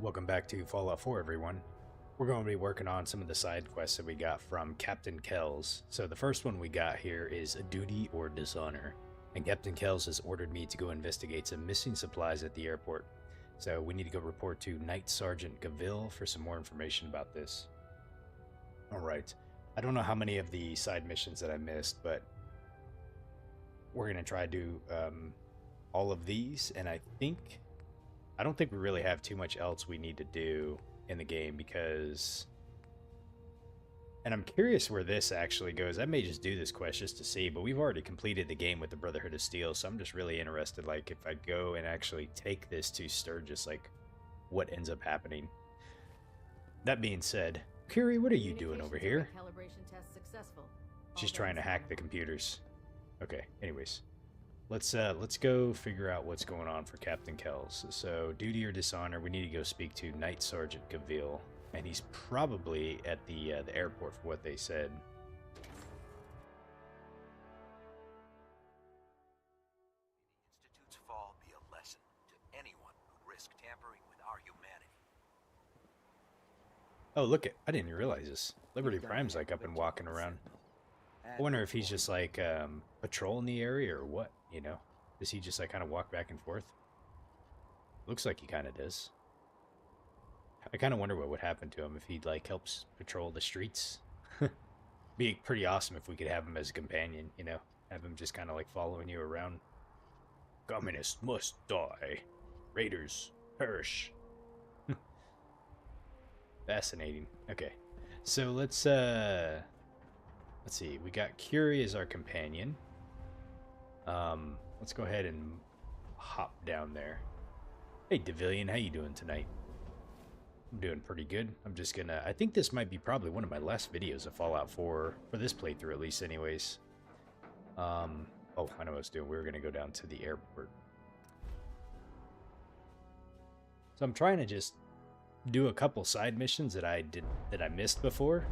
Welcome back to Fallout 4, everyone. We're going to be working on some of the side quests that we got from Captain Kells. So the first one we got here is Duty or Dishonor. And Captain Kells has ordered me to go investigate some missing supplies at the airport. So we need to go report to Night Sergeant Gaville for some more information about this. Alright. I don't know how many of the side missions that I missed, but we're going to try to do all of these, and I don't think we really have too much else we need to do in the game because... And I'm curious where this actually goes. I may just do this quest just to see, but we've already completed the game with the Brotherhood of Steel, so I'm just really interested, like, if I go and actually take this to Sturgis, like, what ends up happening. That being said, Curie, what are you doing over here? Calibration test successful. She's trying to hack the computers. Okay, anyways. Let's go figure out what's going on for Captain Kells. So, Duty or Dishonor, we need to go speak to Night Sergeant Gaville. And he's probably at the airport for what they said. The Institute's fall be a lesson to anyone who'd risk tampering with our humanity. Oh, look it! I didn't even realize this. Liberty Prime's like up and walking around. I wonder if he's just like patrolling the area or what, you know? Does he just like kind of walk back and forth? Looks like he kind of does. I kind of wonder what would happen to him if he like helps patrol the streets. Be pretty awesome if we could have him as a companion, you know? Have him just kind of like following you around. Communists must die. Raiders perish. Fascinating. Okay. So let's see, we got Curie as our companion. Let's go ahead and hop down there. Hey, Devillian, how you doing tonight? I'm doing pretty good. I'm just gonna... I think this might be probably one of my last videos of Fallout 4, for this playthrough at least anyways. Oh, I know what I was doing. We were gonna go down to the airport. So I'm trying to just do a couple side missions that I missed before.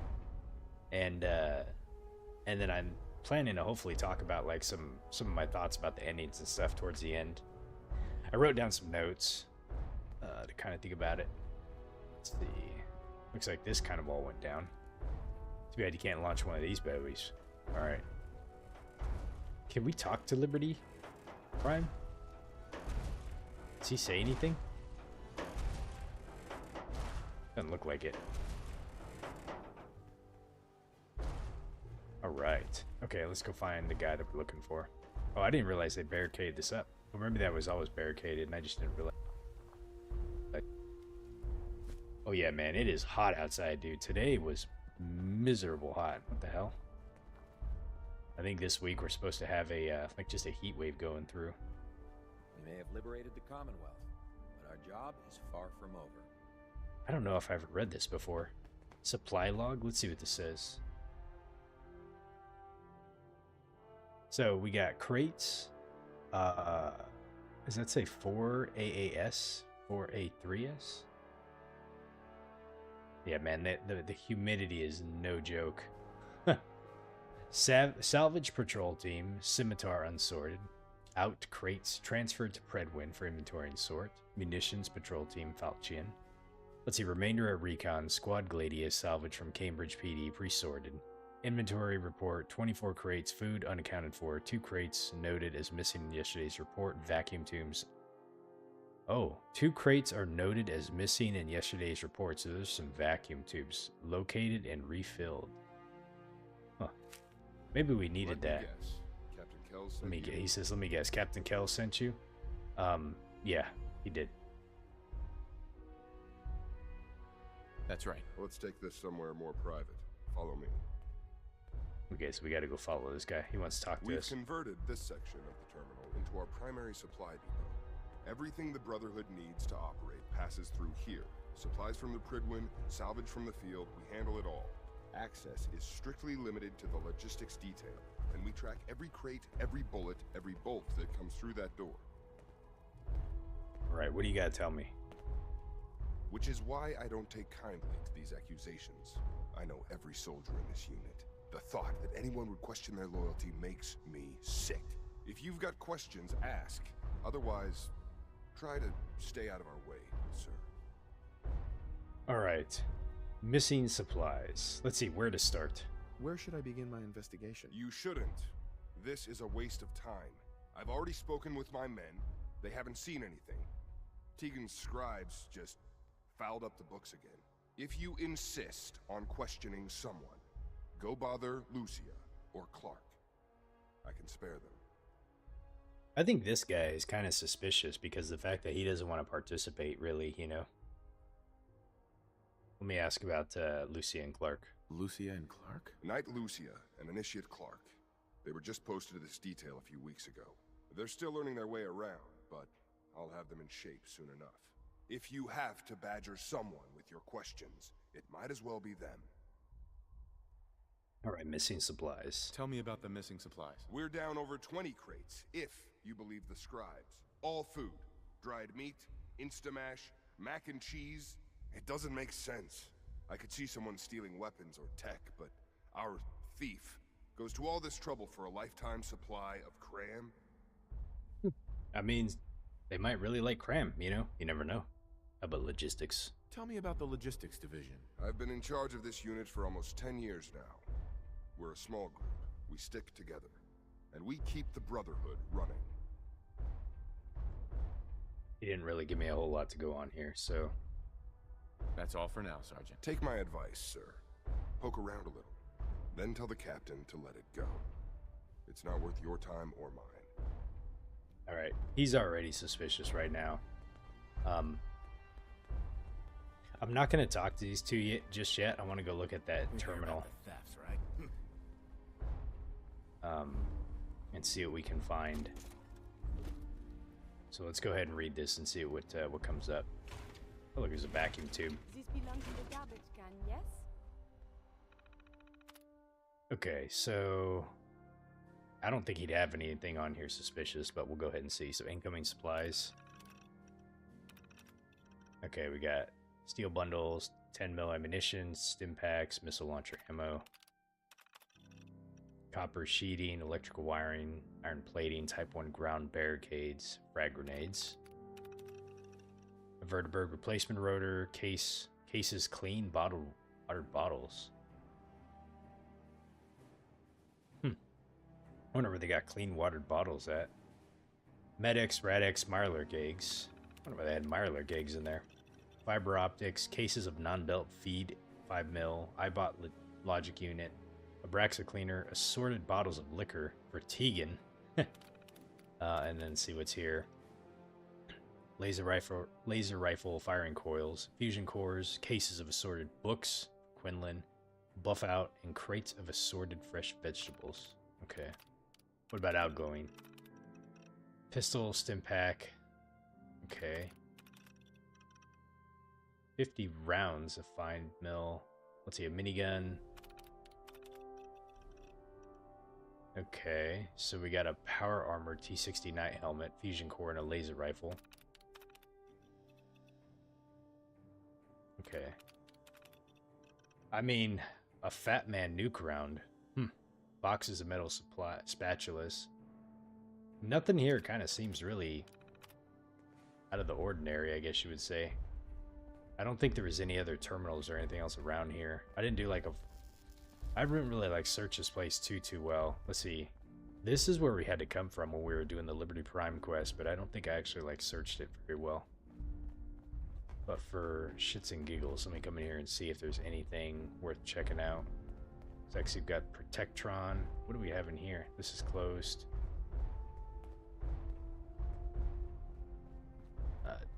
And then I'm planning to hopefully talk about like some of my thoughts about the endings and stuff towards the end. I wrote down some notes to kind of think about it. Let's see. Looks like this kind of all went down. Too bad you can't launch one of these babies. Alright. Can we talk to Liberty Prime? Does he say anything? Doesn't look like it. Alright. Okay, let's go find the guy that we're looking for. Oh, I didn't realize they barricaded this up. Well, maybe that was always barricaded and I just didn't realize. Oh yeah, man, it is hot outside, dude. Today was miserable hot. What the hell? I think this week we're supposed to have a, like just a heat wave going through. We may have liberated the Commonwealth, but our job is far from over. I don't know if I've read this before. Supply log? Let's see what this says. So we got crates. Does that say 4 AAS? 4 A3S? Yeah, man, the humidity is no joke. Salvage patrol team, Scimitar unsorted. Out crates transferred to Predwin for inventory and sort. Munitions patrol team, Falchian. Let's see, remainder at Recon, Squad Gladius, salvage from Cambridge PD, pre-sorted. Inventory report, 24 crates, food unaccounted for, 2 crates noted as missing in yesterday's report, vacuum tubes. Oh, 2 crates are noted as missing in yesterday's report, so there's some vacuum tubes located and refilled. Huh. Maybe we needed that. Captain Kells Let me guess. He says, let me guess, Captain Kells sent you? Yeah, he did. That's right. Let's take this somewhere more private. Follow me. Okay, so we gotta go follow this guy. He wants to talk to We've us. converted this section of the terminal into our primary supply depot. Everything the Brotherhood needs to operate passes through here. Supplies from the Pridwin, salvage from the field, we handle it all. Access is strictly limited to the logistics detail, and we track every crate, every bullet, every bolt that comes through that door. Alright, what do you gotta tell me? Which is why I don't take kindly to these accusations. I know every soldier in this unit. The thought that anyone would question their loyalty makes me sick. If you've got questions, ask. Otherwise, try to stay out of our way, sir. Alright. Missing supplies. Let's see where to start. Where should I begin my investigation? You shouldn't. This is a waste of time. I've already spoken with my men. They haven't seen anything. Tegan's scribes just fouled up the books again. If you insist on questioning someone, go bother Lucia or Clark. I can spare them. I think this guy is kind of suspicious because the fact that he doesn't want to participate, really, you know. Let me ask about Lucia and Clark. Lucia and Clark? Knight Lucia and Initiate Clark. They were just posted to this detail a few weeks ago. They're still learning their way around, but I'll have them in shape soon enough. If you have to badger someone with your questions, it might as well be them. Alright, missing supplies. Tell me about the missing supplies. We're down over 20 crates, if you believe the scribes. All food. Dried meat, Instamash, mac and cheese. It doesn't make sense. I could see someone stealing weapons or tech, but our thief goes to all this trouble for a lifetime supply of cram? I mean, they might really like cram, you know? You never know. How about logistics? Tell me about the logistics division. I've been in charge of this unit for almost 10 years now. We're a small group. We stick together. And we keep the Brotherhood running. He didn't really give me a whole lot to go on here, so... That's all for now, Sergeant. Take my advice, sir. Poke around a little. Then tell the captain to let it go. It's not worth your time or mine. Alright, he's already suspicious right now. I'm not going to talk to these two just yet. I want to go look at that terminal. Thefts, right? And see what we can find. So let's go ahead and read this and see what comes up. Oh, look, there's a vacuum tube. This belongs in the garbage can, yes? Okay, so I don't think he'd have anything on here suspicious, but we'll go ahead and see. So incoming supplies. Okay, we got steel bundles, 10 mil ammunition, stim packs, missile launcher ammo, copper sheeting, electrical wiring, iron plating, type 1 ground barricades, frag grenades, a Vertibird replacement rotor, cases clean, watered bottles. I wonder where they got clean watered bottles at. Med-X, Rad-X, Mylar gigs. I wonder why they had Mylar gigs in there. Fiber optics, cases of non-belt feed, 5 mil, iBot logic unit, Abraxa cleaner, assorted bottles of liquor for Tegan. And then see what's here. Laser rifle firing coils, fusion cores, cases of assorted books, Quinlan, buff out, and crates of assorted fresh vegetables. Okay. What about outgoing? Pistol, stim pack. Okay. 50 rounds of fine mill. Let's see, a minigun. Okay, so we got a power armor T-60 night helmet, fusion core, and a laser rifle. Okay. I mean, a fat man nuke round. Boxes of metal spatulas. Nothing here kind of seems really out of the ordinary, I guess you would say. I don't think there was any other terminals or anything else around here. I didn't do like I didn't really like search this place too well. Let's see. This is where we had to come from when we were doing the Liberty Prime quest, but I don't think I actually like searched it very well. But for shits and giggles, let me come in here and see if there's anything worth checking out. It's actually got Protectron. What do we have in here? This is closed.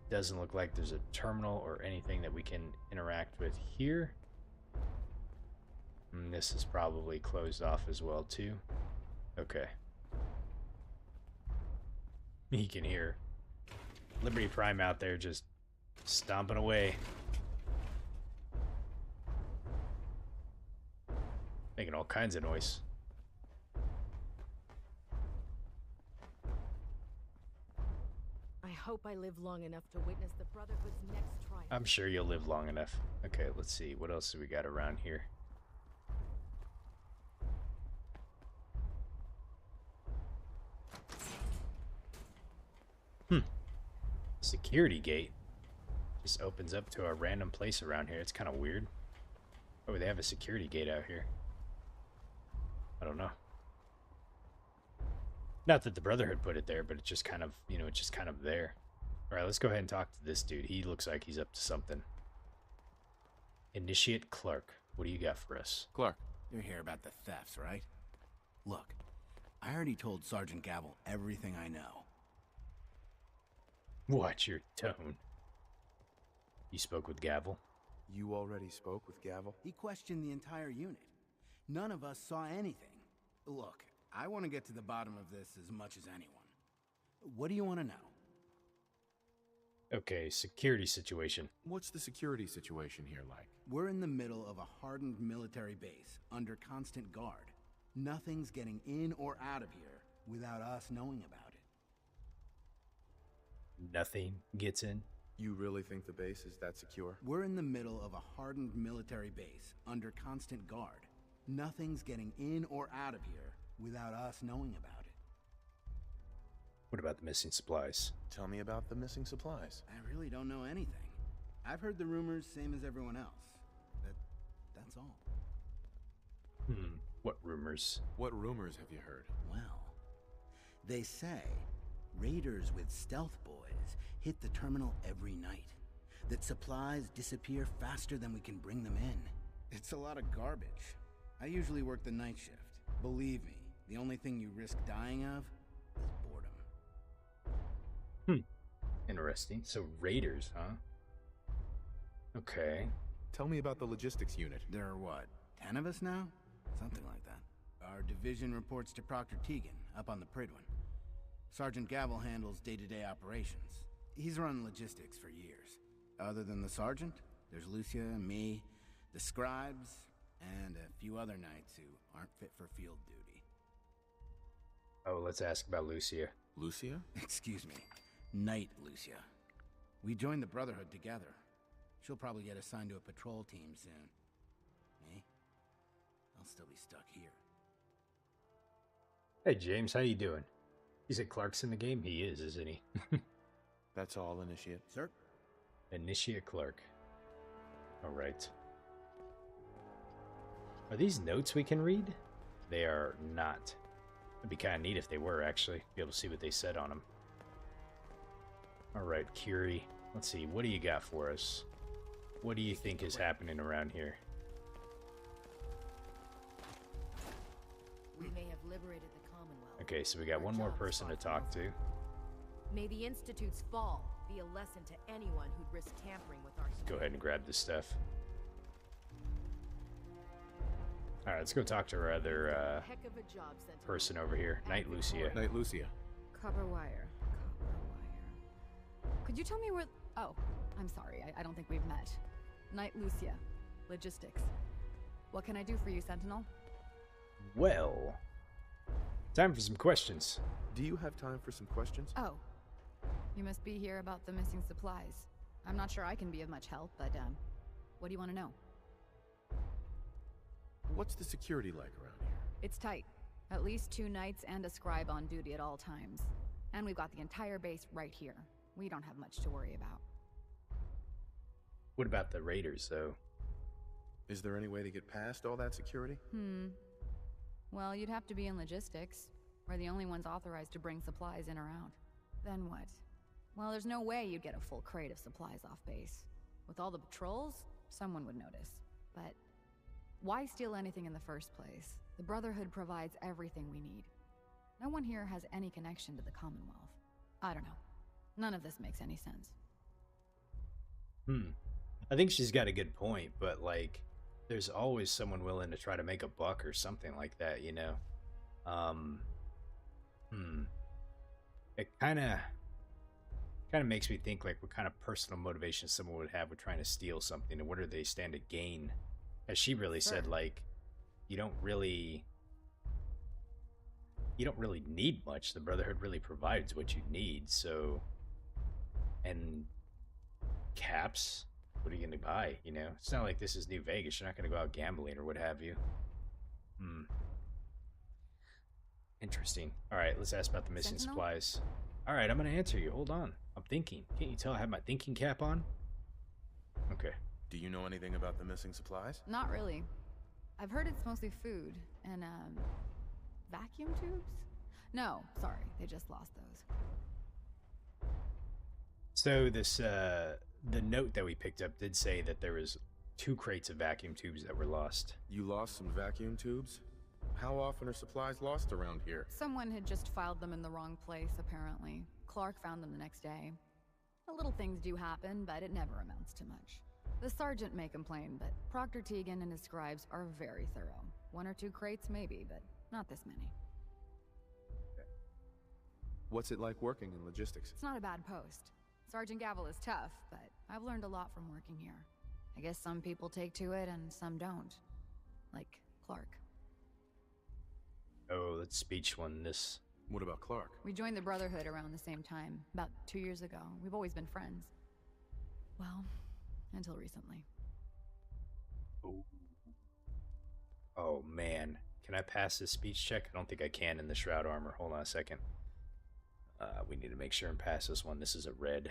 Doesn't look like there's a terminal or anything that we can interact with here. And this is probably closed off as well too. Okay. You can hear Liberty Prime out there just stomping away. Making all kinds of noise. I hope I live long enough to witness the Brotherhood's next triumph. I'm sure you'll live long enough. Okay, let's see. What else do we got around here? Security gate. Just opens up to a random place around here. It's kind of weird. Oh, they have a security gate out here. I don't know. Not that the Brotherhood put it there, but it's just kind of, you know, it's just kind of there. All right, let's go ahead and talk to this dude. He looks like he's up to something. Initiate Clark. What do you got for us? Clark. You're here about the thefts, right? Look, I already told Sergeant Gavel everything I know. Watch your tone. You spoke with Gavel? You already spoke with Gavel? He questioned the entire unit. None of us saw anything. Look, I want to get to the bottom of this as much as anyone. What do you want to know? Okay, security situation. What's the security situation here like? We're in the middle of a hardened military base, under constant guard. Nothing's getting in or out of here without us knowing about it. Nothing gets in? You really think the base is that secure? We're in the middle of a hardened military base, under constant guard. Nothing's getting in or out of here without us knowing about it. What about the missing supplies? Tell me about the missing supplies. I really don't know anything. I've heard the rumors, same as everyone else. That's all. What rumors? What rumors have you heard? Well, they say raiders with stealth boys hit the terminal every night. That supplies disappear faster than we can bring them in. It's a lot of garbage. I usually work the night shift. Believe me, the only thing you risk dying of is boredom. Interesting. So raiders, huh? Okay. Tell me about the logistics unit. There are what, 10 of us now? Something like that. Our division reports to Proctor Teagan, up on the Pridwin. Sergeant Gavel handles day-to-day operations. He's run logistics for years. Other than the sergeant, there's Lucia, me, the scribes, and a few other knights who aren't fit for field duty. Oh, let's ask about Lucia. Lucia? Excuse me. Knight Lucia. We joined the Brotherhood together. She'll probably get assigned to a patrol team soon. Me? I'll still be stuck here. Hey, James, how you doing? You said Clark's in the game? He is, isn't he? That's all, Initiate. Sir? Initiate Clark. Alright. Are these notes we can read? They are not. It'd be kind of neat if they were, actually. Be able to see what they said on them. Alright, Curie. Let's see, what do you got for us? What do you think is happening around here? We may have liberated the Commonwealth. Okay, so we got one more person to talk to. May the Institute's fall be a lesson to anyone who'd risk tampering with our Go ahead and grab this stuff. Alright, let's go talk to our other heck of a job, Sentinel. person over here. Knight Lucia. Knight Lucia. Copper wire. Could you tell me where... Oh, I'm sorry. I don't think we've met. Knight Lucia. Logistics. What can I do for you, Sentinel? Well, time for some questions. Do you have time for some questions? Oh. You must be here about the missing supplies. I'm not sure I can be of much help, but, what do you want to know? What's the security like around here? It's tight. At least 2 knights and a scribe on duty at all times. And we've got the entire base right here. We don't have much to worry about. What about the raiders, though? Is there any way to get past all that security? Well, you'd have to be in logistics. We're the only ones authorized to bring supplies in or out. Then what? Well, there's no way you'd get a full crate of supplies off base. With all the patrols, someone would notice. But why steal anything in the first place? The Brotherhood provides everything we need. No one here has any connection to the Commonwealth. I don't know. None of this makes any sense. I think she's got a good point, but, like, there's always someone willing to try to make a buck or something like that, you know? It kind of makes me think, like, what kind of personal motivation someone would have with trying to steal something, and what do they stand to gain? As she really said, like, you don't really need much. The Brotherhood really provides what you need, so... And caps? What are you going to buy, you know? It's not like this is New Vegas. You're not going to go out gambling or what have you. Interesting. All right, let's ask about the missing Sentinel? supplies. All right, I'm going to answer you. Hold on. I'm thinking. Can't you tell I have my thinking cap on? Do you know anything about the missing supplies? Not really. I've heard it's mostly food and, vacuum tubes? No, sorry, they just lost those. So this, the note that we picked up did say that there was 2 crates of vacuum tubes that were lost. You lost some vacuum tubes? How often are supplies lost around here? Someone had just filed them in the wrong place, apparently. Clark found them the next day. The little things do happen, but it never amounts to much. The sergeant may complain, but Proctor Tegan and his scribes are very thorough. 1 or 2 crates, maybe, but not this many. What's it like working in logistics? It's not a bad post. Sergeant Gavel is tough, but I've learned a lot from working here. I guess some people take to it and some don't. Like Clark. Oh, let's speech one this. What about Clark? We joined the Brotherhood around the same time, about 2 years ago. We've always been friends. Well, until recently. Oh man, can I pass this speech check? I don't think I can in the shroud armor. Hold on a second. We need to make sure and pass this one. This is a red.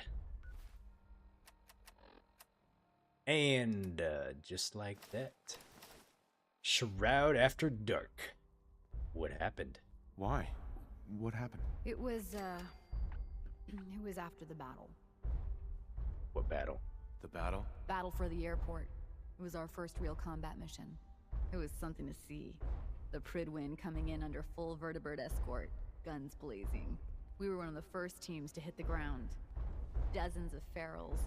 And just like that. Shroud after dark. What happened? Why? What happened? It was after the battle. What battle? The battle? Battle for the airport. It was our first real combat mission. It was something to see. The Pridwin coming in under full vertebrate escort, guns blazing. We were one of the first teams to hit the ground. Dozens of ferals.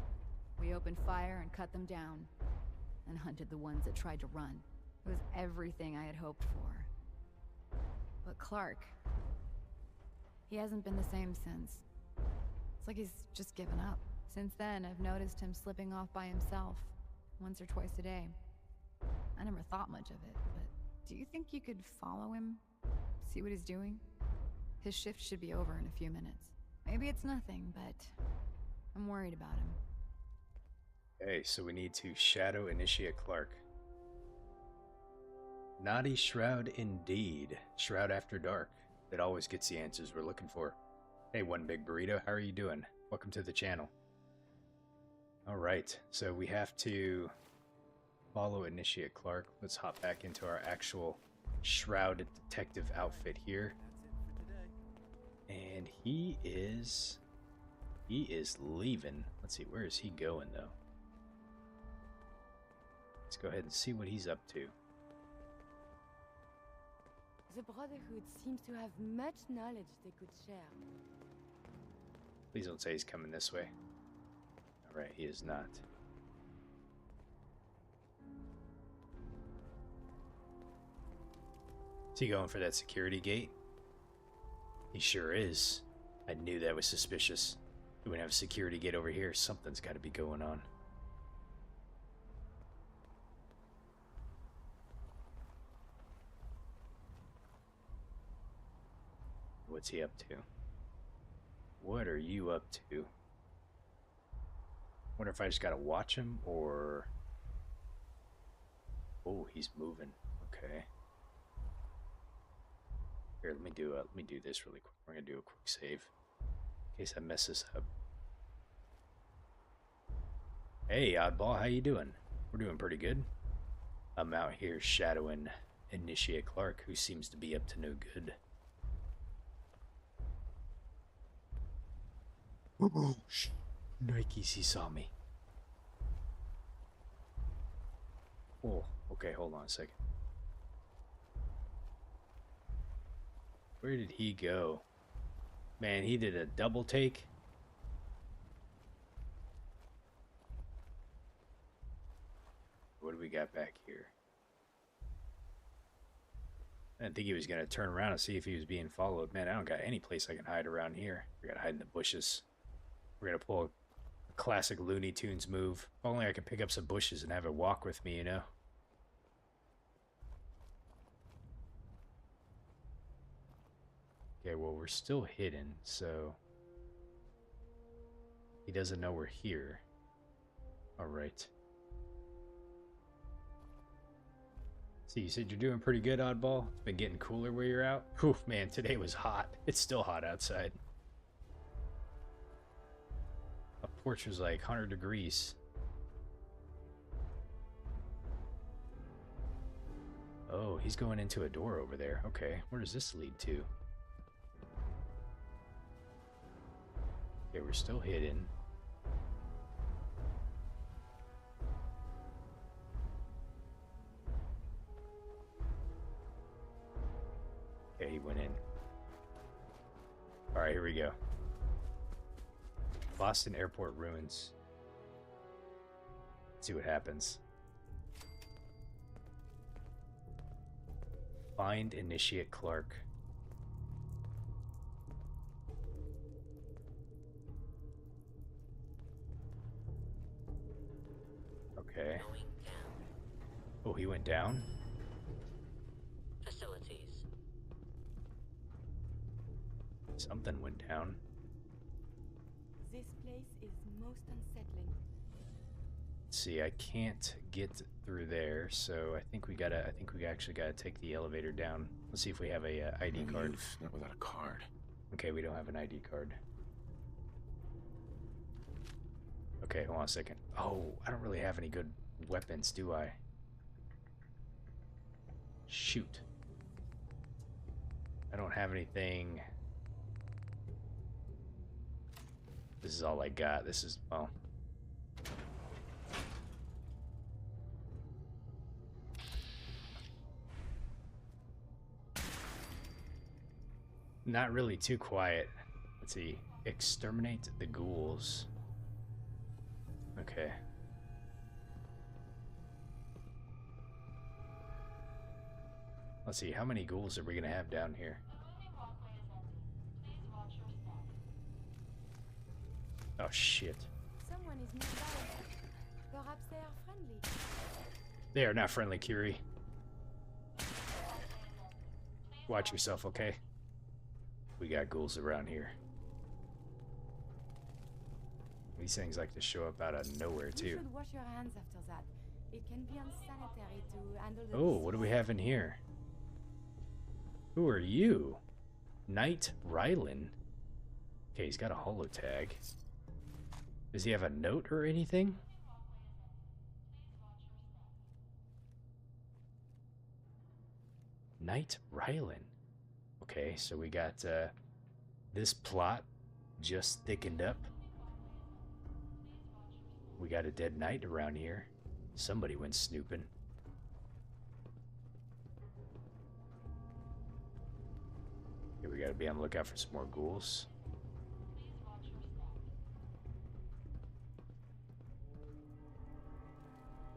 We opened fire and cut them down, and hunted the ones that tried to run. It was everything I had hoped for. But Clark, he hasn't been the same since. It's like he's just given up. Since then, I've noticed him slipping off by himself, once or twice a day. I never thought much of it, but do you think you could follow him? See what he's doing? His shift should be over in a few minutes. Maybe it's nothing, but I'm worried about him. Okay, so we need to shadow initiate Clark. Naughty Shroud indeed. Shroud after dark. It always gets the answers we're looking for. Hey, One Big Burrito, how are you doing? Welcome to the channel. Alright, so we have to follow initiate Clark. Let's hop back into our actual shrouded detective outfit here. And he is leaving. Let's see, where is he going though? Let's go ahead and see what he's up to. The Brotherhood seems to have much knowledge they could share. Please don't say he's coming this way. Alright, he is not. Is he going for that security gate? He sure is. I knew that was suspicious. We wouldn't have a security gate over here. Something's got to be going on. What's he up to? What are you up to? Wonder if I just gotta watch him or... Oh, he's moving. Okay. Here, let me do this really quick. We're gonna do a quick save in case I mess this up. Hey, Oddball, how you doing? We're doing pretty good. I'm out here shadowing Initiate Clark, who seems to be up to no good. Oh, Nikes, he saw me. Oh, okay, hold on a second. Where did he go? Man, he did a double take. What do we got back here? I didn't think he was going to turn around and see if he was being followed. Man, I don't got any place I can hide around here. We got to hide in the bushes. We're going to pull a classic Looney Tunes move. If only I could pick up some bushes and have it walk with me, you know? Okay, well, we're still hidden, so... He doesn't know we're here. Alright. So you said you're doing pretty good, Oddball? It's been getting cooler where you're out? Whew, man, today was hot. It's still hot outside. My porch was like 100 degrees. Oh, he's going into a door over there. Okay, where does this lead to? Okay, we're still hidden. Okay, he went in. Alright, here we go. Boston Airport ruins. Let's see what happens. Find Initiate Clark. Okay. Oh, he went down? Facilities. Something went down. This place is most unsettling. Let's see, I can't get through there, so I think we actually gotta take the elevator down. Let's see if we have a ID No card. use, not without a card. Okay, we don't have an ID card. Okay, hold on a second. Oh, I don't really have any good weapons, do I? Shoot. I don't have anything. This is all I got. This is, well. Not really too quiet. Let's see. Exterminate the ghouls. Okay. Let's see, how many ghouls are we gonna have down here? Oh shit. Someone is nearby. Perhaps they are friendly. They are not friendly, Curie. Watch yourself, okay? We got ghouls around here. These things like to show up out of nowhere, You too. should wash your hands after that. It can be unsanitary to handle the Oh, what do we have in here? Who are you? Knight Rylan. Okay, he's got a holo tag. Does he have a note or anything? Knight Rylan. Okay, so we got this plot just thickened up. We got a dead knight around here. Somebody went snooping. Here we gotta be on the lookout for some more ghouls.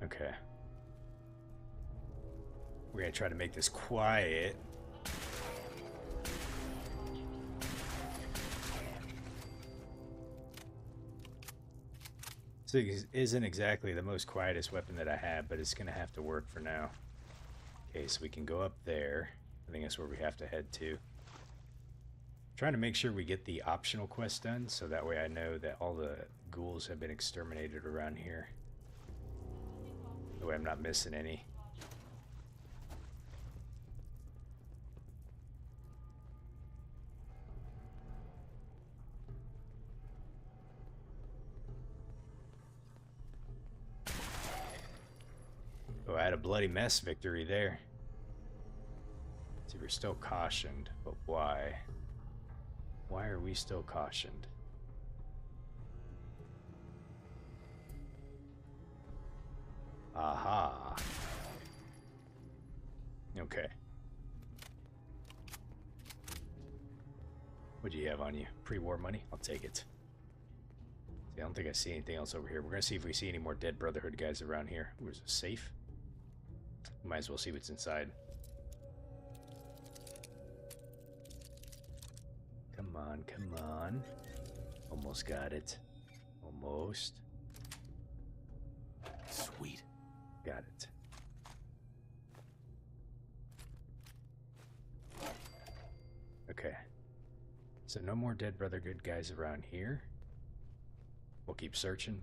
Okay. We're gonna try to make this quiet. This isn't exactly the most quietest weapon that I have, but it's gonna have to work for now. Okay, so we can go up there. I think that's where we have to head to. Trying to make sure we get the optional quest done, so that way I know that all the ghouls have been exterminated around here. That way I'm not missing any. Oh, I had a bloody mess victory there. See, we're still cautioned, but why? Why are we still cautioned? Aha. Okay. What do you have on you? Pre-war money? I'll take it. See, I don't think I see anything else over here. We're gonna see if we see any more dead Brotherhood guys around here. Ooh, is it safe? Might as well see what's inside. Come on, come on. Almost got it. Almost. Sweet. Got it. Okay. So no more dead Brotherhood guys around here. We'll keep searching.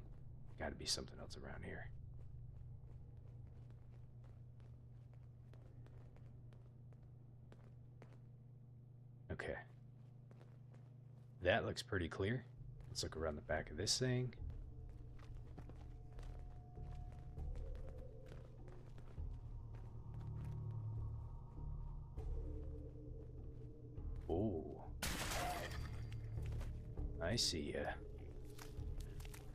Gotta be something else around here. Okay. That looks pretty clear. Let's look around the back of this thing. I see ya.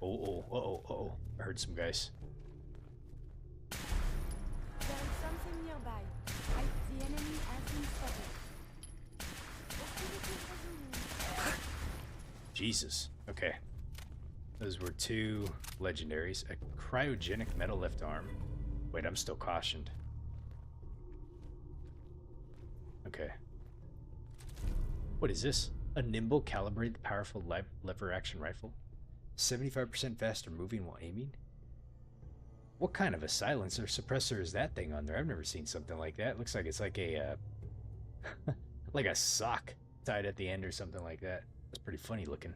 Oh. I heard some guys. There is something nearby. The enemy has been spotted. Jesus. Okay. Those were 2 legendaries. A cryogenic metal lift arm. Wait, I'm still cautioned. Okay. What is this? A nimble, calibrated, powerful lever action rifle? 75% faster moving while aiming? What kind of a silencer suppressor is that thing on there? I've never seen something like that. Looks like it's like a like a sock tied at the end or something like that. That's pretty funny looking.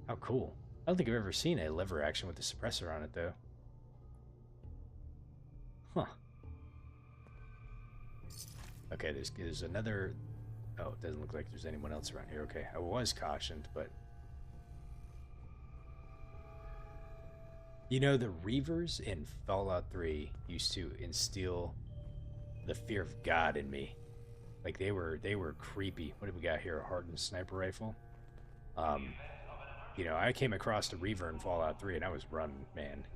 How cool. I don't think I've ever seen a lever action with a suppressor on it though. Huh. Okay, there's another... Oh, it doesn't look like there's anyone else around here. Okay, I was cautioned, but... You know, the Reavers in Fallout 3 used to instill the fear of God in me. Like, they were creepy. What do we got here? A hardened sniper rifle? You know, I came across the Reaver in Fallout 3 and I was running, man.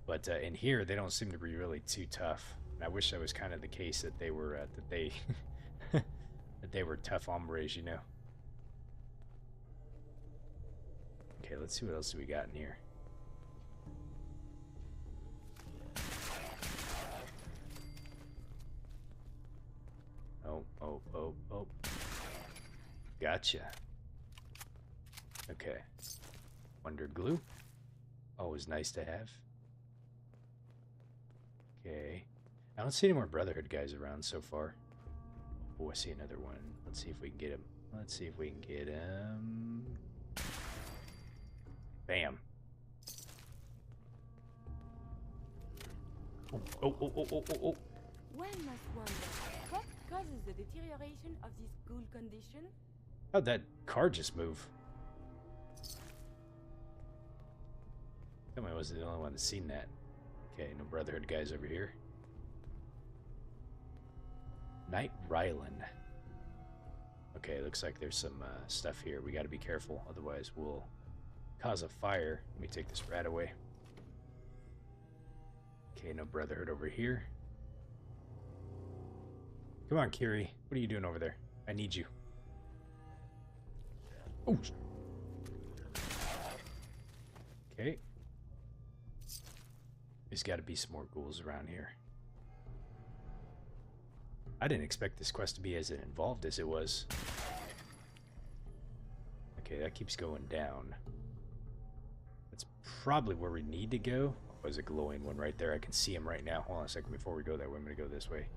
But in here, they don't seem to be really too tough. And I wish that was kind of the case that they were, that they... that they were tough hombres, you know. Okay, let's see what else we got in here. Oh. Gotcha. Okay. Wonder glue. Always nice to have. Okay. I don't see any more Brotherhood guys around so far. Oh, I see another one. Let's see if we can get him. Bam. Oh. One must wonder, what causes the deterioration of this ghoul condition? How'd that car just move? Tell me I wasn't the only one that's seen that. Okay, no Brotherhood guys over here. Night Rylan. Okay, looks like there's some stuff here. We gotta be careful, otherwise we'll cause a fire. Let me take this rat away. Okay, no Brotherhood over here. Come on, Kiri. What are you doing over there? I need you. Oh. Okay. There's gotta be some more ghouls around here. I didn't expect this quest to be as involved as it was. Okay, that keeps going down. That's probably where we need to go. Oh, there's a glowing one right there. I can see him right now. Hold on a second before we go that way. I'm going to go this way.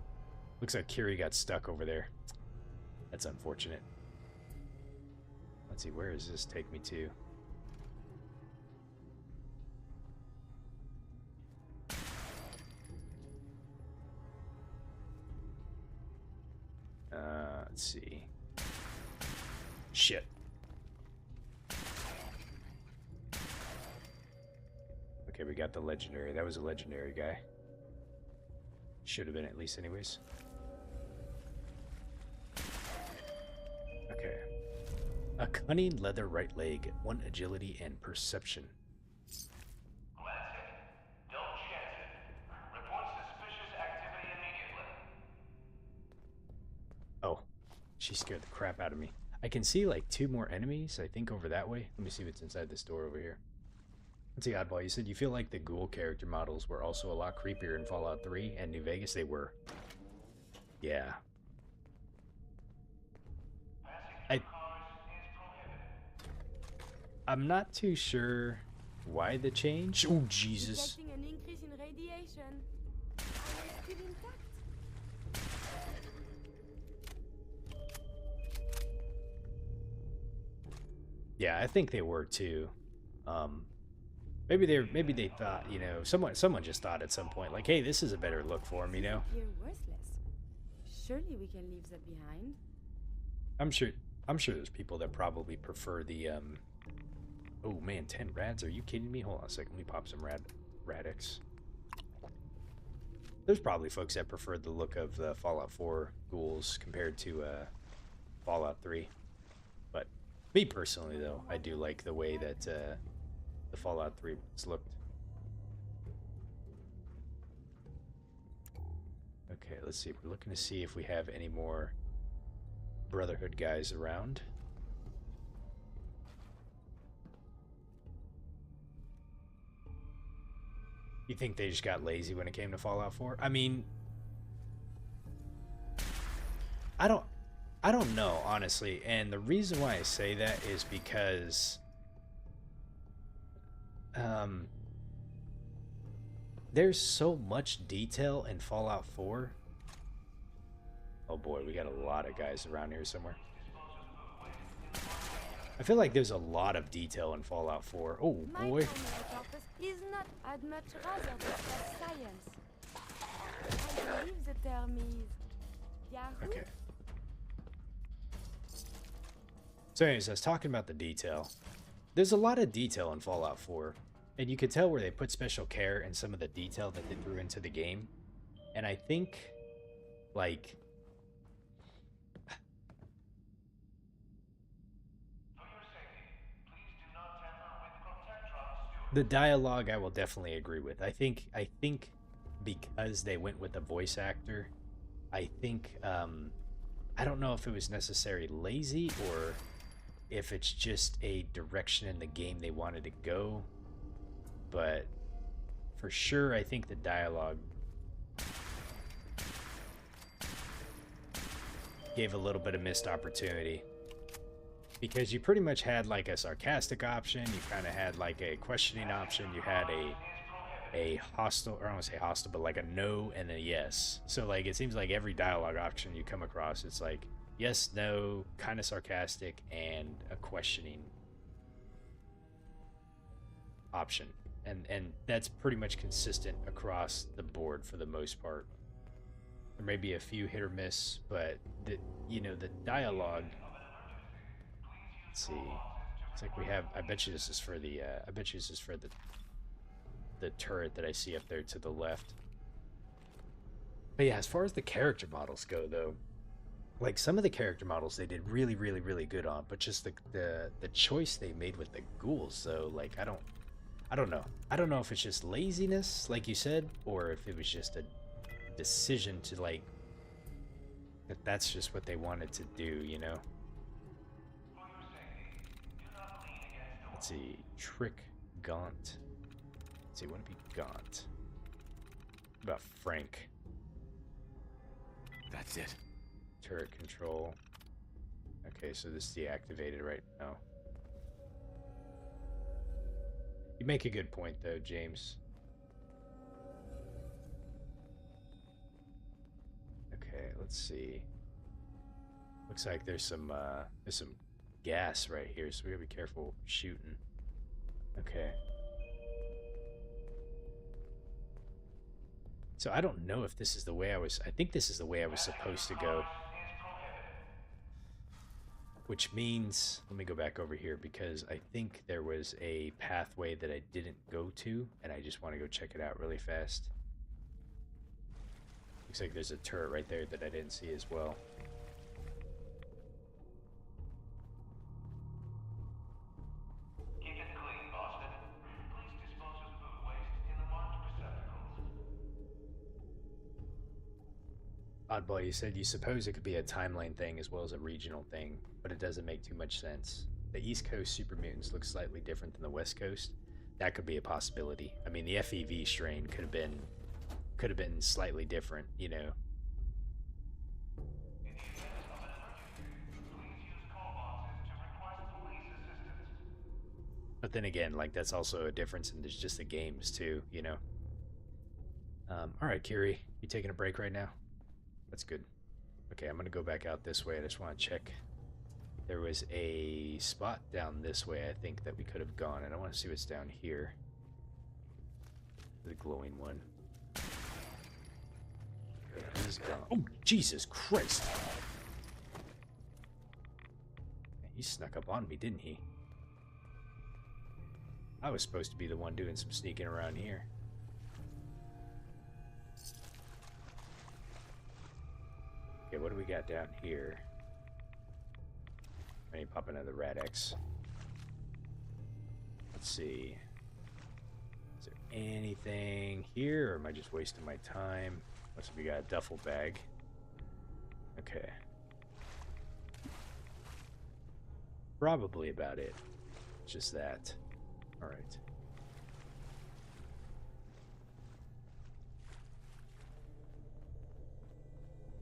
Looks like Kiri got stuck over there. That's unfortunate. Let's see, where does this take me to? Let's see. Shit. Okay, we got the legendary. That was a legendary guy. Should have been at least anyways. Okay. A cunning leather right leg, 1 agility and perception. Oh, she scared the crap out of me. I can see like 2 more enemies, I think, over that way. Let me see what's inside this door over here. Let's see, Oddball, you said you feel like the ghoul character models were also a lot creepier in Fallout 3 and New Vegas. They were. Yeah. I'm not too sure why the change. Oh, Jesus. Detecting an increase in radiation. Are you still intact? Yeah, I think they were too. Maybe they thought, you know, someone just thought at some point, like, hey, this is a better look for them, you know. You're worthless. Surely we can leave that behind. I'm sure there's people that probably prefer the Oh man, 10 rads? Are you kidding me? Hold on a second. Let me pop some radix. There's probably folks that prefer the look of the Fallout 4 ghouls compared to Fallout 3. But Me personally, though, I do like the way that the Fallout 3 ones looked. Okay, let's see. We're looking to see if we have any more Brotherhood guys around. You think they just got lazy when it came to Fallout 4? I mean, I don't know, honestly. And the reason why I say that is because there's so much detail in Fallout 4. Oh boy, we got a lot of guys around here somewhere. I feel like there's a lot of detail in Fallout 4. Oh boy. My primary purpose is not as much rather than science. I believe the term is Yahoo. Okay. So anyways, I was talking about the detail. There's a lot of detail in Fallout 4. And you could tell where they put special care in some of the detail that they threw into the game. And I think, like, the dialogue I will definitely agree with. I think because they went with a voice actor, I think I don't know if it was necessarily lazy or if it's just a direction in the game they wanted to go. But for sure, I think the dialogue gave a little bit of missed opportunity. Because you pretty much had like a sarcastic option, you kind of had like a questioning option, you had a hostile, or I don't want to say hostile, but like a no and a yes. So like it seems like every dialogue option you come across, it's like yes, no, kind of sarcastic, and a questioning option. And that's pretty much consistent across the board for the most part. There may be a few hit or miss, but the dialogue. Let's see. It's like we have. I bet you this is for the. I bet you this is for the turret that I see up there to the left. But yeah, as far as the character models go, though, like some of the character models they did really, really, really good on, but just the choice they made with the ghouls, though, like I don't know. I don't know if it's just laziness, like you said, or if it was just a decision to like that's just what they wanted to do, you know. Let's see, Trick Gaunt. Let's see, wouldn't it be Gaunt? What about Frank? That's it. Turret control. Okay, so this is deactivated right now. You make a good point, though, James. Okay, let's see. Looks like there's some gas right here, so we gotta be careful shooting. Okay. So I don't know if this is the way I think this is the way I was supposed to go. Which means, let me go back over here because I think there was a pathway that I didn't go to, and I just want to go check it out really fast. Looks like there's a turret right there that I didn't see as well. Keep it clean, Boston. Please dispose of food waste in the marked receptacles. Oddball, you said you suppose it could be a timeline thing as well as a regional thing, but it doesn't make too much sense. The East Coast super mutants look slightly different than the West Coast. That could be a possibility. I mean, the FEV strain could have been slightly different, you know. In the event of an emergency, please use call boxes to request police assistance. But then again, like that's also a difference in just the games too, you know. All right, Kiri, you taking a break right now? That's good. Okay, I'm gonna go back out this way. I just want to check. There was a spot down this way, I think, that we could have gone, and I want to see what's down here. The glowing one. He's gone. Oh, Jesus Christ! He snuck up on me, didn't he? I was supposed to be the one doing some sneaking around here. Okay, what do we got down here? I need to pop another Rad-X. Let's see. Is there anything here, or am I just wasting my time? Let's see, we got a duffel bag. Okay. Probably about it. Just that. Alright.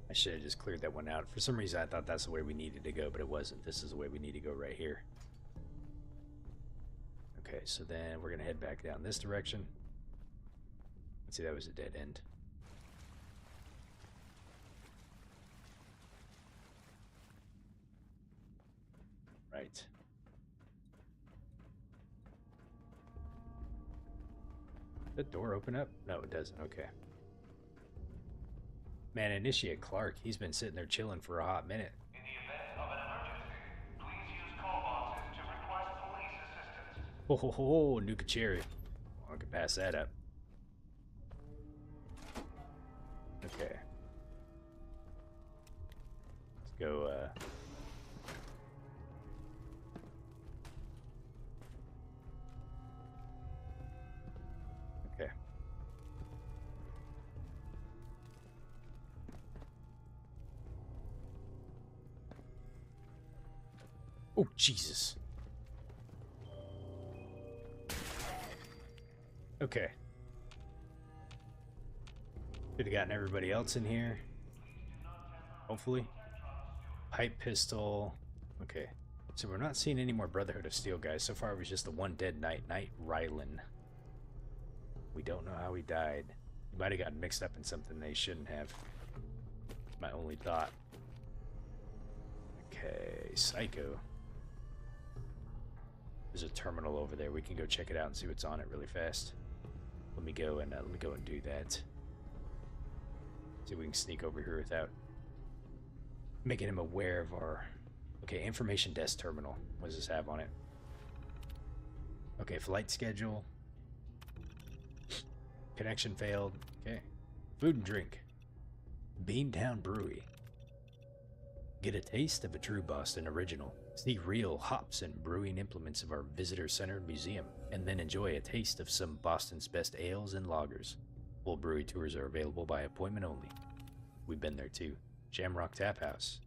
I should have just cleared that one out. For some reason I thought that's the way we needed to go, but it wasn't. This is the way we need to go right here. Okay, so then we're going to head back down this direction. Let's see, that was a dead end. Right. Did the door open up? No, it doesn't. Okay. Man, Initiate Clark, he's been sitting there chilling for a hot minute. In the event of an emergency, please use call boxes to request police assistance. Ho ho ho, Nuka Cherry. Oh, I can pass that up. Okay. Let's go, Okay. Oh, Jesus. Okay. Could have gotten everybody else in here. Hopefully. Pipe pistol. Okay. So we're not seeing any more Brotherhood of Steel guys. So far it was just the one dead knight, Knight Rylan. We don't know how he died. He might have gotten mixed up in something they shouldn't have. My only thought. Okay, Psycho. There's a terminal over there. We can go check it out and see what's on it really fast. Let me go and do that. See if we can sneak over here without making him aware of our... Okay, information desk terminal. What does this have on it? Okay, flight schedule. Connection failed. Okay. Food and drink. Beantown Brewery. Get a taste of a true Boston original. See real hops and brewing implements of our visitor-centered museum, and then enjoy a taste of some Boston's best ales and lagers. Full brewery tours are available by appointment only. We've been there too. Shamrock Tap House.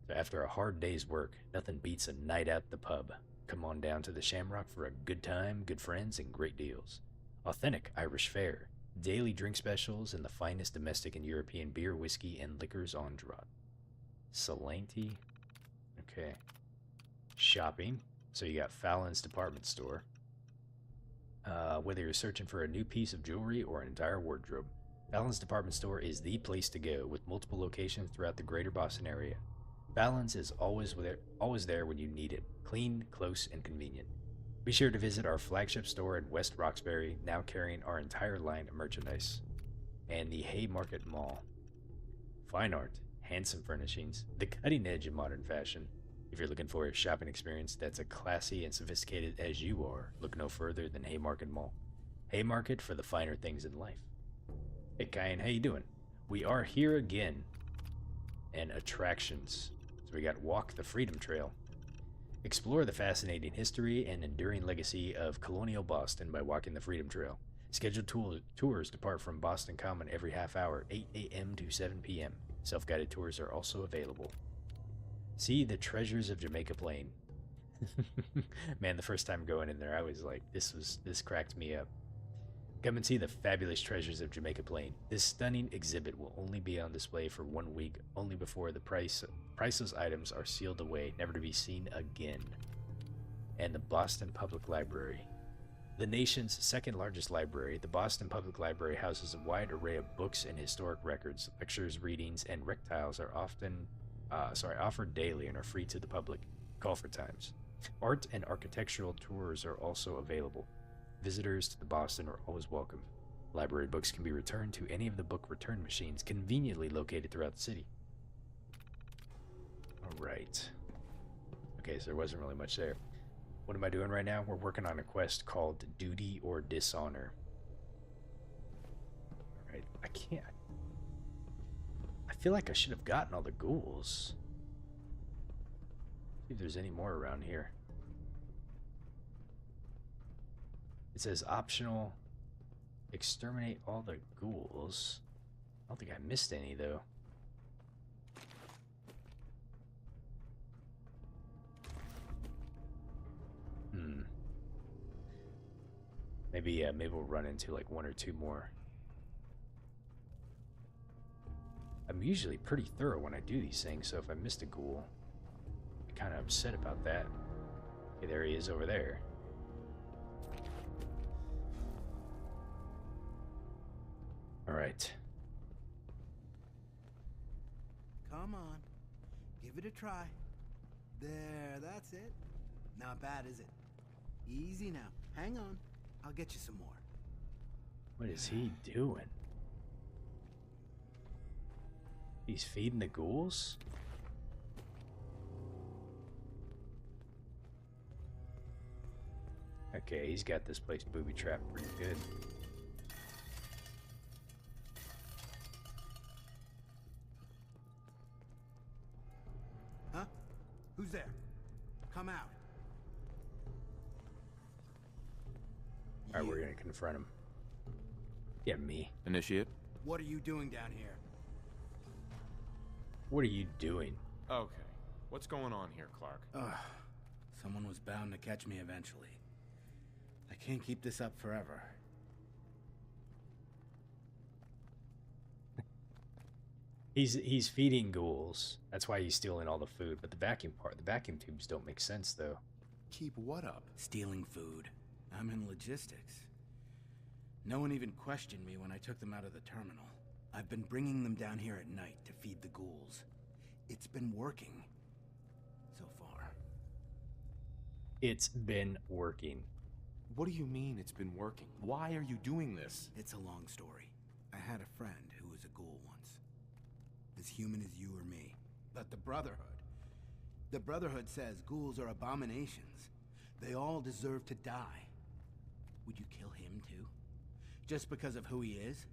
So after a hard day's work, nothing beats a night at the pub. Come on down to the Shamrock for a good time, good friends, and great deals. Authentic Irish fare, daily drink specials, and the finest domestic and European beer, whiskey, and liquors on draught. Salanti. Okay. Shopping. So you got Fallon's department store. Whether you're searching for a new piece of jewelry or an entire wardrobe, Fallon's department store is the place to go, with multiple locations throughout the greater Boston area. Fallon's is always there when you need it. Clean, close, and convenient. Be sure to visit our flagship store in West Roxbury, now carrying our entire line of merchandise. And the Haymarket Mall. Fine art, handsome furnishings, the cutting edge of modern fashion. If you're looking for a shopping experience that's as classy and sophisticated as you are, look no further than Haymarket Mall. Haymarket for the finer things in life. Hey Kyan, how you doing? We are here again. And attractions. So we got Walk the Freedom Trail. Explore the fascinating history and enduring legacy of colonial Boston by walking the Freedom Trail. Scheduled tours depart from Boston Common every half hour, 8 a.m. to 7 p.m. Self-guided tours are also available. See the treasures of Jamaica Plain. Man, the first time going in there, I was like, this cracked me up. Come and see the fabulous treasures of Jamaica Plain. This stunning exhibit will only be on display for 1 week, only before the priceless items are sealed away, never to be seen again. And the Boston Public Library. The nation's second largest library, the Boston Public Library houses a wide array of books and historic records. Lectures, readings, and rectiles are offered daily and are free to the public. Call for times. Art and architectural tours are also available. Visitors to the Boston are always welcome. Library books can be returned to any of the book return machines conveniently located throughout the city. Alright. Okay, so there wasn't really much there. What am I doing right now? We're working on a quest called Duty or Dishonor. Alright, I can't... I feel like I should have gotten all the ghouls. See if there's any more around here. It says optional, exterminate all the ghouls. I don't think I missed any though. Maybe we'll run into like one or two more. I'm usually pretty thorough when I do these things, so if I missed a ghoul, I'm kind of upset about that. Okay, there he is over there. All right. Come on. Give it a try. There, that's it. Not bad, is it? Easy now. Hang on. I'll get you some more. What is he doing? He's feeding the ghouls? Okay, he's got this place booby-trapped pretty good. Huh? Who's there? Come out. Alright, we're gonna confront him. Yeah, me. Initiate. What are you doing down here? What are you doing? Okay. What's going on here, Clark? Someone was bound to catch me eventually. I can't keep this up forever. He's feeding ghouls. That's why he's stealing all the food. But the vacuum tubes don't make sense though. Keep what up? Stealing food. I'm in logistics. No one even questioned me when I took them out of the terminal. I've been bringing them down here at night to feed the ghouls. It's been working. So far. It's been working. What do you mean it's been working? Why are you doing this? It's a long story. I had a friend who was a ghoul once. As human as you or me. But the Brotherhood. The Brotherhood says ghouls are abominations. They all deserve to die. Would you kill him too? Just because of who he is?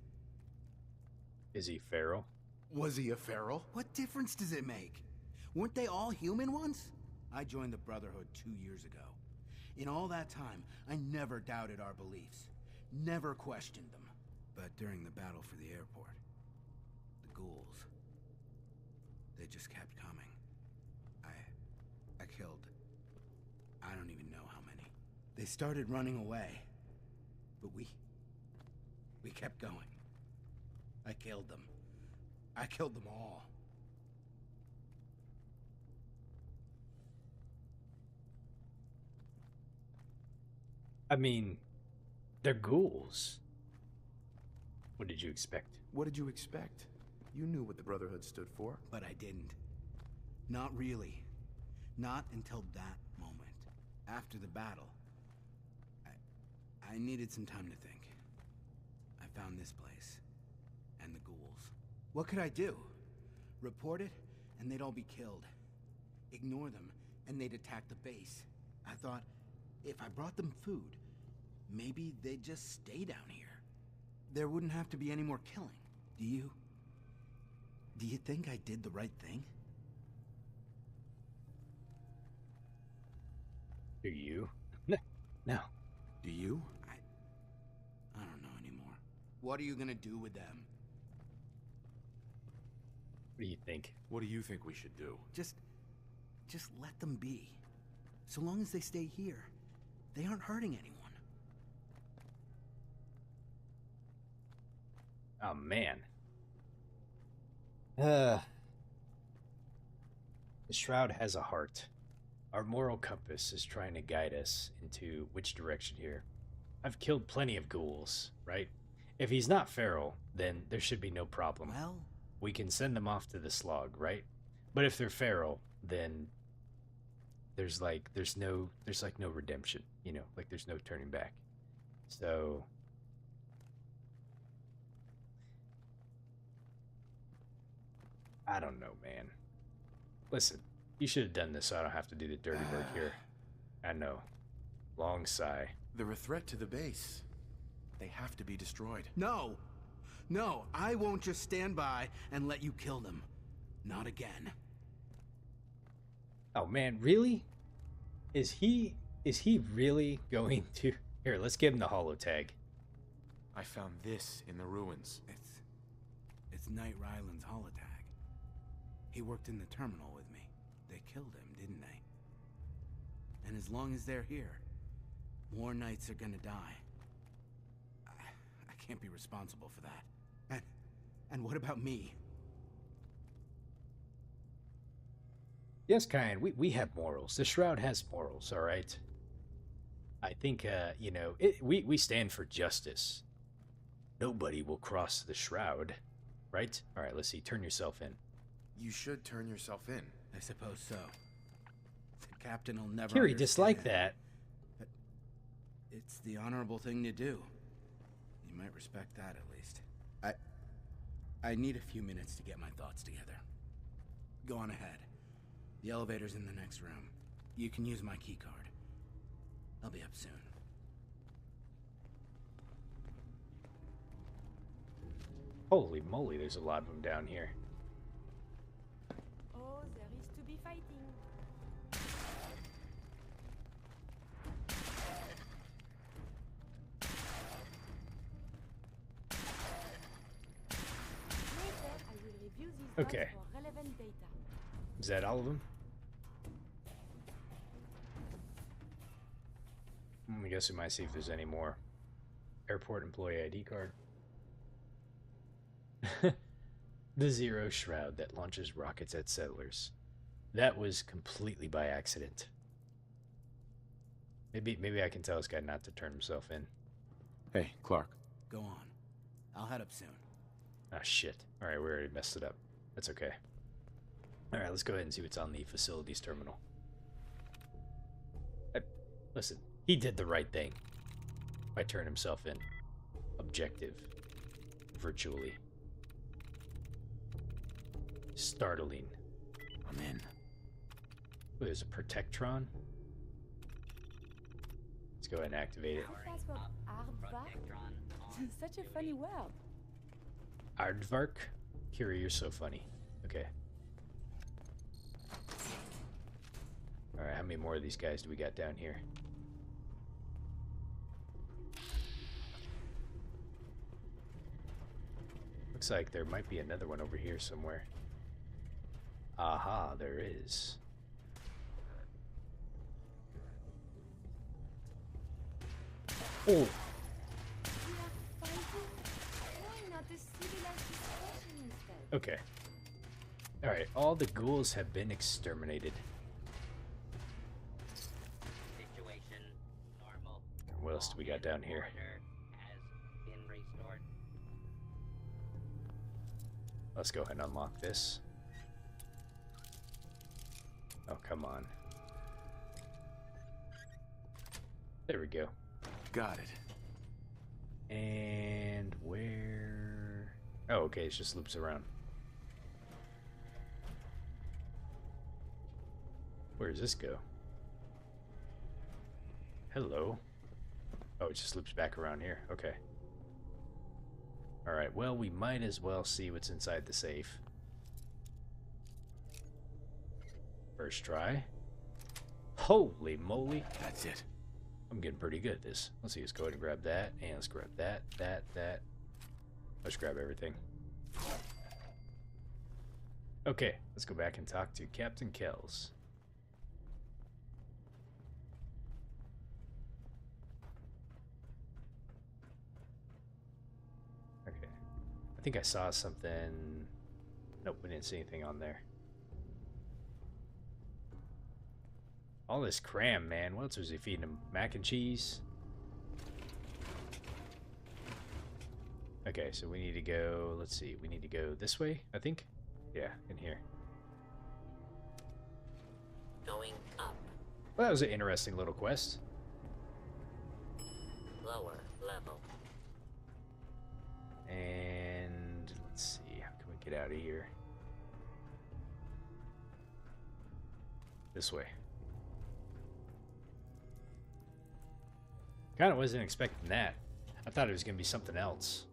Is he feral? Was he a feral? What difference does it make? Weren't they all human once? I joined the Brotherhood 2 years ago. In all that time, I never doubted our beliefs. Never questioned them. But during the battle for the airport, the ghouls, they just kept coming. I killed, I don't even know how many. They started running away, but we kept going. I killed them. I killed them all. I mean, they're ghouls. What did you expect? What did you expect? You knew what the Brotherhood stood for. But I didn't. Not really. Not until that moment. After the battle. I needed some time to think. I found this place. And the ghouls. What could I do? Report it, and they'd all be killed. Ignore them, and they'd attack the base. I thought, if I brought them food, maybe they'd just stay down here. There wouldn't have to be any more killing. Do you think I did the right thing? Do you? No. Do you? I don't know anymore. What are you gonna do with them? What do you think? What do you think we should do? Just let them be. So long as they stay here, they aren't hurting anyone. Oh, man. The Shroud has a heart. Our moral compass is trying to guide us into which direction here. I've killed plenty of ghouls, right? If he's not feral, then there should be no problem. Well, we can send them off to the slog, right? But if they're feral, then there's no redemption, you know, like there's no turning back. So I don't know, man. Listen, you should have done this so I don't have to do the dirty work here. I know. Long sigh. They're a threat to the base. They have to be destroyed. No! No, I won't just stand by and let you kill them. Not again. Oh man, really? Is he really going to... Here, let's give him the holo tag. I found this in the ruins. It's Knight Ryland's holotag. He worked in the terminal with me. They killed him, didn't they? And as long as they're here, more Knights are gonna die. I can't be responsible for that. And what about me? Yes, Kyan, we have morals. The Shroud has morals, all right? I think, you know, we stand for justice. Nobody will cross the Shroud, right? All right, let's see. Turn yourself in. You should turn yourself in. I suppose so. The captain will never Kiri, understand. dislike that. But it's the honorable thing to do. You might respect that at least. I need a few minutes to get my thoughts together. Go on ahead. The elevator's in the next room. You can use my key card. I'll be up soon. Holy moly, there's a lot of them down here. Oh, there is to be fighting. Later, I will review these Okay. notes for relevant data. Is that all of them? I guess we might see if there's any more. Airport employee ID card. The Zero Shroud that launches rockets at settlers. That was completely by accident. Maybe I can tell this guy not to turn himself in. Hey, Clark. Go on. I'll head up soon. Ah, shit. Alright, we already messed it up. That's okay. Alright, let's go ahead and see what's on the facilities terminal. Listen, he did the right thing by turning himself in. Objective. Virtually. Startling. I'm in. Ooh, there's a Protectron. Let's go ahead and activate it. That's what aardvark? Such a funny word. Aardvark? Kiri, you're so funny. Okay. Alright, how many more of these guys do we got down here? Looks like there might be another one over here somewhere. Aha, there is. Oh! We are fighting? Why not a civilized discussion instead? Okay. Alright, all the ghouls have been exterminated. Situation normal. What else do we got down here? Order has been restored. Let's go ahead and unlock this. Oh, come on. There we go. Got it. And where... Oh, okay, it just loops around. Where does this go? Hello. Oh, it just loops back around here. Okay. Alright, well, we might as well see what's inside the safe. First try. Holy moly. That's it. I'm getting pretty good at this. Let's see, let's go ahead and grab that. And let's grab that, that. Let's grab everything. Okay, let's go back and talk to Captain Kells. Okay. I think I saw something. Nope, we didn't see anything on there. All this cram, man. What else was he feeding him? Mac and cheese? Okay, so we need to go, let's see, we need to go this way, I think? Yeah, in here. Going up. Well, that was an interesting little quest. Lower level. And let's see, how can we get out of here? This way. Kind of wasn't expecting that. I thought it was going to be something else.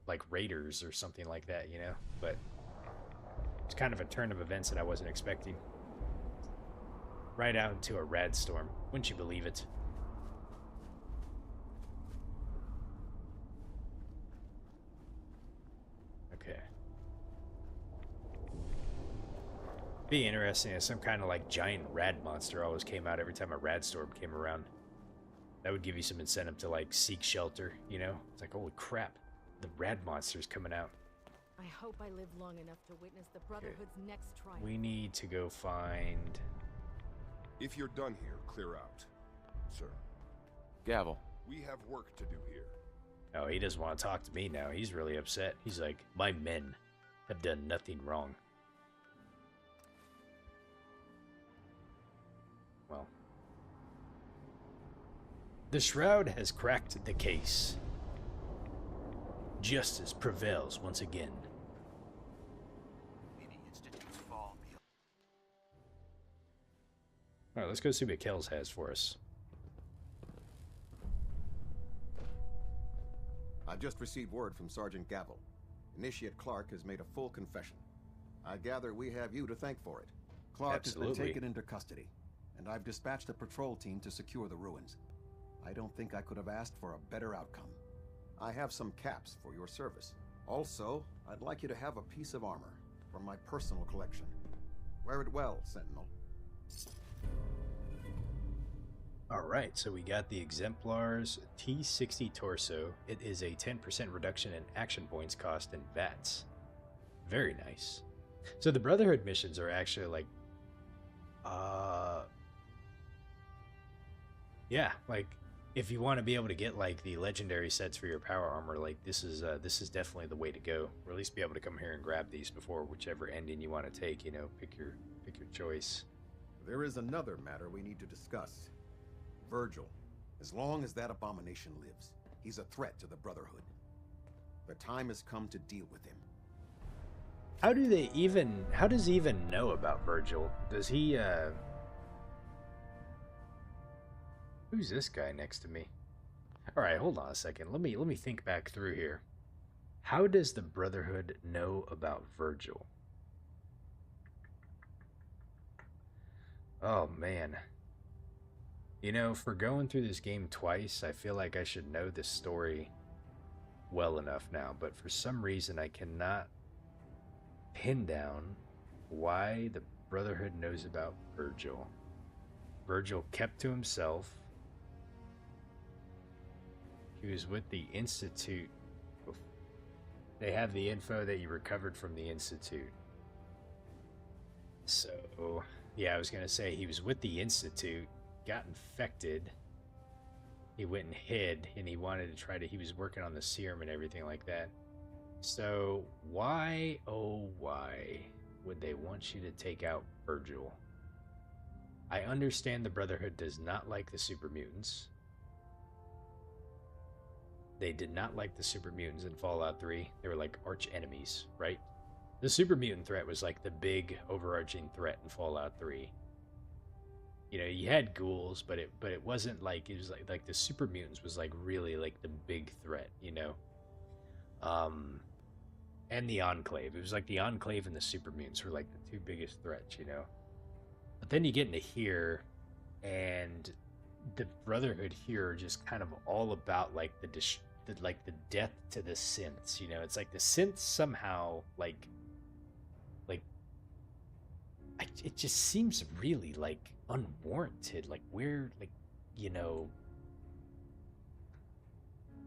Like raiders or something like that, you know? But it's kind of a turn of events that I wasn't expecting. right out into a rad storm. Wouldn't you believe it? Okay. Be interesting if some kind of like giant rad monster always came out every time a rad storm came around. That would give you some incentive to like seek shelter, you know? It's like, holy crap, the rad monster's coming out. I hope I live long enough to witness the Brotherhood's next triumph. We need to go find... If you're done here, clear out. Sir. Gavel. We have work to do here. Oh, he doesn't want to talk to me now. He's really upset. He's like, my men have done nothing wrong. Well. The Shroud has cracked the case. Justice prevails once again. May the Institute's fall be Alright, let's go see what Kells has for us. I've just received word from Sergeant Gavel. Initiate Clark has made a full confession. I gather we have you to thank for it. Clark has been taken into custody, and I've dispatched a patrol team to secure the ruins. I don't think I could have asked for a better outcome. I have some caps for your service. Also, I'd like you to have a piece of armor from my personal collection. Wear it well, Sentinel. Alright, so we got the Exemplars T60 Torso. It is a 10% reduction in action points cost and VATS. Very nice. So the Brotherhood missions are actually like... yeah, like... if you want to be able to get like the legendary sets for your power armor, like this is definitely the way to go. Or at least be able to come here and grab these before whichever ending you want to take. You know, pick your choice. There is another matter we need to discuss. Virgil. As long as that abomination lives, he's a threat to the Brotherhood. The time has come to deal with him. How does he even know about Virgil? Does he Who's this guy next to me? Alright, hold on a second. Let me think back through here. How does the Brotherhood know about Virgil? Oh, man. You know, for going through this game twice, I feel like I should know this story well enough now, but for some reason I cannot pin down why the Brotherhood knows about Virgil. Virgil kept to himself. He was with the Institute. They have the info that you recovered from the Institute. So, yeah, I was going to say he was with the Institute, got infected. He went and hid, and he wanted to he was working on the serum and everything like that. So, why, oh why, would they want you to take out Virgil? I understand the Brotherhood does not like the super mutants. They did not like the super mutants in Fallout 3. They were like arch enemies, right? The super mutant threat was like the big overarching threat in Fallout 3. You know, you had ghouls, but it wasn't like, it was like the super mutants was like really like the big threat, you know. And the Enclave. It was like the Enclave and the super mutants were like the two biggest threats, you know. But then you get into here, and the Brotherhood here are just kind of all about like the death to the synths, you know. It's like the synths somehow it just seems really like unwarranted. Like we're like, you know,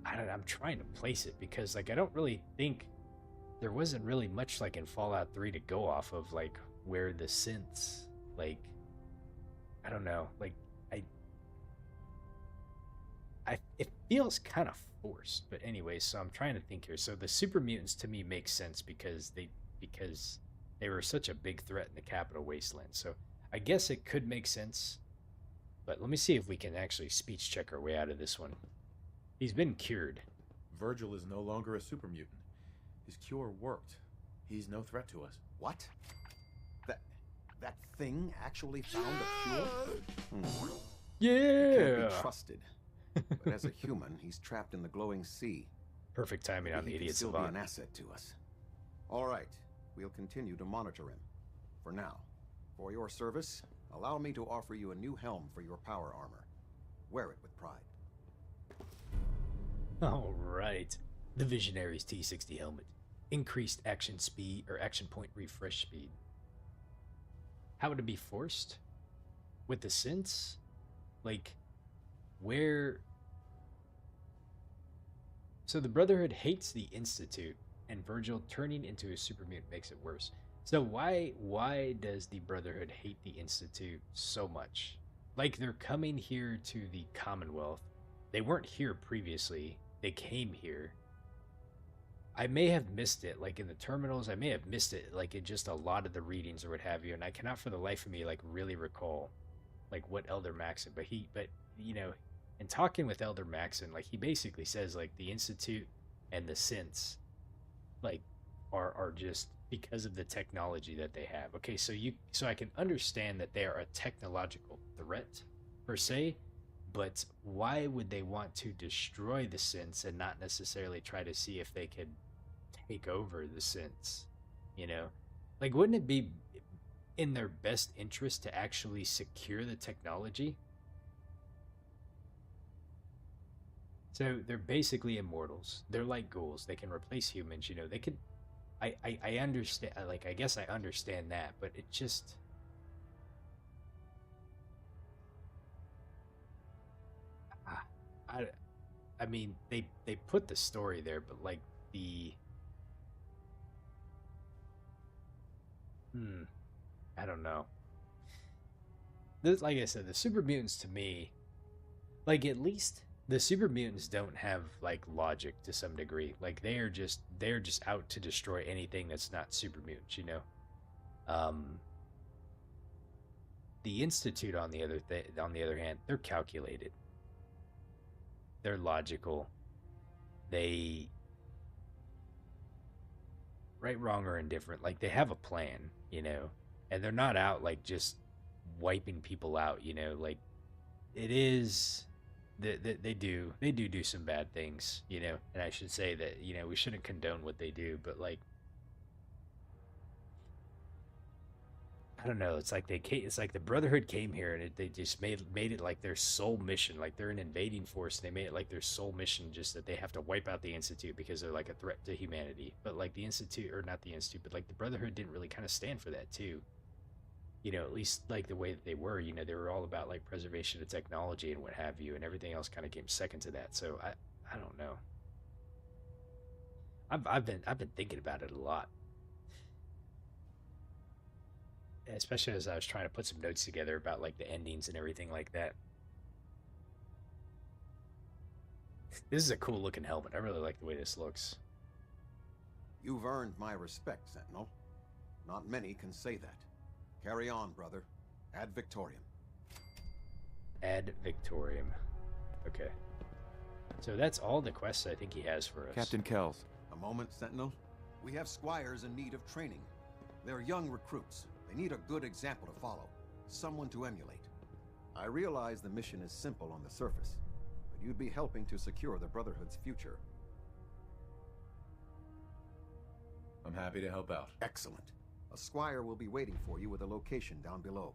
I'm trying to place it because like I don't really think there wasn't really much like in Fallout 3 to go off of, like where the synths, like I don't know, like it feels kind of forced. But anyway, so I'm trying to think here. So the super mutants to me make sense because they were such a big threat in the capital wasteland. So I guess it could make sense. But let me see if we can actually speech check our way out of this one. He's been cured. Virgil is no longer a super mutant. His cure worked. He's no threat to us. What? That thing actually found a cure? Yeah! He can't be trusted. But as a human, he's trapped in the glowing sea. Perfect timing on the He idiot can still savant. be an asset to us. All right, we'll continue to monitor him. For now, for your service, Allow me to offer you a new helm for your power armor. Wear it with pride. Alright. The Visionary's T60 helmet. Increased action speed, or action point refresh speed. How would it be forced? With the synths? Like, where... So the Brotherhood hates the Institute, and Virgil turning into a super mutant makes it worse. So why does the Brotherhood hate the Institute so much? Like, they're coming here to the Commonwealth. They weren't here previously. They came here. I may have missed it, like in the terminals. I may have missed it, like in just a lot of the readings or what have you. And I cannot for the life of me, like, really recall, like, what Elder Maxon. But you know, in talking with Elder Maxon, like, he basically says, like, the Institute and the synths, like, are just because of the technology that they have. Okay, so I can understand that they are a technological threat per se, but why would they want to destroy the synths and not necessarily try to see if they could take over the synths? You know, like, wouldn't it be in their best interest to actually secure the technology? So they're basically immortals. They're like ghouls. They can replace humans. You know, they could. I understand. Like, I guess I understand that, but it just. I mean, they put the story there, but like I don't know. This, like I said, the super mutants to me, like, at least the super mutants don't have like logic to some degree. Like, they're just out to destroy anything that's not super mutants, you know. The Institute, on the other hand, they're calculated. They're logical. They, right, wrong, or indifferent, like, they have a plan, you know, and they're not out like just wiping people out, you know. Like, it is they do some bad things, you know, and I should say that, you know, we shouldn't condone what they do, but like, I don't know. It's like it's like the Brotherhood came here and they just made it like their sole mission. Like, they're an invading force. And they made it like their sole mission, just that they have to wipe out the Institute because they're like a threat to humanity. But like, the Institute, or not the Institute, but like the Brotherhood didn't really kind of stand for that too. You know, at least like the way that they were. You know, they were all about like preservation of technology and what have you, and everything else kind of came second to that. So I don't know. I've been thinking about it a lot, especially as I was trying to put some notes together about like the endings and everything like that. This is a cool looking helmet. I really like the way this looks. You've earned my respect, Sentinel. Not many can say that. Carry on, brother. Ad Victoriam. Ad Victoriam. Okay. So that's all the quests I think he has for us. Captain Kells. A moment, Sentinel. We have squires in need of training. They're young recruits. They need a good example to follow. Someone to emulate. I realize the mission is simple on the surface, but you'd be helping to secure the Brotherhood's future. I'm happy to help out. Excellent. A squire will be waiting for you with a location down below.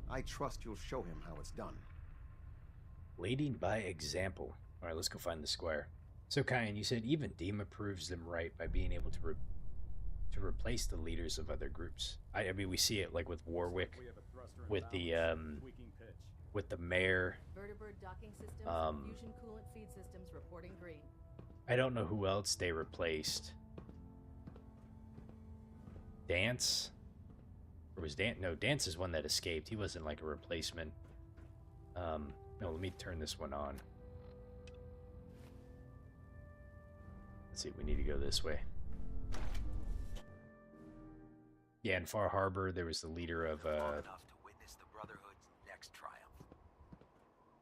I trust you'll show him how it's done. Leading by example. All right, let's go find the squire. So, Kyan, you said even Dima proves them right by being able to replace the leaders of other groups. I mean, we see it like with Warwick, with the mayor. Vertibird docking systems and fusion coolant feed systems reporting green. I don't know who else they replaced. Dance? Or was Dance? No, Dance is one that escaped. He wasn't like a replacement. No, let me turn this one on. Let's see, we need to go this way. Yeah, in Far Harbor, there was the leader of, Long enough to witness the Brotherhood's next triumph.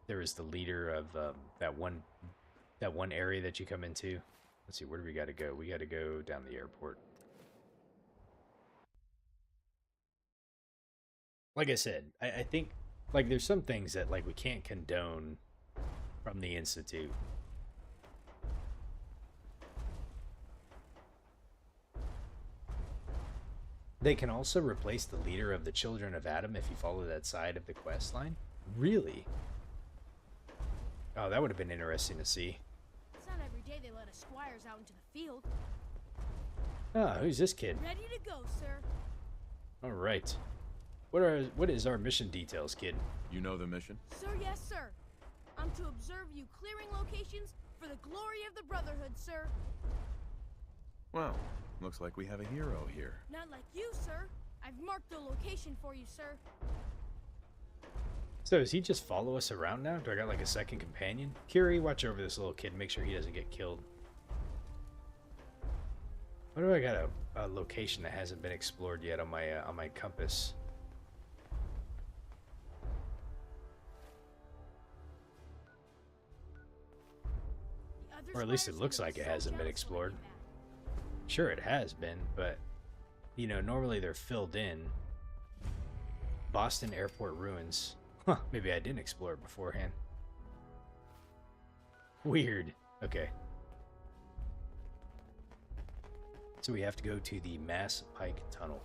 There was the leader of that one area that you come into. Let's see, where do we got to go? We got to go down the airport. Like I said, I think, like, there's some things that, like, we can't condone from the Institute. They can also replace the leader of the Children of Adam if you follow that side of the quest line? Really? Oh, that would have been interesting to see. It's not every day they let us squires out into the field. Ah, who's this kid? Ready to go, sir. Alright. What is our mission details, kid? You know the mission? Sir, yes, sir. I'm to observe you clearing locations for the glory of the Brotherhood, sir. Well, looks like we have a hero here. Not like you, sir. I've marked the location for you, sir. So does he just follow us around now? Do I got like a second companion? Curie, watch over this little kid. Make sure he doesn't get killed. What do I got a location that hasn't been explored yet on my compass? Or at least it looks like it hasn't been explored. Sure, it has been, but you know, normally they're filled in. Boston Airport ruins. Huh, maybe I didn't explore it beforehand. Weird. Okay. So we have to go to the Mass Pike Tunnel.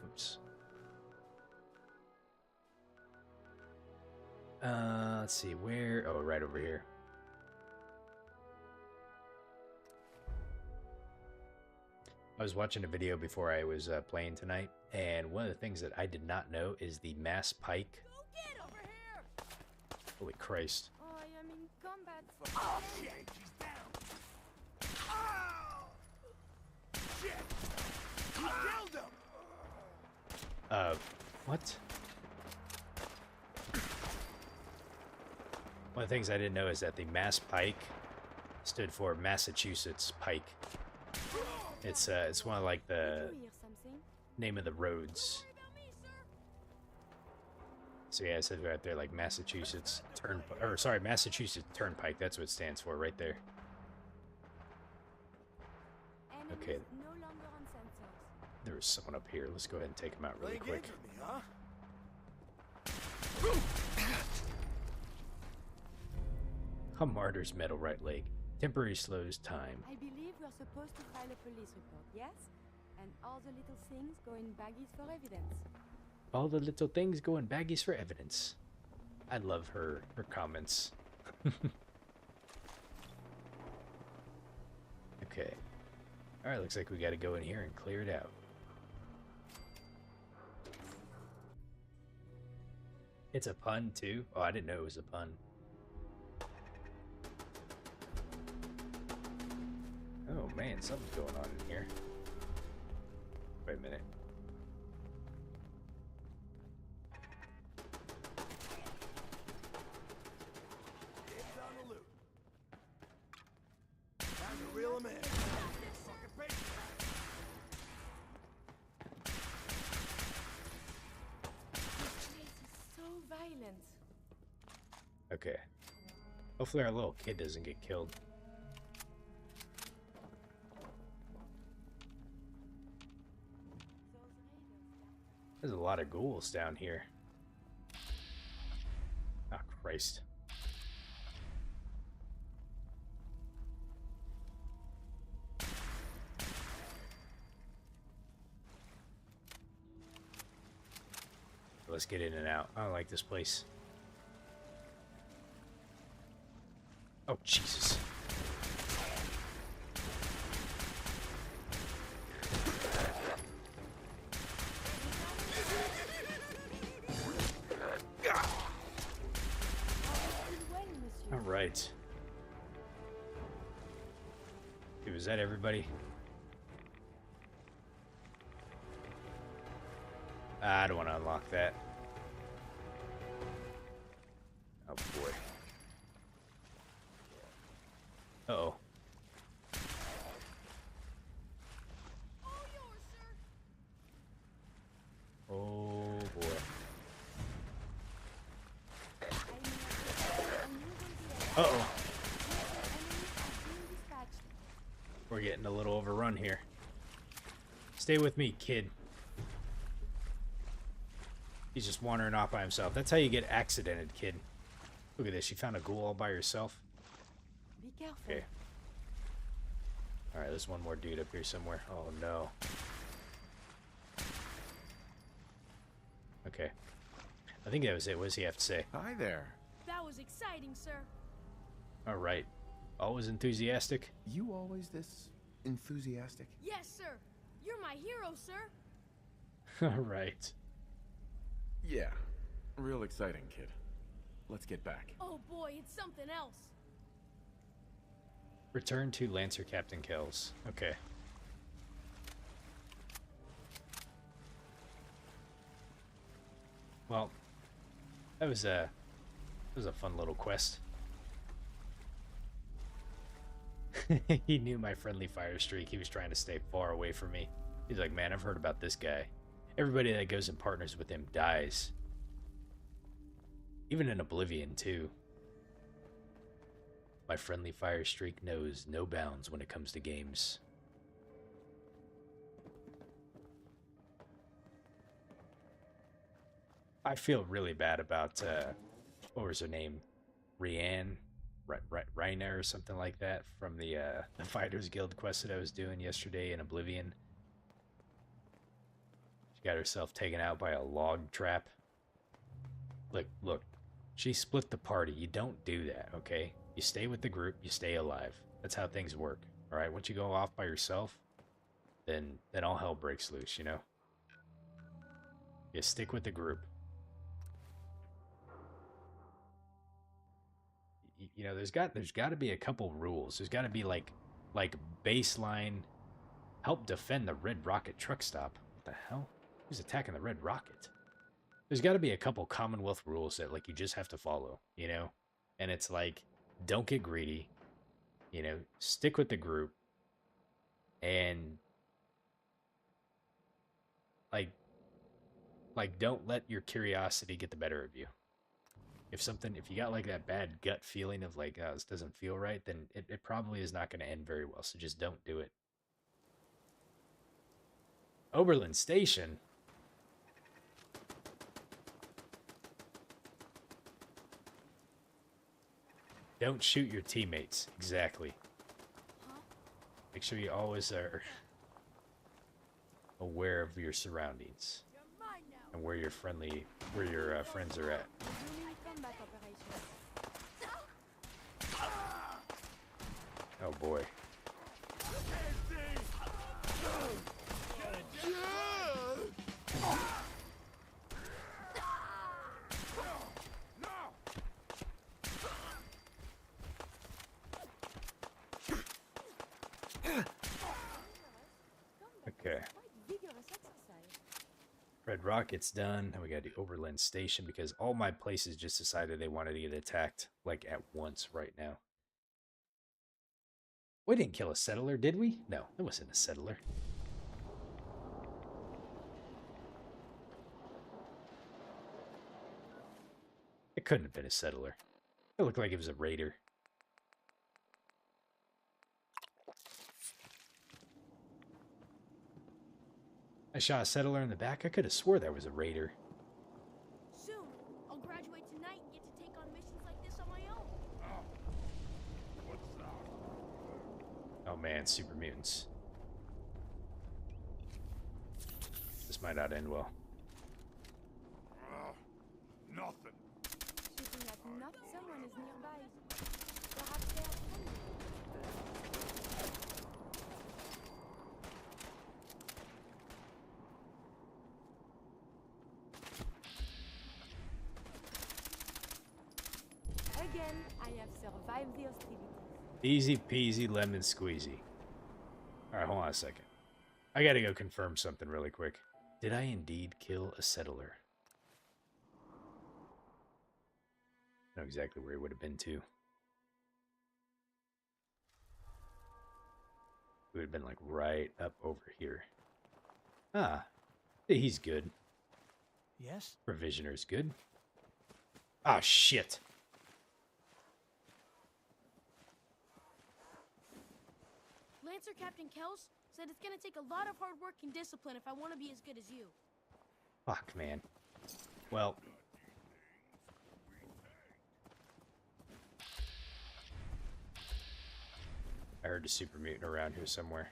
Oops. Let's see, where? Oh, right over here. I was watching a video before I was playing tonight, and one of the things that I did not know is the Mass Pike. Go get over here! Holy Christ. I am in combat. Oh, shit, she's down. Oh! Shit! You killed him! What? One of the things I didn't know is that the Mass Pike stood for Massachusetts Pike. It's one of like the name of the roads. So yeah, it says right there like Massachusetts Massachusetts Turnpike. That's what it stands for right there. Okay. There was someone up here. Let's go ahead and take him out really quick. A martyr's metal right leg. Temporary slows time. I believe we're supposed to file a police report, yes? And all the little things go in baggies for evidence. All the little things go in baggies for evidence. I love her comments. Okay. Alright, looks like we gotta go in here and clear it out. It's a pun too? Oh, I didn't know it was a pun. Oh man, something's going on in here. Wait a minute. Time to reel him in. This place is so violent. Okay. Hopefully our little kid doesn't get killed. There's a lot of ghouls down here. Oh, Christ. Let's get in and out. I don't like this place. Oh, Jesus. Right. Hey, was that everybody? I don't want to unlock that. Oh boy. Uh-oh. Oh boy. Uh-oh. We're getting a little overrun here. Stay with me, kid. He's just wandering off by himself. That's how you get accidented, kid. Look at this. You found a ghoul all by yourself. Be careful. Okay. Alright, there's one more dude up here somewhere. Oh no. Okay. I think that was it. What does he have to say? Hi there. That was exciting, sir. Alright. Always enthusiastic? You always this enthusiastic? Yes, sir. You're my hero, sir. Alright. Yeah. Real exciting, kid. Let's get back. Oh boy, it's something else. Return to Lancer Captain Kells. Okay. Well, that was a fun little quest. He knew my friendly fire streak. He was trying to stay far away from me. He's like, man, I've heard about this guy. Everybody that goes and partners with him dies. Even in Oblivion, too. My friendly fire streak knows no bounds when it comes to games. I feel really bad about, what was her name? Rianne? Raina or something like that from the Fighters Guild quest that I was doing yesterday in Oblivion. She got herself taken out by a log trap. Look, she split the party. You don't do that, okay? You stay with the group, you stay alive. That's how things work, alright? Once you go off by yourself, then all hell breaks loose, you know? You stick with the group. You know, there's got to be a couple rules. There's got to be like baseline help defend the Red Rocket truck stop. What the hell? Who's attacking the Red Rocket? There's got to be a couple Commonwealth rules that like you just have to follow, you know? And it's like, don't get greedy, you know, stick with the group, and like don't let your curiosity get the better of you. If you got like that bad gut feeling of like, oh, this doesn't feel right, then it probably is not going to end very well. So just don't do it. Oberlin Station. Don't shoot your teammates. Exactly. Make sure you always are aware of your surroundings and where your friends are at. Oh boy. Okay. Red Rocket's done. Now we gotta do Oberlin Station because all my places just decided they wanted to get attacked like at once right now. We didn't kill a settler, did we? No, it wasn't a settler. It couldn't have been a settler. It looked like it was a raider. I shot a settler in the back. I could have swore that was a raider. Soon, I'll graduate tonight and get to take on missions like this on my own. Oh man, super mutants. This might not end well. Nothing. Shooting like not someone is nearby. Perhaps they are friendly. Again, I have survived the hostilities. Easy peasy lemon squeezy. Alright, hold on a second. I gotta go confirm something really quick. Did I indeed kill a settler? I know exactly where he would have been too. He would have been like right up over here. Ah, he's good. Yes? Provisioner's good. Ah, shit. Lancer Captain Kells said it's gonna take a lot of hard work and discipline if I want to be as good as you. Fuck, man. Well. I heard a super mutant around here somewhere.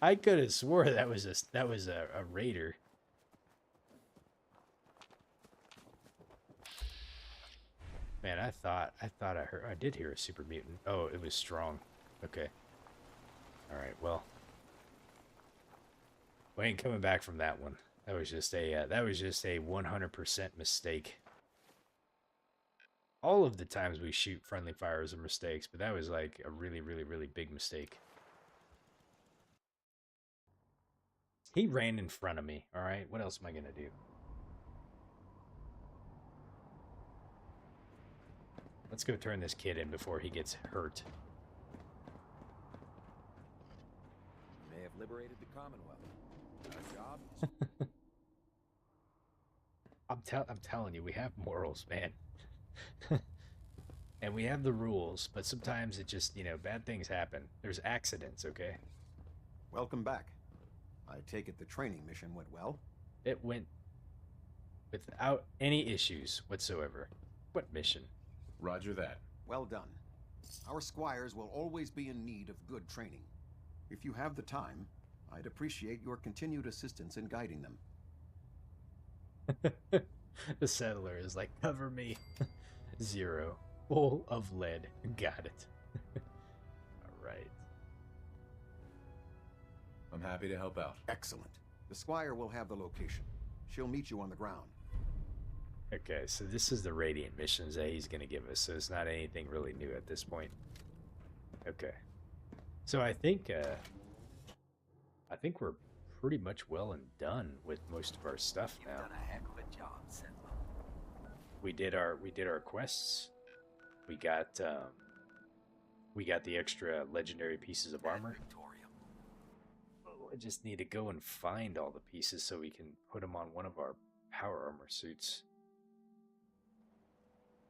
I could have swore that was a raider. Man, I thought I did hear a super mutant. Oh, it was strong. Okay. All right. Well, we ain't coming back from that one. That was just a 100% mistake. All of the times we shoot friendly fires are mistakes, but that was like a really, really, really big mistake. He ran in front of me. All right. What else am I gonna do? Let's go turn this kid in before he gets hurt. We may have liberated the Commonwealth. Our job is... I'm telling you, we have morals, man. And we have the rules, but sometimes it just, you know, bad things happen. There's accidents, okay? Welcome back. I take it the training mission went well? It went without any issues whatsoever. What mission? Roger that. Well done. Our squires will always be in need of good training. If you have the time, I'd appreciate your continued assistance in guiding them. The settler is like, cover me. 0. Full of lead. Got it. Alright. I'm happy to help out. Excellent. The squire will have the location. She'll meet you on the ground. Okay, so this is the Radiant missions that he's going to give us, so it's not anything really new at this point. Okay. So I think we're pretty much well and done with most of our stuff now. You've done a heck of a job, Sentinel. We did our quests. We got the extra legendary pieces of armor. Oh, I just need to go and find all the pieces so we can put them on one of our power armor suits.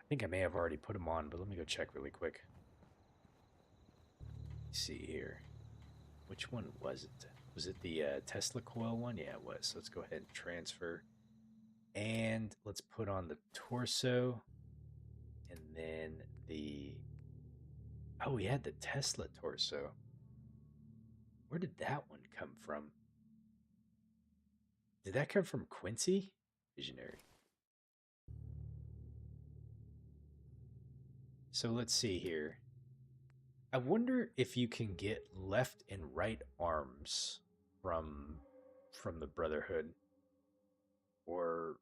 I think I may have already put them on, but let me go check really quick. Let's see here. Which one was it? Was it the Tesla coil one? Yeah, it was. So let's go ahead and transfer. And let's put on the torso. And then the... Oh, we had the Tesla torso. Where did that one come from? Did that come from Quincy? Visionary. So let's see here. I wonder if you can get left and right arms from the Brotherhood, or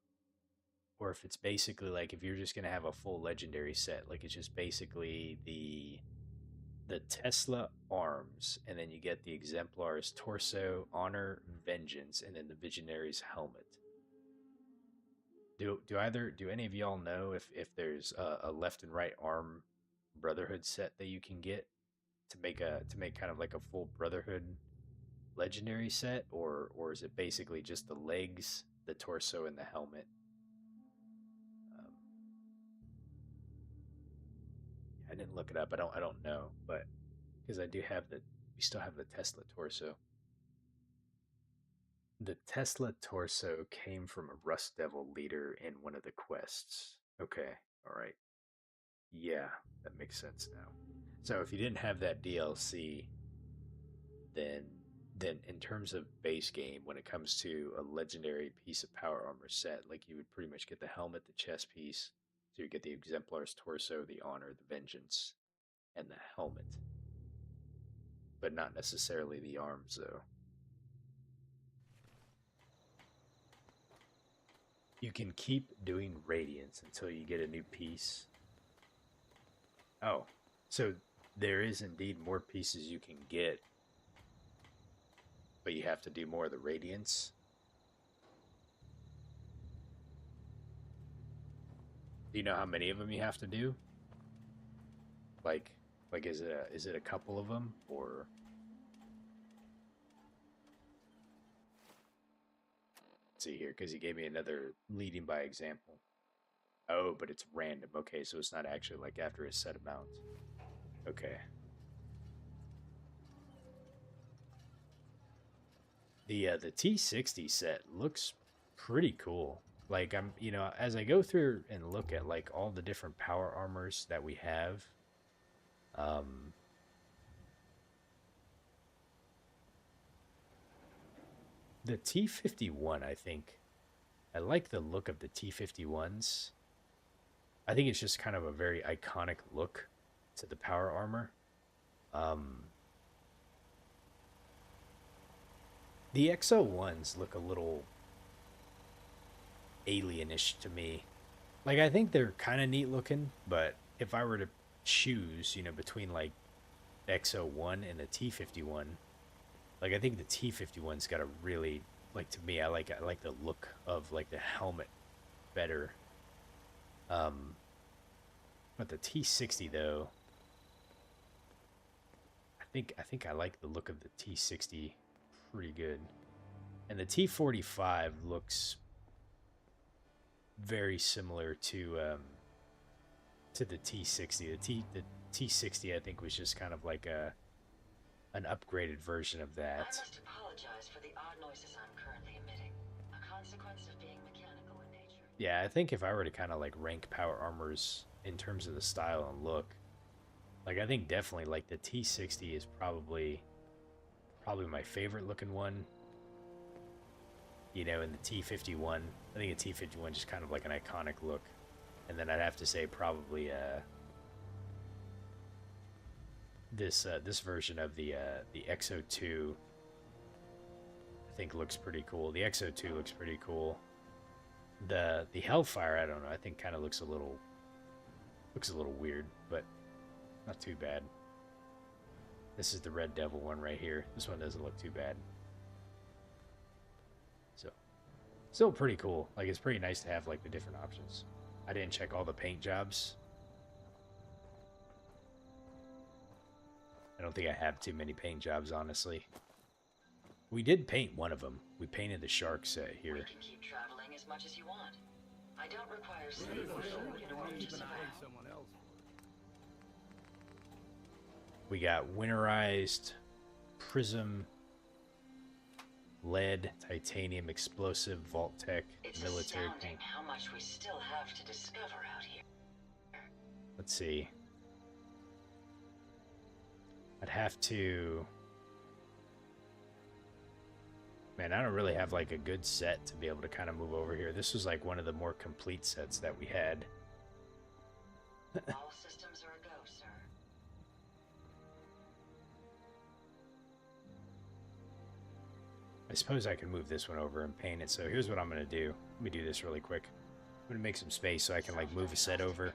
if it's basically like if you're just gonna have a full legendary set, like it's just basically the Tesla arms, and then you get the Exemplar's torso, honor, vengeance, and then the Visionary's helmet. Do any of y'all know if there's a left and right arm Brotherhood set that you can get to make kind of like a full Brotherhood legendary set, or is it basically just the legs, the torso, and the helmet? I didn't look it up. I don't know, but because we still have the Tesla torso. The Tesla torso came from a Rust Devil leader in one of the quests. Okay, all right. Yeah, that makes sense now. So if you didn't have that DLC, then in terms of base game, when it comes to a legendary piece of power armor set, like you would pretty much get the helmet, the chest piece. So you get the Exemplar's torso, the honor, the vengeance, and the helmet. But not necessarily the arms, though. You can keep doing Radiance until you get a new piece. Oh, so there is indeed more pieces you can get, but you have to do more of the Radiance. Do you know how many of them you have to do? Like is it a couple of them, or? Let's see here, because he gave me another leading by example. Oh, but it's random. Okay, so it's not actually like after a set amount. Okay. The T60 set looks pretty cool. Like, I'm, you know, as I go through and look at, like, all the different power armors that we have, the T-51, I think, I like the look of the T-51s. I think it's just kind of a very iconic look to the power armor. The XO1s look a little alienish to me. Like, I think they're kind of neat looking, but if I were to choose, you know, between like XO1 and the T-51, like, I think the T-51's got a really, like, to me, I like the look of like the helmet better. But the T-60 though, I think I like the look of the T-60 pretty good. And the T-45 looks very similar to the T-60. The T-60 I think was just kind of like an upgraded version of that. I must apologize for the odd noises I'm currently emitting, a consequence of being mechanical in nature. Yeah, I think if I were to kind of like rank power armors in terms of the style and look, like, I think definitely like the T-60 is probably my favorite looking one. You know, in the T-51, I think a T-51 just kind of like an iconic look. And then I'd have to say probably this version of the XO2 I think looks pretty cool. The XO2 looks pretty cool. The Hellfire, I don't know, I think kind of looks a little weird, but not too bad. This is the Red Devil one right here. This one doesn't look too bad. So, still pretty cool. Like, it's pretty nice to have like the different options. I didn't check all the paint jobs. I don't think I have too many paint jobs, honestly. We did paint one of them. We painted the shark set here. We can keep traveling as much as you want. I don't require sleep or food in order to survive. We got winterized prism, lead, titanium, explosive, Vault-Tec, military astounding paint. How much we still have to discover out here. Let's see. I'd have to... Man, I don't really have like a good set to be able to kind of move over here. This was like one of the more complete sets that we had. All systems are a go, sir. I suppose I can move this one over and paint it. So here's what I'm going to do. Let me do this really quick. I'm going to make some space so I can like move a set over.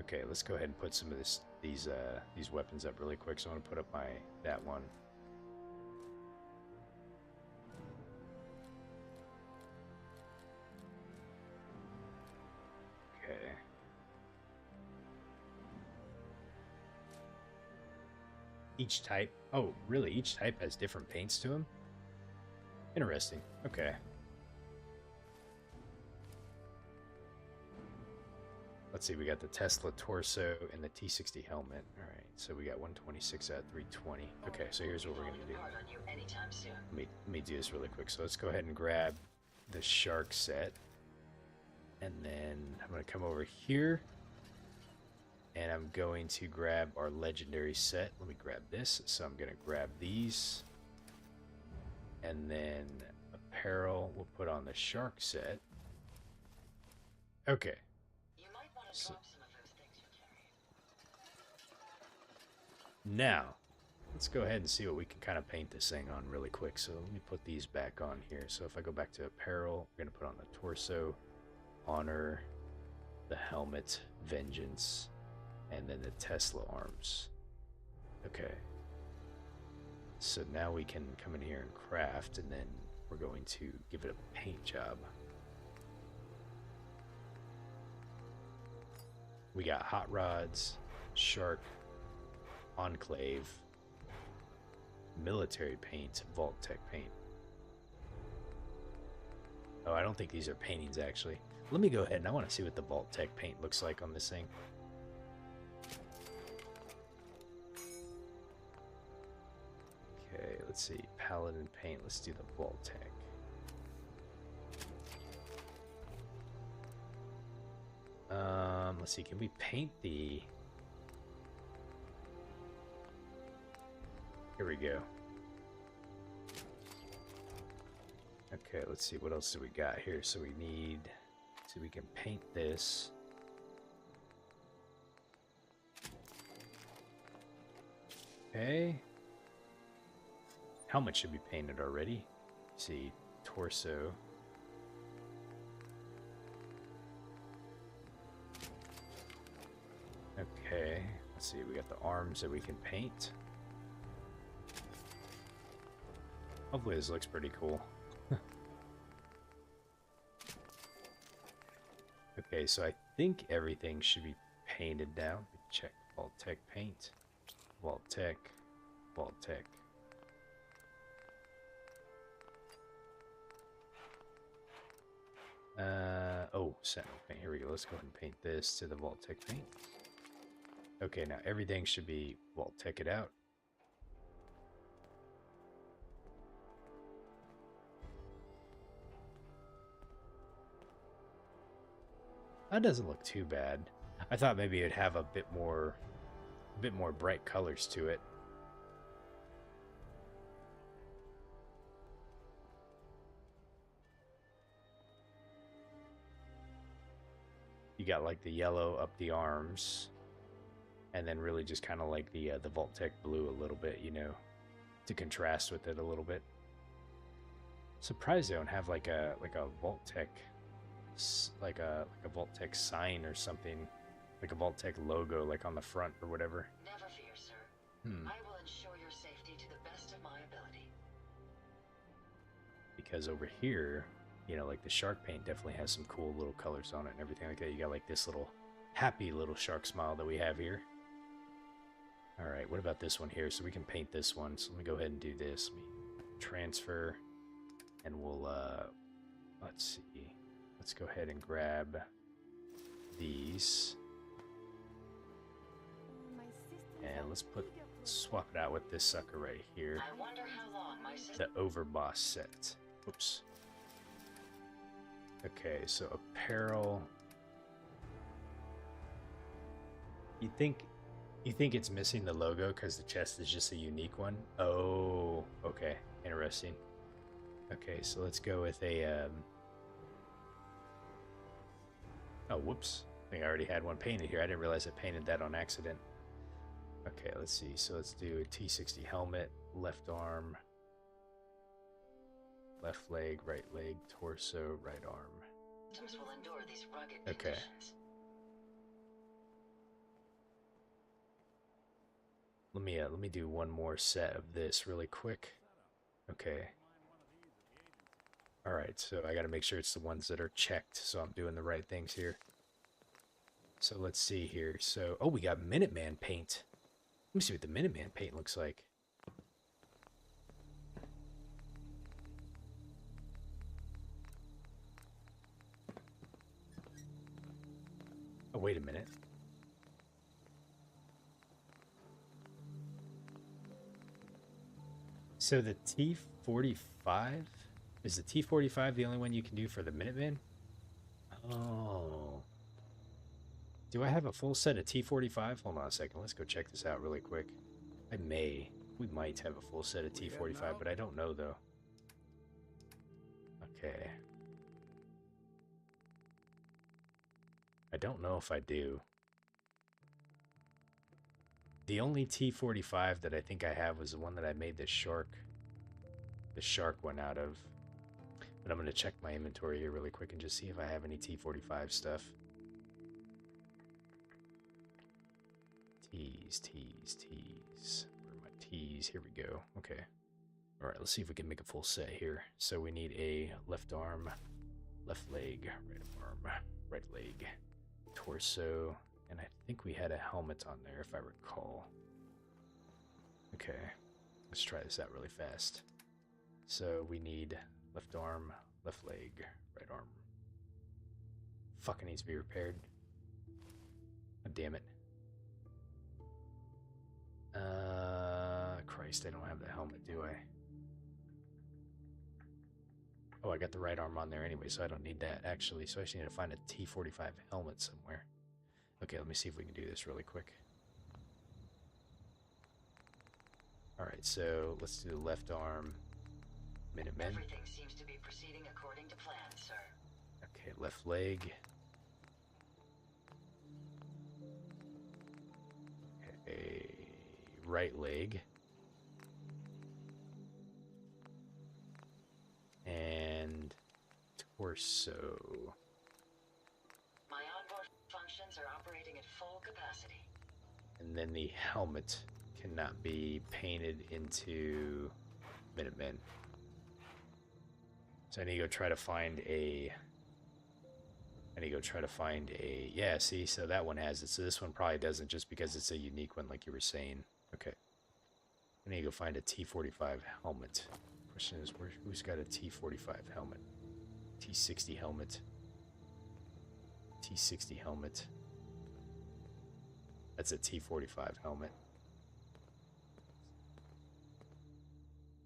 Okay, let's go ahead and put some of these weapons up really quick. So I'm going to put up that one. Okay. Each type. Oh, really? Each type has different paints to them? Interesting. Okay. Let's see, we got the Tesla torso and the T-60 helmet. All right, so we got 126 out of 320. Okay, so here's what we're going to do. Let me do this really quick. So let's go ahead and grab the shark set. And then I'm going to come over here. And I'm going to grab our legendary set. Let me grab this. So I'm going to grab these. And then apparel, we'll put on the shark set. Okay. So, now, let's go ahead and see what we can kind of paint this thing on really quick. So let me put these back on here. So if I go back to apparel, we're going to put on the torso, honor, the helmet, vengeance, and then the Tesla arms. Okay. So now we can come in here and craft, and then we're going to give it a paint job. We got hot rods, shark, enclave, military paint, Vault-Tec paint. Oh, I don't think these are paintings actually. Let me go ahead and I want to see what the Vault-Tec paint looks like on this thing. Okay, let's see. Paladin paint. Let's do the Vault-Tec. Let's see, can we paint the... Here we go. Okay, let's see, what else do we got here? So we need... So we can paint this. Okay. Helmet should be painted already. Let's see, torso. Okay, let's see, we got the arms that we can paint. Hopefully this looks pretty cool. Okay, so I think everything should be painted now. Check Vault-Tec paint. Vault-Tec. Vault-Tec. Oh, Sentinel paint. Here we go. Let's go ahead and paint this to the Vault-Tec paint. Okay, now everything should be Vault-Tec it out. That doesn't look too bad. I thought maybe it'd have a bit more bright colors to it. You got like the yellow up the arms, and then really just kind of like the Vault-Tec blue a little bit, you know, to contrast with it a little bit. Surprised they don't have like a Vault-Tec, like a Vault-Tec sign or something, like a Vault-Tec logo, like on the front or whatever. Never fear, sir. I will ensure your safety to the best of my ability. Because over here, you know, like the shark paint definitely has some cool little colors on it and everything like that. You got like this little happy little shark smile that we have here. All right, what about this one here? So we can paint this one. So let me go ahead and do this. Let me transfer, and we'll let's see. Let's go ahead and grab these, and let's swap it out with this sucker right here. I wonder how long my system... The Overboss set. Oops. Okay, so apparel. You think it's missing the logo because the chest is just a unique one? Oh, okay, interesting. Okay, so let's go with a oh, whoops. I think I already had one painted here. I didn't realize I painted that on accident. Okay, let's see. So let's do a T60 helmet, left arm, left leg, right leg, torso, right arm. Systems will endure these rugged Okay. conditions. Let me do one more set of this really quick. Okay. All right, so I got to make sure it's the ones that are checked, so I'm doing the right things here. So let's see here. So, oh, we got Minuteman paint. Let me see what the Minuteman paint looks like. Oh, wait a minute. So the T45? Is the T45 the only one you can do for the Minuteman? Oh. Do I have a full set of T45? Hold on a second. Let's go check this out really quick. I may. We might have a full set of T45, but I don't know, though. Okay. I don't know if I do. The only T45 that I think I have was the one that I made the shark one out of. But I'm going to check my inventory here really quick and just see if I have any T45 stuff. T's. Where are my T's? Here we go. Okay. All right, let's see if we can make a full set here. So we need a left arm, left leg, right arm, right leg, torso, and I think we had a helmet on there if I recall. Okay, let's try this out really fast. So we need left arm, left leg, right arm. Fucking needs to be repaired. Oh, damn it. Christ, I don't have the helmet, do I? Oh, I got the right arm on there anyway, so I don't need that, actually. So I just need to find a T-45 helmet somewhere. Okay, let me see if we can do this really quick. Alright, so let's do the left arm. Minutemen. Everything seems to be proceeding according to plan, sir. Okay, left leg. Okay, right leg. And torso. My onboard functions are operating at full capacity. And then the helmet cannot be painted into Minutemen. So I need to go try to find a... Yeah, see, so that one has it. So this one probably doesn't, just because it's a unique one, like you were saying. Okay. I need to go find a T-45 helmet. Question is, who's got a T-45 helmet? T-60 helmet. T-60 helmet. That's a T-45 helmet.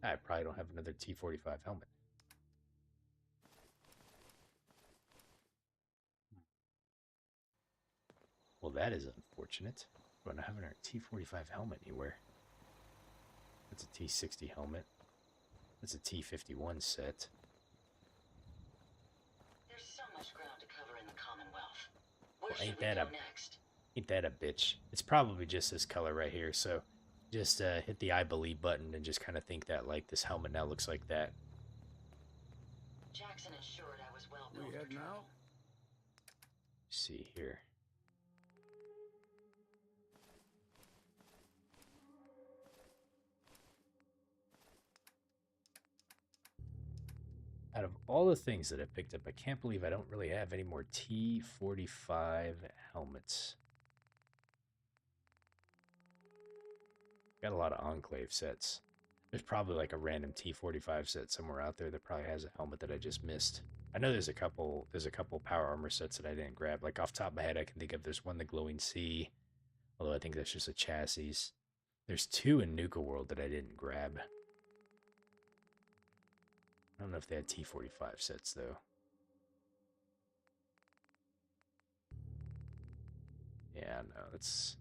I probably don't have another T-45 helmet. Well, that is unfortunate. But I don't have our T-45 helmet anywhere. That's a T-60 helmet. That's a T-51 set. There's so much ground to cover in the Commonwealth. Well, ain't that a bitch? It's probably just this color right here. So just hit the I believe button and just kind of think that like this helmet now looks like that. Jackson ensured I was well built. We head now? See here. Out of all the things that I picked up, I can't believe I don't really have any more T-45 helmets. Got a lot of Enclave sets. There's probably like a random T-45 set somewhere out there that probably has a helmet that I just missed. I know there's a couple power armor sets that I didn't grab. Like off the top of my head, I can think of there's one, the Glowing Sea, although I think that's just a chassis. There's two in Nuka-World that I didn't grab. I don't know if they had T-45 sets, though. Yeah, no, that's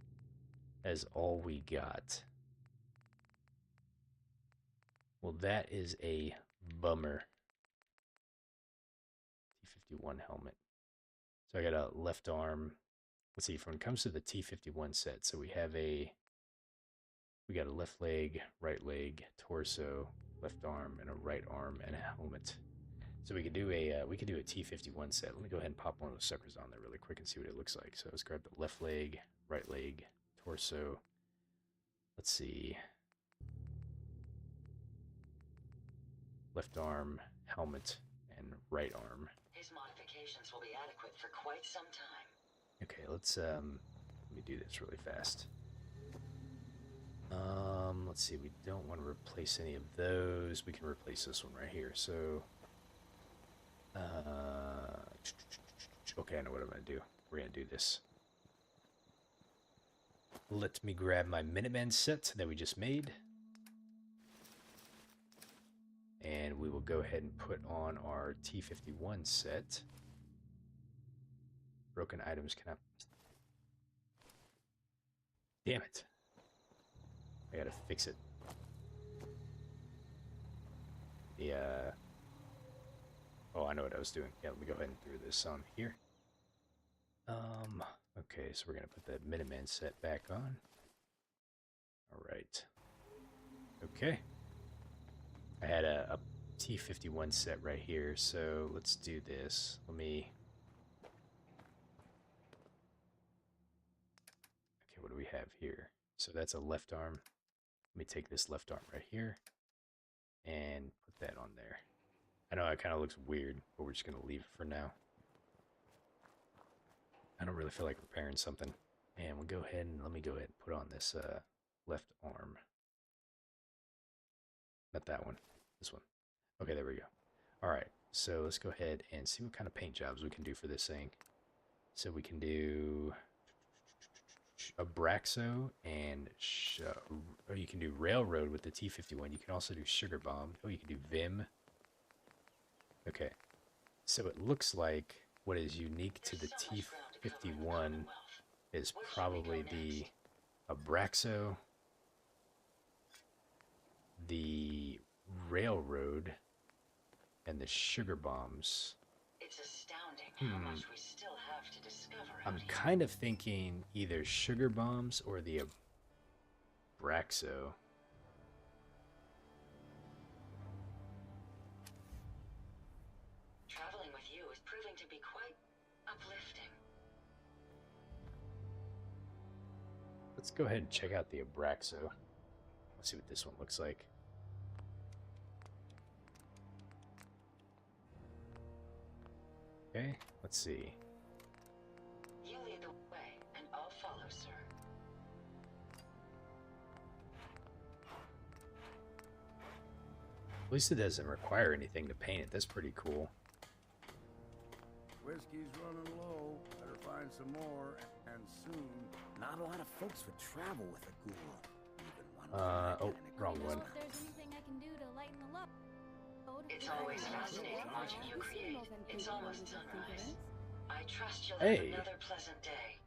all we got. Well, that is a bummer. T-51 helmet. So I got a left arm. Let's see, when it comes to the T-51 set, so we got a left leg, right leg, torso, left arm, and a right arm, and a helmet. So we could do a T-51 set. Let me go ahead and pop one of those suckers on there really quick and see what it looks like. So let's grab the left leg, right leg, torso. Let's see. Left arm, helmet, and right arm. His modifications will be adequate for quite some time. Okay, let's let me do this really fast. Let's see, we don't want to replace any of those. We can replace this one right here. So, okay, I know what I'm going to do. We're going to do this. Let me grab my Minuteman set that we just made. And we will go ahead and put on our T-51 set. Broken items cannot... Damn it. I gotta fix it. Oh, I know what I was doing. Yeah, let me go ahead and throw this on here. Okay, so we're gonna put the Minuteman set back on. Alright. Okay. I had a T-51 set right here, so let's do this. Okay, what do we have here? So that's a left arm. Let me take this left arm right here and put that on there. I know it kind of looks weird, but we're just going to leave it for now. I don't really feel like repairing something. And let me go ahead and put on this left arm. Not that one, this one. Okay, there we go. All right, so let's go ahead and see what kind of paint jobs we can do for this thing. So we can do Abraxo and or you can do Railroad with the T-51. You can also do Sugar Bomb. Oh, you can do Vim. Okay. So it looks like what is unique to the T-51 is probably the Abraxo, the railroad, and the sugar bombs. It's astounding how much we still have to discover. I'm kind of thinking either sugar bombs or the Abraxo. Traveling with you is proving to be quite uplifting. Let's go ahead and check out the Abraxo. Let's see what this one looks like. Okay, let's see. You lead the way, and I'll follow, sir. At least it doesn't require anything to paint it. That's pretty cool. Whiskey's running low. Better find some more, and soon. Not a lot of folks would travel with a ghoul. Oh, wrong one. If there's anything I can do to lighten the load. It's always fascinating watching you create. It's almost sunrise. I trust you'll Hey. have another pleasant day.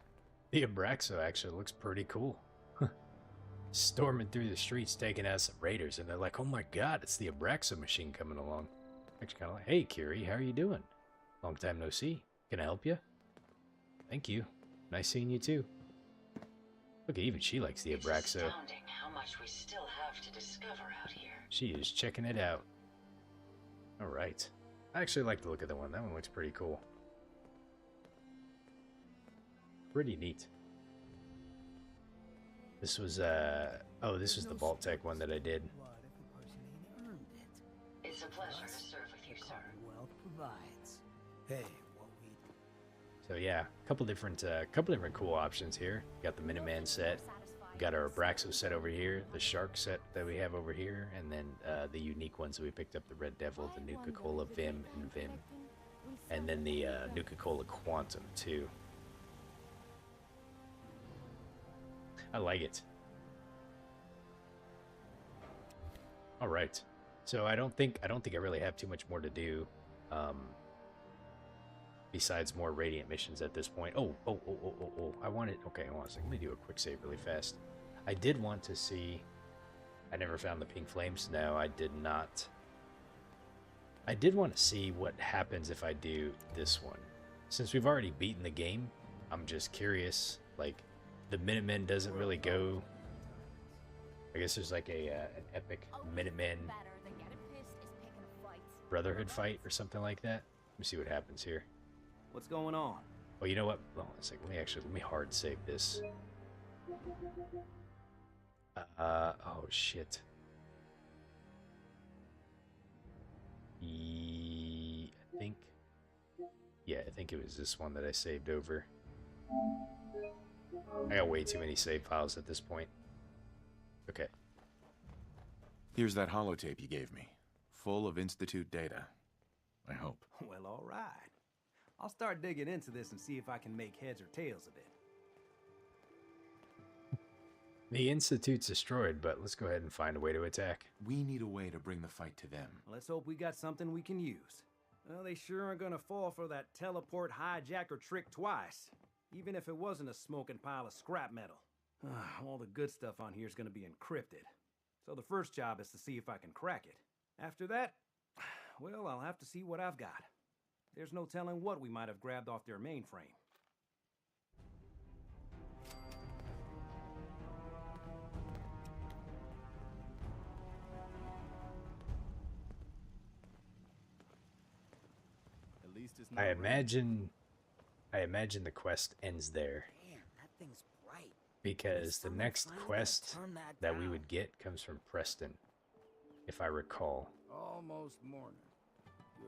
The Abraxo actually looks pretty cool. Storming through the streets, taking out some raiders, and they're like, "Oh my God, it's the Abraxo machine coming along." Actually, kind of like, "Hey, Curie, how are you doing? Long time no see. Can I help you?" "Thank you. Nice seeing you too." Look, even she likes the Abraxo. It's astounding how much we still have to discover out here. She is checking it out. All right. I actually like the look of that one. That one looks pretty cool. Pretty neat. This was, this was the Vault Tech one that I did. It's a pleasure to serve with you, sir. Commonwealth provides. Hey, what we So yeah, a couple different cool options here. Got the Minuteman set, got our Abraxo set over here, the Shark set that we have over here, and then the unique ones that we picked up: the Red Devil, the Nuka-Cola Vim, and Vim, and then the Nuka-Cola Quantum too. I like it. All right, so I don't think I really have too much more to do. Besides more Radiant missions at this point. Oh. I want a second. Let me do a quick save really fast. I did want to see... I never found the pink flames. No, I did not. I did want to see what happens if I do this one. Since we've already beaten the game, I'm just curious. Like, the Minutemen doesn't really go... I guess there's like an epic Minutemen Brotherhood fight or something like that. Let me see what happens here. What's going on? Oh, you know what? Hold on a second. Let me hard save this. Oh shit. I think it was this one that I saved over. I got way too many save files at this point. Okay. Here's that holotape you gave me, full of Institute data. I hope. Well, all right. I'll start digging into this and see if I can make heads or tails of it. The Institute's destroyed, but let's go ahead and find a way to attack. We need a way to bring the fight to them. Let's hope we got something we can use. Well, they sure aren't gonna fall for that teleport hijacker trick twice, even if it wasn't a smoking pile of scrap metal. All the good stuff on here is gonna be encrypted. So the first job is to see if I can crack it. After that, well, I'll have to see what I've got. There's no telling what we might have grabbed off their mainframe. At least it's I imagine the quest ends there. Damn, that thing's bright. Because the next quest that we would get comes from Preston, if I recall. almost morning. Good.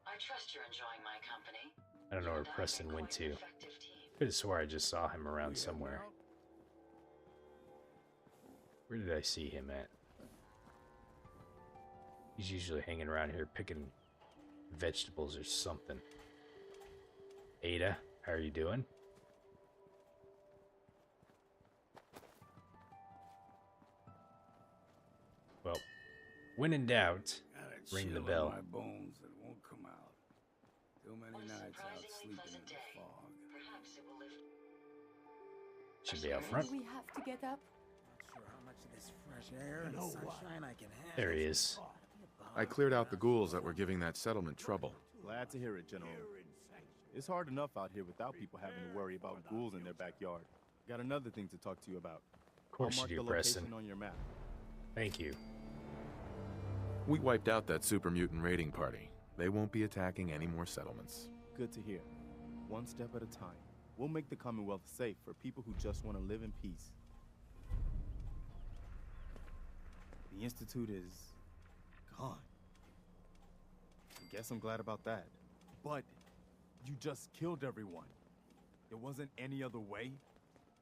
I trust you're enjoying my company. I don't know where Preston went to. Could have swore I just saw him around somewhere. Where did I see him at? He's usually hanging around here picking vegetables or something. Ada, how are you doing? Well, when in doubt, ring the chill in bell. my bones that won't come out. Too many nights out sleeping in the fog. Perhaps it will lift. Should be out front. Do we have to get up? Not sure how much of this fresh air and sunshine I can handle. There he is. I cleared out the ghouls that were giving that settlement trouble. Glad to hear it, General. It's hard enough out here without people having to worry about ghouls in their backyard. Got another thing to talk to you about. Of course I'll you do, mark the Preston. location on your map. Thank you. We wiped out that super mutant raiding party. They won't be attacking any more settlements. Good to hear. One step at a time. We'll make the Commonwealth safe for people who just want to live in peace. The Institute is gone. I guess I'm glad about that. But you just killed everyone. There wasn't any other way?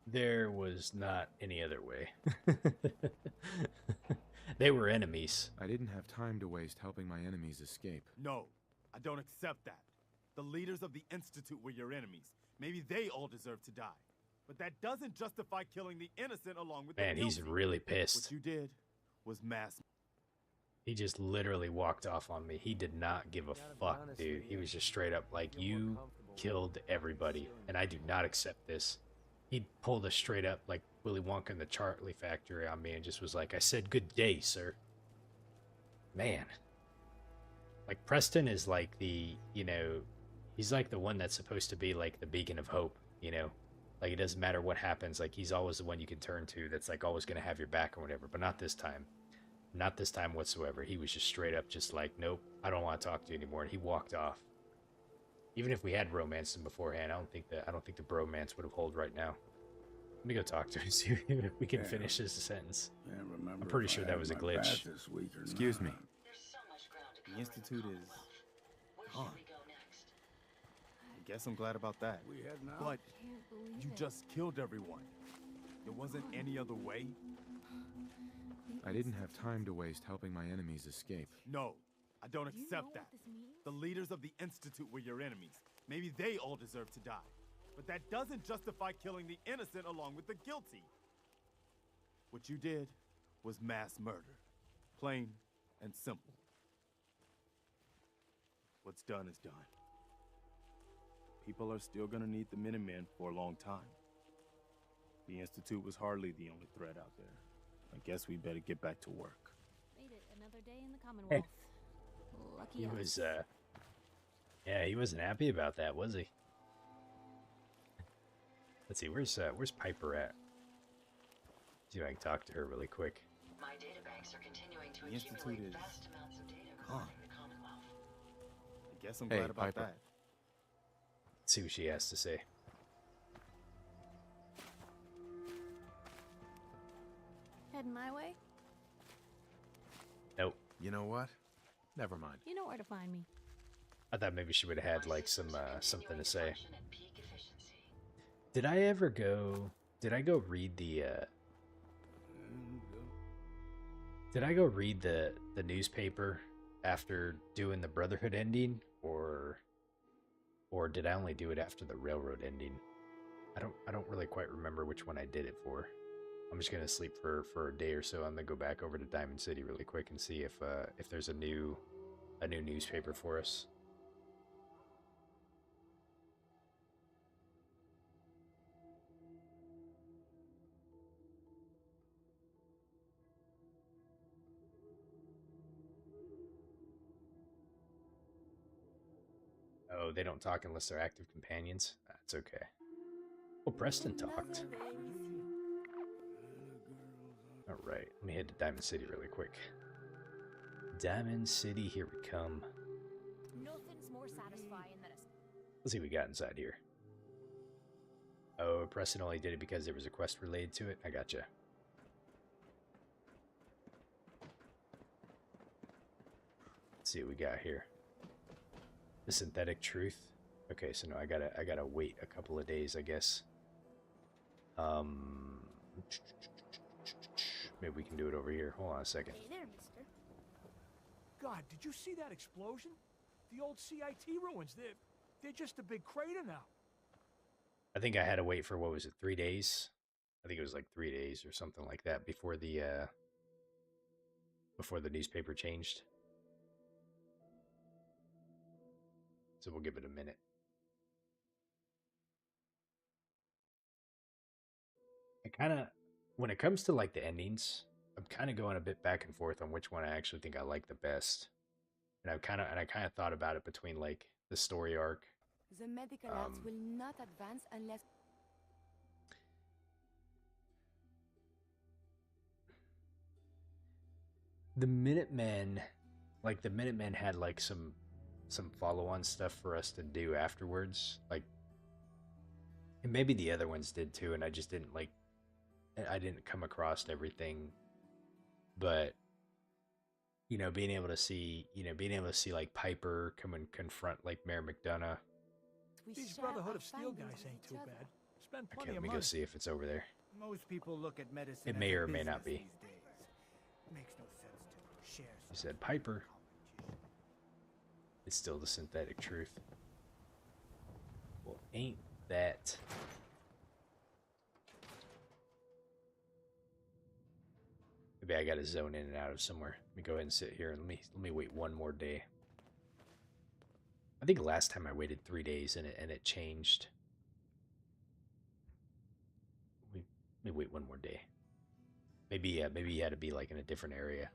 There was not any other way. They were enemies. I didn't have time to waste helping my enemies escape. No, I don't accept that. The leaders of the Institute were your enemies. Maybe they all deserve to die. But that doesn't justify killing the innocent along with the guilty. Man, he's really pissed. What you did was mass. He just literally walked off on me. He did not give a fuck, dude. He was just straight up like, you killed everybody, and I do not accept this. He pulled a straight up, like, Willy Wonka in the Charlie Factory on me and just was like, I said good day, sir. Man. Like, Preston is like the, you know, he's like the one that's supposed to be like the beacon of hope, you know? Like, it doesn't matter what happens, like, he's always the one you can turn to that's, like, always going to have your back or whatever, but not this time. Not this time whatsoever. He was just straight up just like, nope, I don't want to talk to you anymore, and he walked off. Even if we had romanced him beforehand, I don't think the bromance would have hold right now. Let me go talk to him, see if we can finish his sentence. I'm pretty sure that was a glitch. Excuse me. The Institute is gone. I guess I'm glad about that. But you just killed everyone. There wasn't any other way? I didn't have time to waste helping my enemies escape. No, I don't accept that. The leaders of the Institute were your enemies. Maybe they all deserve to die. But that doesn't justify killing the innocent along with the guilty. What you did was mass murder. Plain and simple. What's done is done. People are still gonna need the Minutemen for a long time. The Institute was hardly the only threat out there. I guess we better get back to work. Made it another day in the Commonwealth. Lucky He us. was, yeah, he wasn't happy about that, was he? Let's see, where's Piper at? See if I can talk to her really quick. My databanks are continuing to The Institute accumulate is vast amounts of data gone. regarding the Commonwealth. I guess I'm Hey, glad about Piper. that. Let's see what she has to say. Heading my way? Nope. You know what? Never mind. You know where to find me. I thought maybe she would have had like some something to say. Did I go read the Did I go read the newspaper after doing the Brotherhood ending, or did I only do it after the Railroad ending? I don't really quite remember which one I did it for. I'm just gonna sleep for a day or so. I'm gonna go back over to Diamond City really quick and see if there's a new newspaper for us. Oh, they don't talk unless they're active companions? That's okay. Well, Preston talked. Alright, let me head to Diamond City really quick. Diamond City, here we come. Nothing's more satisfying than a... Let's see what we got inside here. Oh, Preston only did it because there was a quest related to it? I gotcha. Let's see what we got here. The synthetic truth. Okay, so no, I gotta wait a couple of days, I guess. Maybe we can do it over here. Hold on a second. Hey there, mister. God, did you see that explosion? The old CIT ruins. They're just a big crater now. I think I had to wait for, what was it, 3 days? I think it was like 3 days or something like that before the newspaper changed. So we'll give it a minute. I kind of, when it comes to like the endings, I'm kind of going a bit back and forth on which one I actually think I like the best. And I kind of thought about it between like the story arc. The medical arts will not advance unless... The Minutemen, like the Minutemen had like some follow-on stuff for us to do afterwards, like, and maybe the other ones did too, and I just didn't like, I didn't come across everything. But you know, being able to see like Piper come and confront like Mayor McDonough. These Brotherhood of Steel guys ain't too bad. Spend plenty Okay, let of me money. go see if it's over there. Most people look at medicine. It as may a or may not business be. these days. Makes no sense to share. You said Piper. It's still the synthetic truth. Well, ain't that... Maybe I gotta zone in and out of somewhere. Let me go ahead and sit here and let me wait one more day. I think last time I waited 3 days and it changed. Let me wait one more day. Maybe you had to be like in a different area.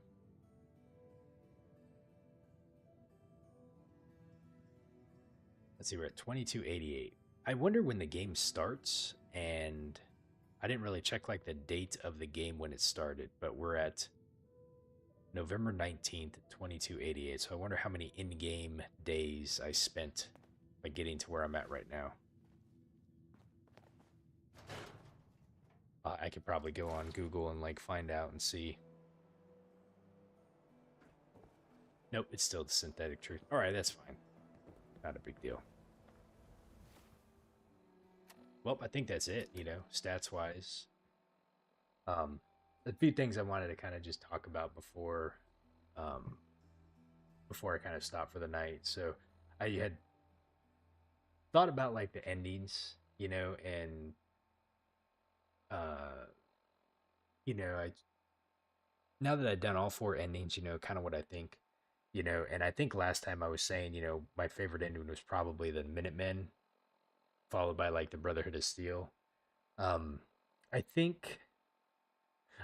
Let's see, we're at 2288. I wonder when the game starts, and I didn't really check like the date of the game when it started, but we're at November 19th, 2288. So I wonder how many in-game days I spent by getting to where I'm at right now. I could probably go on Google and like find out and see. Nope, it's still the synthetic truth. All right, that's fine. Not a big deal. Well, I think that's it, you know, stats-wise. A few things I wanted to kind of just talk about before I kind of stop for the night. So I had thought about like the endings, you know, and you know, now that I've done all 4 endings, you know, kind of what I think, you know, and I think last time I was saying, you know, my favorite ending was probably the Minutemen, followed by like the Brotherhood of Steel. I think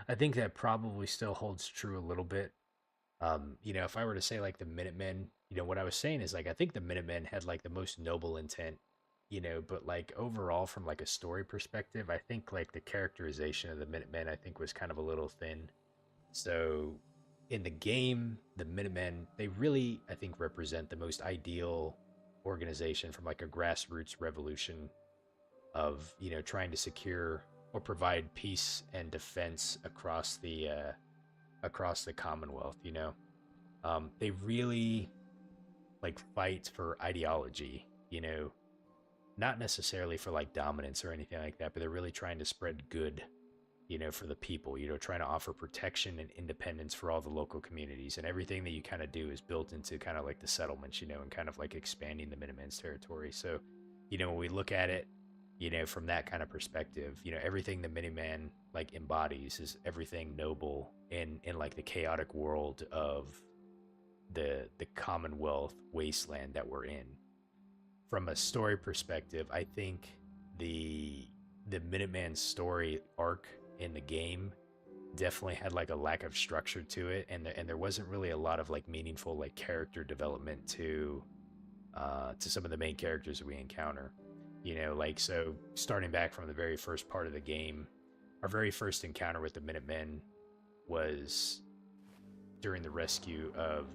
that probably still holds true a little bit. You know, if I were to say like the Minutemen, you know, what I was saying is like I think the Minutemen had like the most noble intent, you know, but like overall from like a story perspective, I think like the characterization of the Minutemen I think was kind of a little thin. So in the game, the Minutemen, they really I think represent the most ideal organization from like a grassroots revolution of, you know, trying to secure or provide peace and defense across the Commonwealth, you know. They really like fight for ideology, you know, not necessarily for like dominance or anything like that, but they're really trying to spread good, you know, for the people, you know, trying to offer protection and independence for all the local communities, and everything that you kind of do is built into kind of like the settlements, you know, and kind of like expanding the Minutemen's territory. So, you know, when we look at it, you know, from that kind of perspective, you know, everything the Minuteman like embodies is everything noble in like the chaotic world of the Commonwealth wasteland that we're in. From a story perspective, I think the Minuteman story arc in the game definitely had like a lack of structure to it, and there wasn't really a lot of like meaningful like character development to some of the main characters that we encounter. You know, like, so starting back from the very first part of the game, our very first encounter with the Minutemen was during the rescue of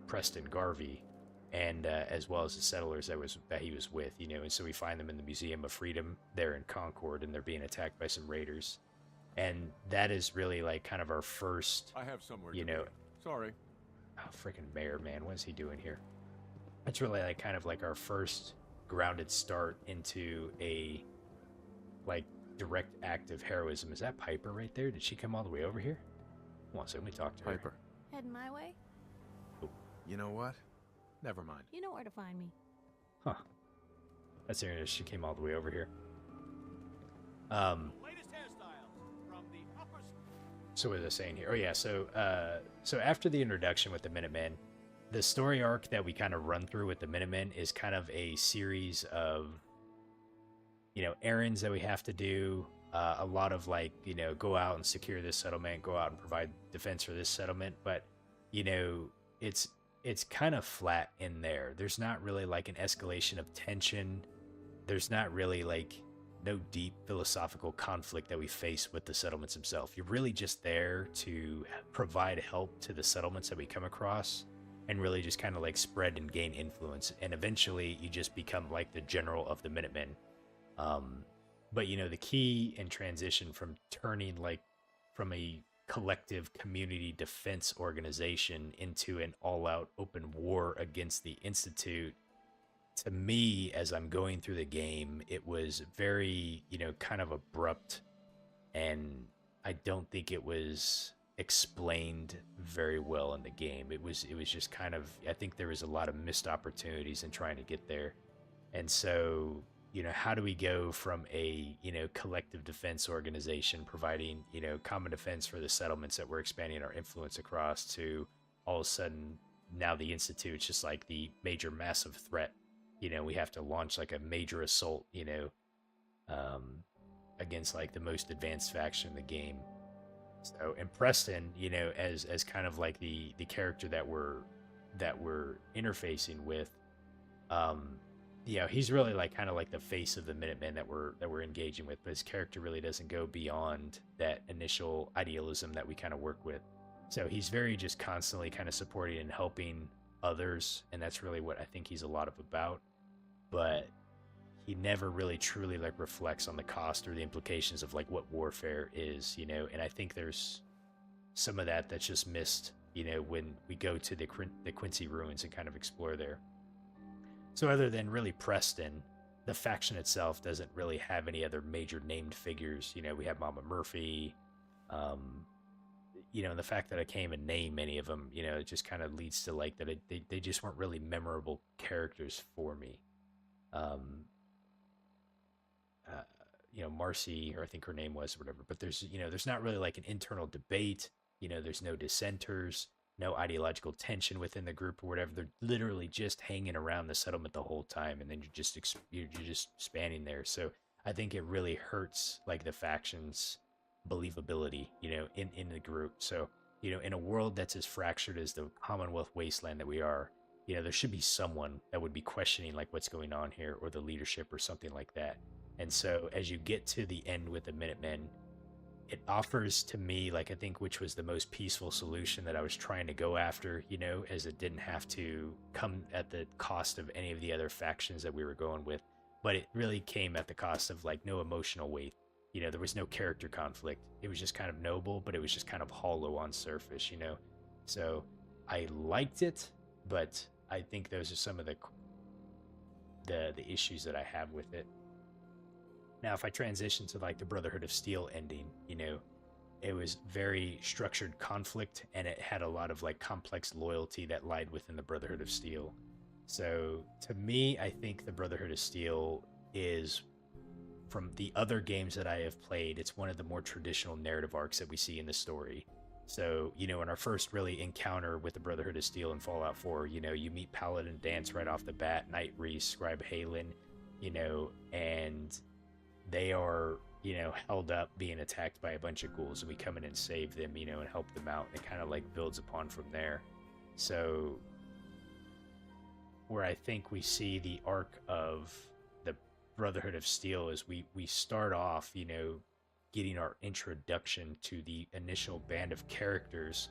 Preston Garvey, and as well as the settlers that he was with, you know. And so we find them in the Museum of Freedom there in Concord, and they're being attacked by some raiders. And that is really like kind of our first, I have somewhere you to know, be. Sorry. Oh, freaking mayor, man, what is he doing here? That's really like kind of like our first grounded start into a like direct act of heroism. Is that Piper right there? Did she come all the way over here? Hold on a second, let me talk to her. Piper. Heading my way? You know what? Never mind. You know where to find me. Huh. That's interesting. She came all the way over here. So what was I saying here? Oh yeah, so after the introduction with the Minutemen, the story arc that we kind of run through with the Minutemen is kind of a series of, errands that we have to do. A lot of like, go out and secure this settlement, go out and provide defense for this settlement. But, it's kind of flat in there. There's not really like an escalation of tension. There's not really like no deep philosophical conflict that we face with the settlements themselves. You're really just there to provide help to the settlements that we come across and really just kind of like spread and gain influence. And eventually you just become like the general of the Minutemen. But the key in transition from turning like from a collective community defense organization into an all-out open war against the Institute, to me, as I'm going through the game, it was very, kind of abrupt, and I don't think it was explained very well in the game. It was just kind of, I think there was a lot of missed opportunities in trying to get there. And so, how do we go from a, collective defense organization providing, common defense for the settlements that we're expanding our influence across to all of a sudden now the Institute's just like the major massive threat. We have to launch like a major assault, against like the most advanced faction in the game. So, and Preston, as kind of like the character that we're interfacing with, he's really like kind of like the face of the Minutemen that we're engaging with, but his character really doesn't go beyond that initial idealism that we kind of work with. So he's very just constantly kind of supporting and helping others, and that's really what I think he's a lot of about. But he never really truly like reflects on the cost or the implications of like what warfare is, and I think there's some of that's just missed, when we go to the Quincy ruins and kind of explore there. So other than really Preston, the faction itself doesn't really have any other major named figures. We have Mama Murphy, and the fact that I can't even name any of them, it just kind of leads to like that they just weren't really memorable characters for me. Marcy, or I think her name was, or whatever, but there's not really like an internal debate. There's no dissenters, no ideological tension within the group or whatever. They're literally just hanging around the settlement the whole time, and then you're just spanning there. So I think it really hurts like the faction's believability, in the group. So, in a world that's as fractured as the Commonwealth wasteland that we are, there should be someone that would be questioning like what's going on here, or the leadership or something like that. And so as you get to the end with the Minutemen, it offers to me, like, I think, which was the most peaceful solution that I was trying to go after, as it didn't have to come at the cost of any of the other factions that we were going with. But it really came at the cost of like no emotional weight. There was no character conflict. It was just kind of noble, but it was just kind of hollow on surface, So I liked it, but I think those are some of the issues that I have with it. Now, if I transition to like the Brotherhood of Steel ending, it was very structured conflict, and it had a lot of like complex loyalty that lied within the Brotherhood of Steel. So to me, I think the Brotherhood of Steel is, from the other games that I have played, it's one of the more traditional narrative arcs that we see in the story. So, in our first really encounter with the Brotherhood of Steel in Fallout 4, you meet Paladin Danse right off the bat, Knight Reese, Scribe Halen, and they are, held up being attacked by a bunch of ghouls, and we come in and save them, and help them out. It kind of like builds upon from there. So where I think we see the arc of the Brotherhood of Steel is we start off, getting our introduction to the initial band of characters,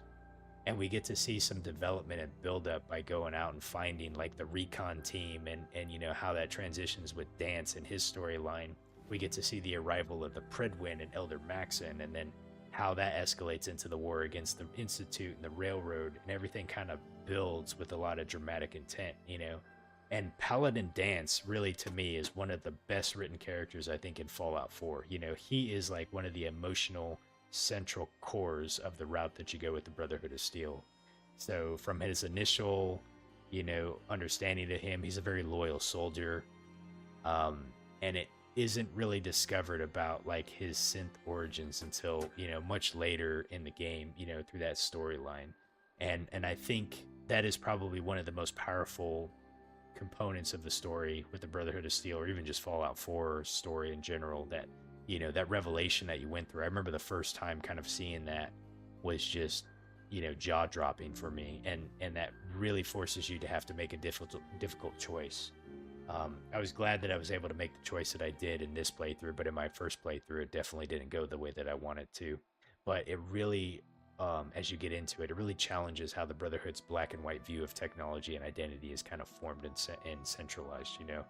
and we get to see some development and build up by going out and finding like the Recon team, and how that transitions with Danse and his storyline. We get to see the arrival of the Pridwin and Elder Maxon, and then how that escalates into the war against the Institute and the Railroad, and everything kind of builds with a lot of dramatic intent, And Paladin Danse, really, to me, is one of the best written characters, I think, in Fallout 4. He is like one of the emotional central cores of the route that you go with the Brotherhood of Steel. So from his initial, understanding to him, he's a very loyal soldier. And it isn't really discovered about like his synth origins until, much later in the game, through that storyline. And I think that is probably one of the most powerful components of the story with the Brotherhood of Steel, or even just Fallout 4 story in general, that, you know, that revelation that you went through. I remember the first time kind of seeing that was just, you know, jaw-dropping for me, and that really forces you to have to make a difficult choice. I was glad that I was able to make the choice that I did in this playthrough, but in my first playthrough, it definitely didn't go the way that I wanted to. But it really, as you get into it, it really challenges how the Brotherhood's black and white view of technology and identity is kind of formed and centralized, you know?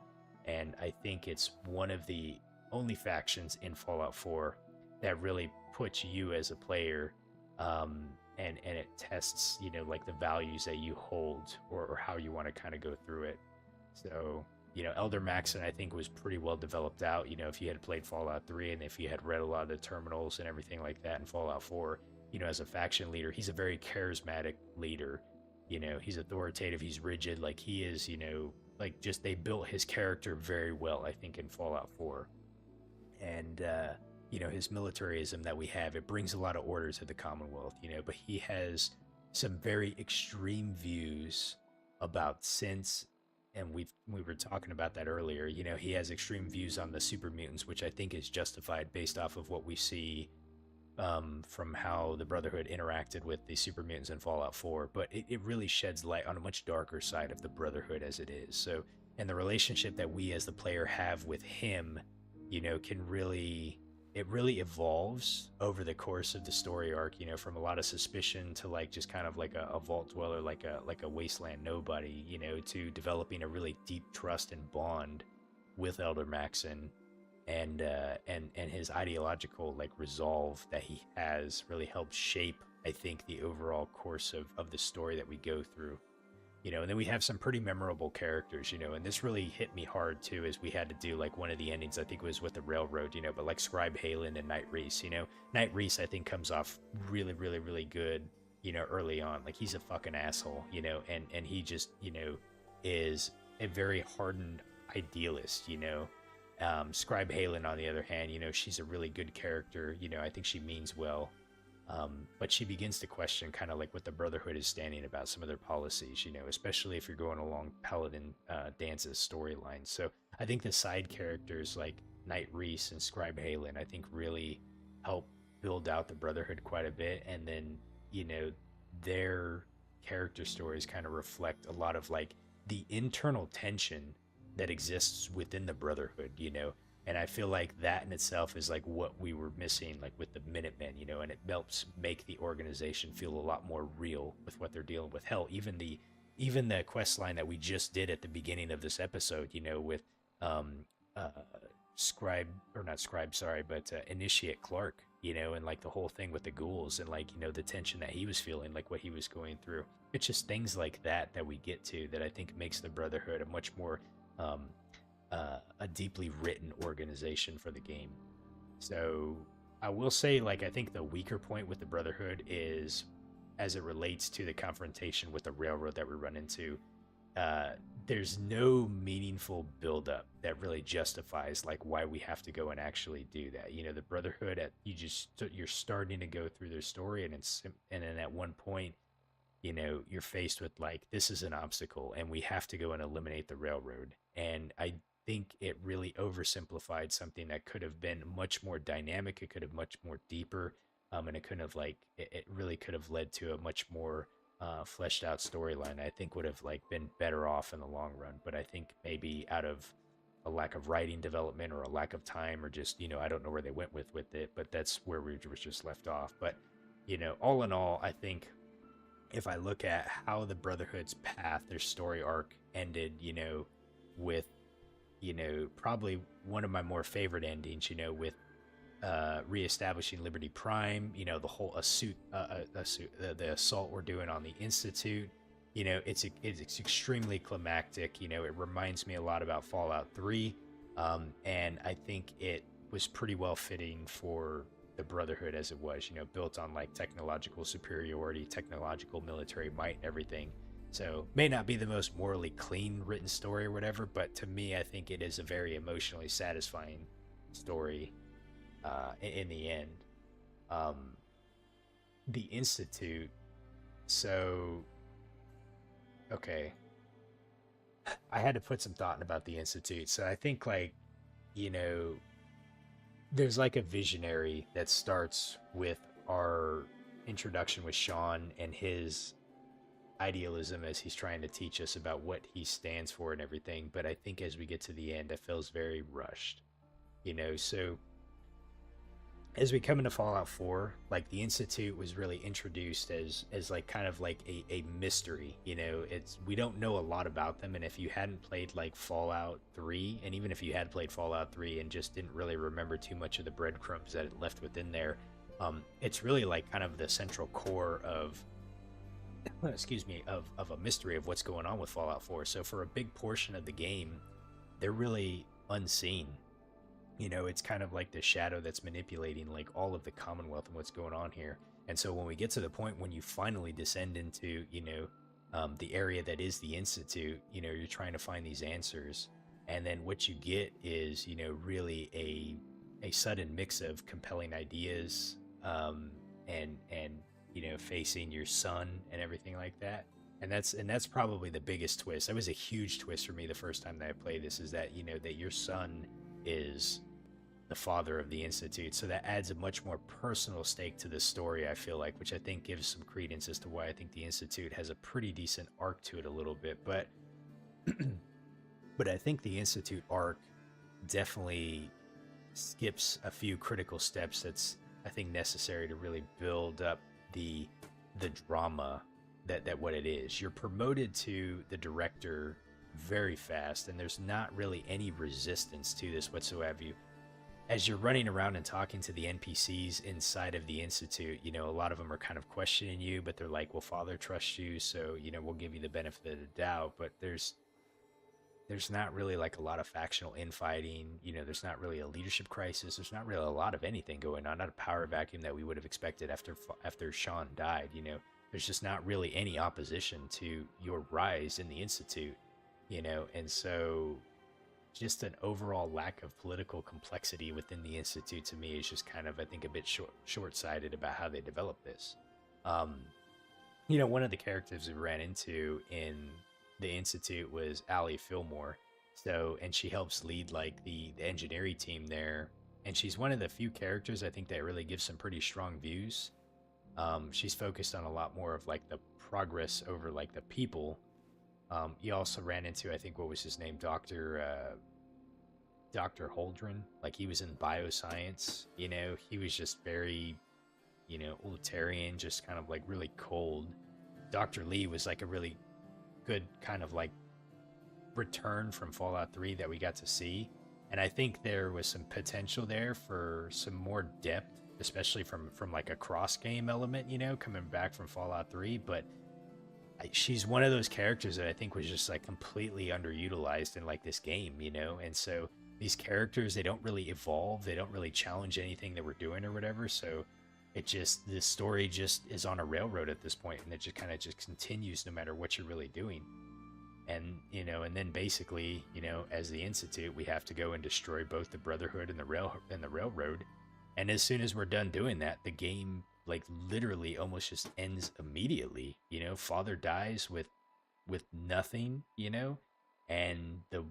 And I think it's one of the only factions in Fallout 4 that really puts you as a player, and it tests, you know, like the values that you hold, or how you want to kind of go through it. So, you know, Elder Maxon, I think, was pretty well developed out. You know, if you had played Fallout 3 and if you had read a lot of the terminals and everything like that in Fallout 4, you know, as a faction leader, he's a very charismatic leader. You know, he's authoritative, he's rigid, like he is, you know, like just they built his character very well, I think, in Fallout 4. And, you know, his militarism that we have, it brings a lot of order to the Commonwealth, you know, but he has some very extreme views about sense, and we were talking about that earlier. You know, he has extreme views on the super mutants, which I think is justified based off of what we see from how the Brotherhood interacted with the super mutants in Fallout 4. But it really sheds light on a much darker side of the Brotherhood as it is. So, and the relationship that we as the player have with him, you know, it really evolves over the course of the story arc, you know, from a lot of suspicion to like just kind of like a vault dweller, like a wasteland nobody, you know, to developing a really deep trust and bond with Elder Maxon, and his ideological like resolve that he has really helped shape, I think, the overall course of the story that we go through. You know, and then we have some pretty memorable characters, you know, and this really hit me hard too, as we had to do like one of the endings, I think it was with the railroad, you know, but like Scribe Halen and Knight Reese, you know, Knight Reese, I think, comes off really, really, really good, you know, early on. Like, he's a fucking asshole, you know, and he just, you know, is a very hardened idealist, you know. Scribe Halen, on the other hand, you know, she's a really good character, you know, I think she means well. But she begins to question kind of like what the Brotherhood is standing about, some of their policies, you know, especially if you're going along Paladin Dance's storyline. So I think the side characters like Knight Reese and Scribe Halen, I think, really help build out the Brotherhood quite a bit. And then, you know, their character stories kind of reflect a lot of like the internal tension that exists within the Brotherhood, you know. And I feel like that in itself is like what we were missing, like with the Minutemen, you know, and it helps make the organization feel a lot more real with what they're dealing with. Hell, even the quest line that we just did at the beginning of this episode, you know, with Initiate Clark, you know, and like the whole thing with the ghouls and like, you know, the tension that he was feeling, like what he was going through. It's just things like that that we get to that I think makes the Brotherhood a much more a deeply written organization for the game. So I will say, like, I think the weaker point with the Brotherhood is as it relates to the confrontation with the railroad that we run into. There's no meaningful buildup that really justifies like why we have to go and actually do that. You know, the Brotherhood, you're starting to go through their story, and then at one point, you know, you're faced with like, this is an obstacle and we have to go and eliminate the railroad. And I think it really oversimplified something that could have been much more dynamic. It could have much more deeper, and it could have like it really could have led to a much more fleshed out storyline. I think would have like been better off in the long run. But I think maybe out of a lack of writing development or a lack of time, or just, you know, I don't know where they went with it, but that's where we were just left off. But, you know, all in all, I think if I look at how the Brotherhood's path, their story arc ended, you know, with, you know, probably one of my more favorite endings, you know, with reestablishing Liberty Prime, you know, the whole the assault we're doing on the Institute, you know, it's extremely climactic. You know, it reminds me a lot about Fallout 3, and I think it was pretty well fitting for the Brotherhood as it was, you know, built on like technological superiority, technological military might, and everything. So may not be the most morally clean written story or whatever, but to me, I think it is a very emotionally satisfying story in the end. The Institute, so okay, I had to put some thought about the Institute. So I think, like, you know, there's like a visionary that starts with our introduction with Sean and his idealism as he's trying to teach us about what he stands for and everything. But I think as we get to the end, it feels very rushed, you know. So as we come into Fallout 4, like the Institute was really introduced as like kind of like a mystery, you know. It's, we don't know a lot about them, and if you hadn't played like Fallout 3, and even if you had played Fallout 3 and just didn't really remember too much of the breadcrumbs that it left within there, it's really like kind of the central core of excuse me, of a mystery of what's going on with Fallout 4. So for a big portion of the game, they're really unseen. You know, it's kind of like the shadow that's manipulating like all of the Commonwealth and what's going on here. And so when we get to the point when you finally descend into, you know, the area that is the Institute, you know, you're trying to find these answers. And then what you get is, you know, really a sudden mix of compelling ideas, and you know, facing your son and everything like that. And that's probably the biggest twist. That was a huge twist for me the first time that I played this, is that, you know, that your son is the father of the Institute. So that adds a much more personal stake to the story, I feel like, which I think gives some credence as to why I think the Institute has a pretty decent arc to it a little bit. But but I think the Institute arc definitely skips a few critical steps that's, I think, necessary to really build up the drama that what it is. You're promoted to the director very fast, and there's not really any resistance to this whatsoever. As you're running around and talking to the NPCs inside of the Institute, you know, a lot of them are kind of questioning you, but they're like, well, Father trusts you, so, you know, we'll give you the benefit of the doubt. But there's not really like a lot of factional infighting. You know, there's not really a leadership crisis. There's not really a lot of anything going on. Not a power vacuum that we would have expected after Sean died. You know, there's just not really any opposition to your rise in the Institute. You know, and so just an overall lack of political complexity within the Institute to me is just kind of, I think, a bit short-sighted about how they developed this. You know, one of the characters we ran into in the Institute was Allie Fillmore. So, and she helps lead like the engineering team there. And she's one of the few characters I think that really gives some pretty strong views. She's focused on a lot more of like the progress over like the people. You also ran into, I think, what was his name? Dr. Holdren. Like, he was in bioscience, you know, he was just very, you know, utilitarian, just kind of like really cold. Dr. Lee was like a really good kind of like return from Fallout 3 that we got to see. And I think there was some potential there for some more depth, especially from like a cross game element, you know, coming back from Fallout 3. But she's one of those characters that I think was just like completely underutilized in like this game, you know. And so these characters, they don't really evolve, they don't really challenge anything that we're doing or whatever. So it just, this story just is on a railroad at this point, and it just kind of just continues no matter what you're really doing. And, you know, and then basically, you know, as the Institute, we have to go and destroy both the Brotherhood and the railroad. And as soon as we're done doing that, the game like literally almost just ends immediately. You know, Father dies with nothing, you know, and the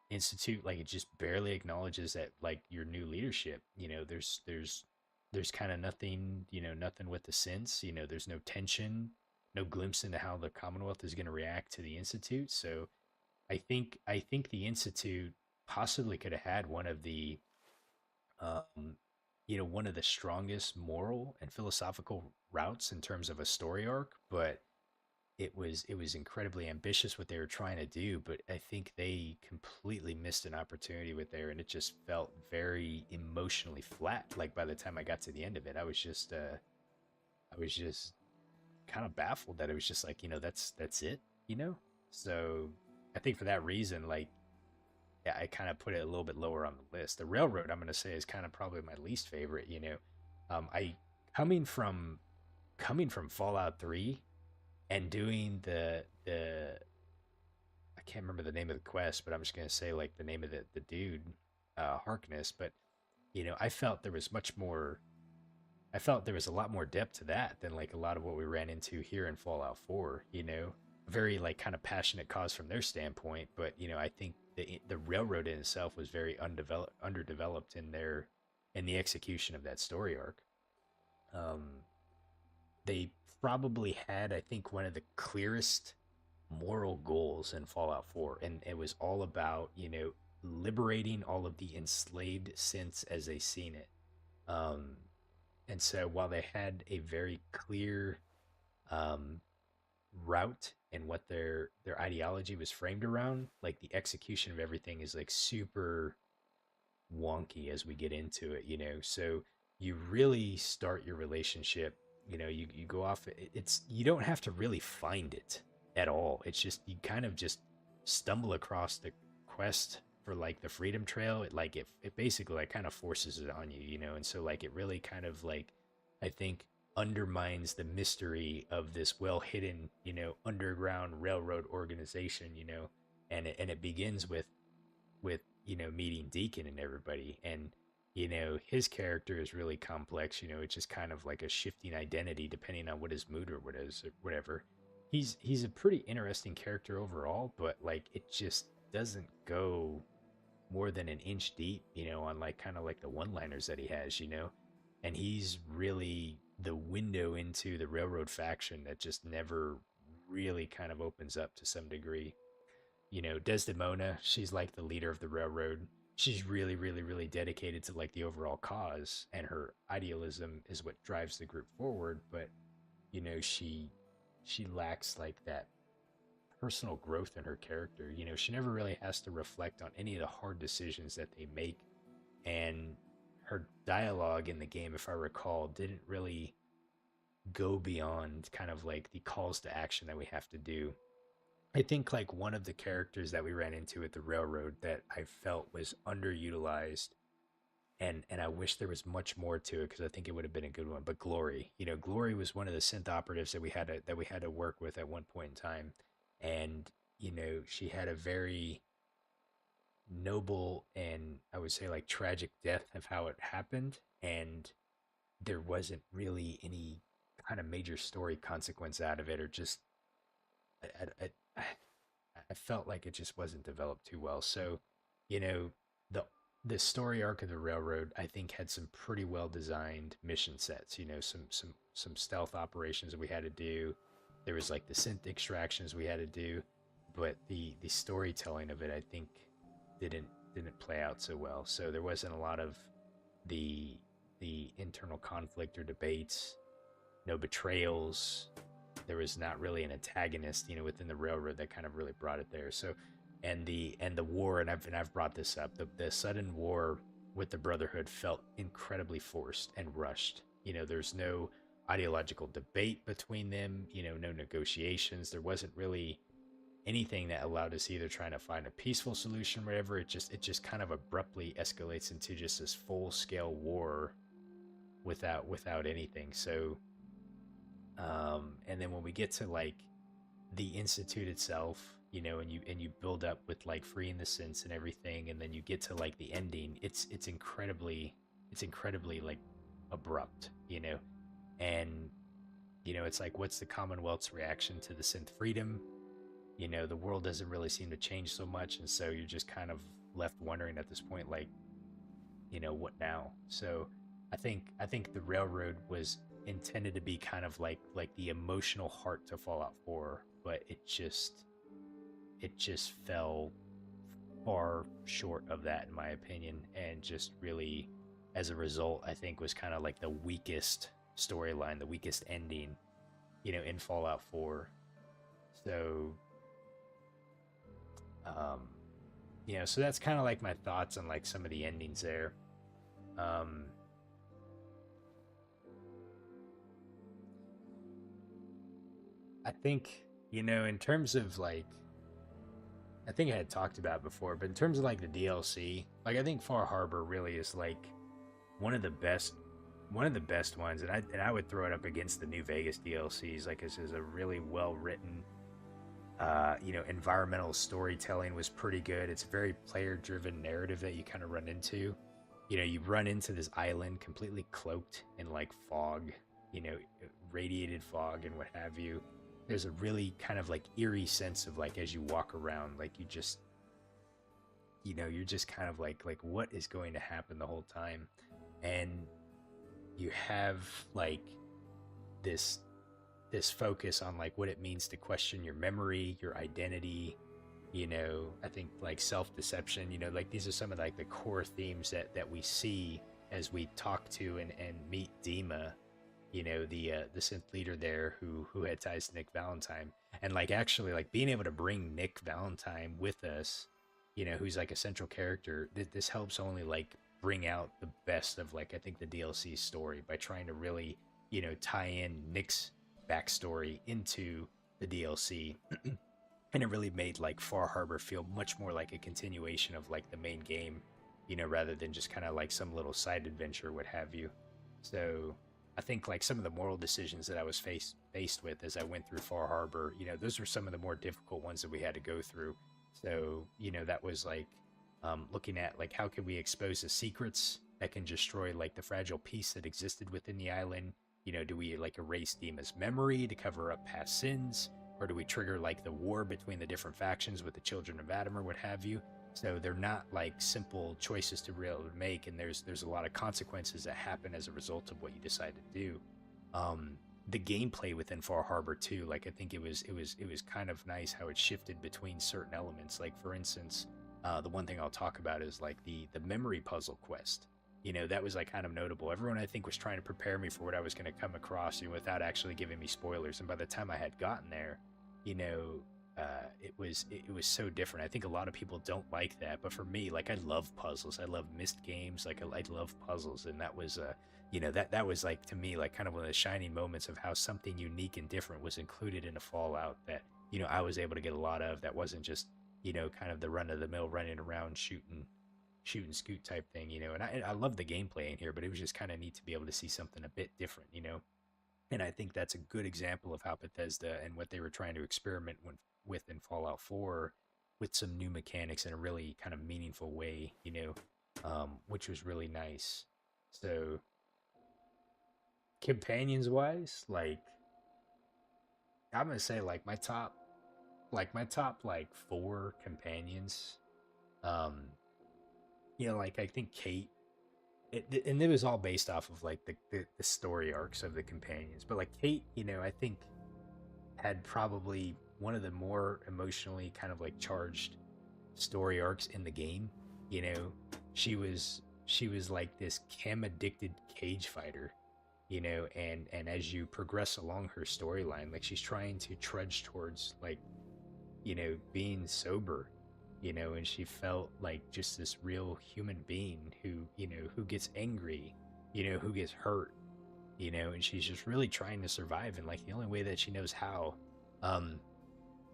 Institute, like, it just barely acknowledges that, like, your new leadership, you know, there's kind of nothing, you know, nothing with the sense, you know, there's no tension, no glimpse into how the Commonwealth is going to react to the Institute. So I think the Institute possibly could have had one of the, you know, one of the strongest moral and philosophical routes in terms of a story arc, but it was incredibly ambitious what they were trying to do. But I think they completely missed an opportunity with there, and it just felt very emotionally flat. Like, by the time I got to the end of it, I was just kind of baffled that it was just like, you know, that's it, you know. So I think for that reason, like, yeah, I kind of put it a little bit lower on the list. The railroad, I'm going to say, is kind of probably my least favorite, you know. I coming from Fallout 3 and doing the I can't remember the name of the quest, but I'm just going to say like the name of the dude, Harkness. But, you know, I felt there was a lot more depth to that than like a lot of what we ran into here in Fallout 4, you know. very like kind of passionate cause from their standpoint, but you know, I think the railroad in itself was very underdeveloped in the execution of that story arc. Um, they probably had, I think, one of the clearest moral goals in Fallout 4, and it was all about, you know, liberating all of the enslaved synths as they seen it. Um, and so while they had a very clear um, route and what their ideology was framed around, like the execution of everything is like super wonky as we get into it, you know. So you really start your relationship, you know, you go off, it's, you don't have to really find it at all. It's just you kind of just stumble across the quest for like the freedom trail. It basically like kind of forces it on you, you know. And so like it really kind of like, I think, undermines the mystery of this well hidden, you know, underground railroad organization, you know. And it begins with you know, meeting Deacon and everybody, and you know, his character is really complex. You know, it's just kind of like a shifting identity depending on what his mood or what is or whatever. He's a pretty interesting character overall, but like it just doesn't go more than an inch deep, you know, on like kind of like the one-liners that he has, you know. And he's really the window into the railroad faction that just never really kind of opens up to some degree. You know, Desdemona, she's like the leader of the railroad. She's really, really, really dedicated to like the overall cause, and her idealism is what drives the group forward. But you know, she lacks like that personal growth in her character. You know, she never really has to reflect on any of the hard decisions that they make, and her dialogue in the game, if I recall, didn't really go beyond kind of like the calls to action that we have to do. I think like one of the characters that we ran into at the railroad that I felt was underutilized, and I wish there was much more to it because I think it would have been a good one. But Glory, you know, Glory was one of the synth operatives that we had to work with at one point in time, and you know, she had a very noble and I would say like tragic death of how it happened, and there wasn't really any kind of major story consequence out of it, or just I felt like it just wasn't developed too well. So, you know, the story arc of the railroad, I think, had some pretty well designed mission sets. You know, some stealth operations that we had to do. There was like the synth extractions we had to do, but the storytelling of it, I think, didn't play out so well. So there wasn't a lot of the internal conflict or debates. No betrayals. There was not really an antagonist, you know, within the railroad that kind of really brought it there. So, and the war, and I've brought this up, the sudden war with the Brotherhood felt incredibly forced and rushed. You know, there's no ideological debate between them. You know, no negotiations. There wasn't really anything that allowed us either trying to find a peaceful solution or whatever. It just kind of abruptly escalates into just this full scale war without anything. So. And then when we get to like the Institute itself, you know, and you build up with like freeing the synths and everything, and then you get to like the ending, it's incredibly like abrupt, you know. And you know, it's like, what's the Commonwealth's reaction to the synth freedom? You know, the world doesn't really seem to change so much, and so you're just kind of left wondering at this point, like, you know, what now? So I think the railroad was intended to be kind of like the emotional heart to Fallout 4, but it just fell far short of that in my opinion, and just really as a result, I think was kind of like the weakest storyline, the weakest ending, you know, in Fallout 4. So you know, so that's kind of like my thoughts on like some of the endings there. I think, you know, in terms of like, I think I had talked about it before, but in terms of like the DLC, like I think Far Harbor really is like one of the best ones, and I would throw it up against the New Vegas DLCs. Like, this is a really well written, you know, environmental storytelling was pretty good. It's a very player driven narrative that you kind of run into. You know, you run into this island completely cloaked in like fog, you know, radiated fog and what have you. there's a really kind of like eerie sense of like as you walk around, like you just, you know, you're just kind of like what is going to happen the whole time. And you have like this focus on like what it means to question your memory, your identity, you know. I think like self-deception, you know, like these are some of like the core themes that we see as we talk to and meet Dima, you know, the synth leader there who had ties to Nick Valentine. And like actually like being able to bring Nick Valentine with us, you know, who's like a central character, this helps only like bring out the best of like I think the DLC story by trying to really, you know, tie in Nick's backstory into the DLC. And it really made like Far Harbor feel much more like a continuation of like the main game, you know, rather than just kind of like some little side adventure, what have you. So I think like some of the moral decisions that I was faced with as I went through Far Harbor, you know, those were some of the more difficult ones that we had to go through. So, you know, that was like looking at like how can we expose the secrets that can destroy like the fragile peace that existed within the island. You know, do we like erase Dima's memory to cover up past sins? Or do we trigger like the war between the different factions with the Children of Adam or what have you? So they're not like simple choices to really make, and there's a lot of consequences that happen as a result of what you decide to do. The gameplay within Far Harbor too, like I think it was kind of nice how it shifted between certain elements. Like for instance, the one thing I'll talk about is like the memory puzzle quest. You know, that was like kind of notable. Everyone I think was trying to prepare me for what I was going to come across, you know, without actually giving me spoilers. And by the time I had gotten there, you know, it was so different. I think a lot of people don't like that, but for me, like I love puzzles. I love missed games. Like I love puzzles, and that was you know, that was like to me like kind of one of the shining moments of how something unique and different was included in a Fallout that, you know, I was able to get a lot of. That wasn't just, you know, kind of the run of the mill running around shooting scoot type thing, you know. And I love the gameplay in here, but it was just kind of neat to be able to see something a bit different, you know. And I think that's a good example of how Bethesda and what they were trying to experiment with in Fallout 4 with some new mechanics in a really kind of meaningful way, you know, which was really nice. So, companions-wise, like, I'm going to say, like, my top like 4 companions, you know, like, I think Kate, and it was all based off of like the story arcs of the companions, but like Kate, you know, I think had probably one of the more emotionally kind of like charged story arcs in the game. You know, she was like this chem addicted cage fighter, you know, and as you progress along her storyline, like she's trying to trudge towards like, you know, being sober, you know, and she felt like just this real human being who, you know, who gets angry, you know, who gets hurt, you know, and she's just really trying to survive in like the only way that she knows how.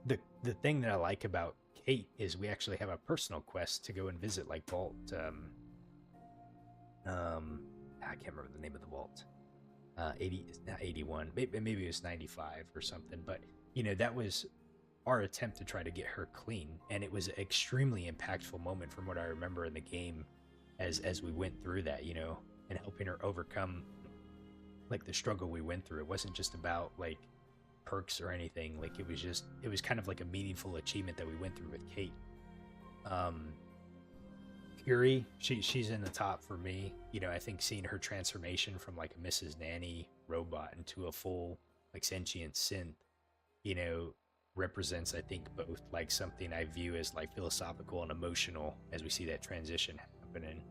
The thing that I like about Kate is we actually have a personal quest to go and visit like Vault, I can't remember the name of the vault. 80, not 81, maybe it was 95 or something, but you know, that was our attempt to try to get her clean, and it was an extremely impactful moment from what I remember in the game as we went through that, you know, and helping her overcome like the struggle we went through. It wasn't just about like perks or anything, like it was kind of like a meaningful achievement that we went through with Kate. Curie, she's in the top for me. You know, I think seeing her transformation from like a Mrs. Nanny robot into a full like sentient synth, you know, represents, I think, both like something I view as like philosophical and emotional as we see that transition happening.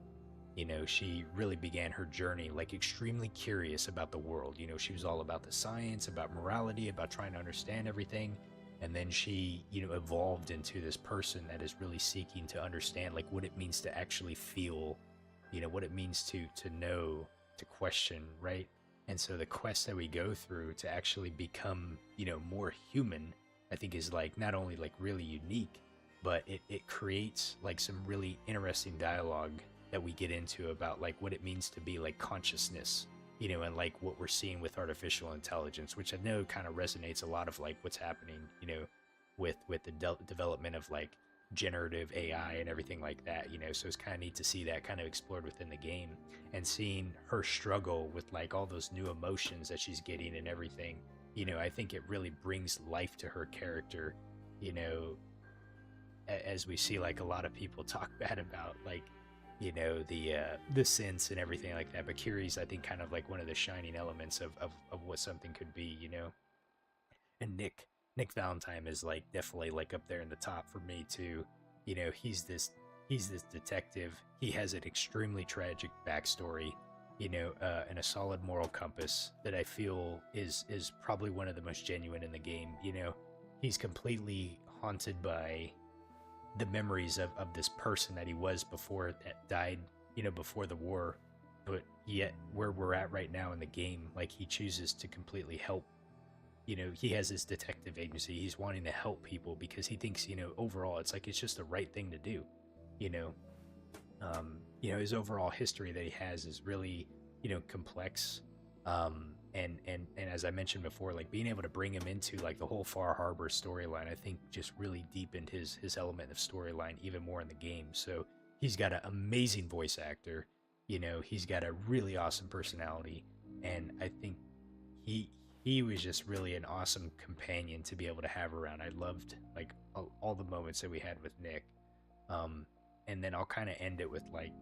You know, she really began her journey like extremely curious about the world. You know, she was all about the science, about morality, about trying to understand everything. And then she, you know, evolved into this person that is really seeking to understand like what it means to actually feel, you know, what it means to know, to question, right? And so the quest that we go through to actually become, you know, more human, I think is like not only like really unique, but it creates like some really interesting dialogue that we get into about like what it means to be like consciousness, you know, and like what we're seeing with artificial intelligence, which I know kind of resonates a lot of like what's happening, you know, with the development of like generative AI and everything like that, you know. So it's kind of neat to see that kind of explored within the game, and seeing her struggle with like all those new emotions that she's getting and everything. I think it really brings life to her character, as we see like a lot of people talk bad about like, the synths and everything like that. But Kiri's, I think, kind of like one of the shining elements of what something could be, And Nick Valentine is like definitely like up there in the top for me too. He's this detective. He has an extremely tragic backstory, and a solid moral compass that I feel is probably one of the most genuine in the game. He's completely haunted by the memories of this person that he was before that died, before the war. But yet where we're at right now in the game, like he chooses to completely help. He has this detective agency. He's wanting to help people because he thinks, overall, it's like it's just the right thing to do. His overall history that he has is really, complex. And as I mentioned before, like being able to bring him into like the whole Far Harbor storyline, I think just really deepened his element of storyline even more in the game. So he's got an amazing voice actor. He's got a really awesome personality, and I think he was just really an awesome companion to be able to have around. I loved like all the moments that we had with Nick. And then I'll kind of end it with like,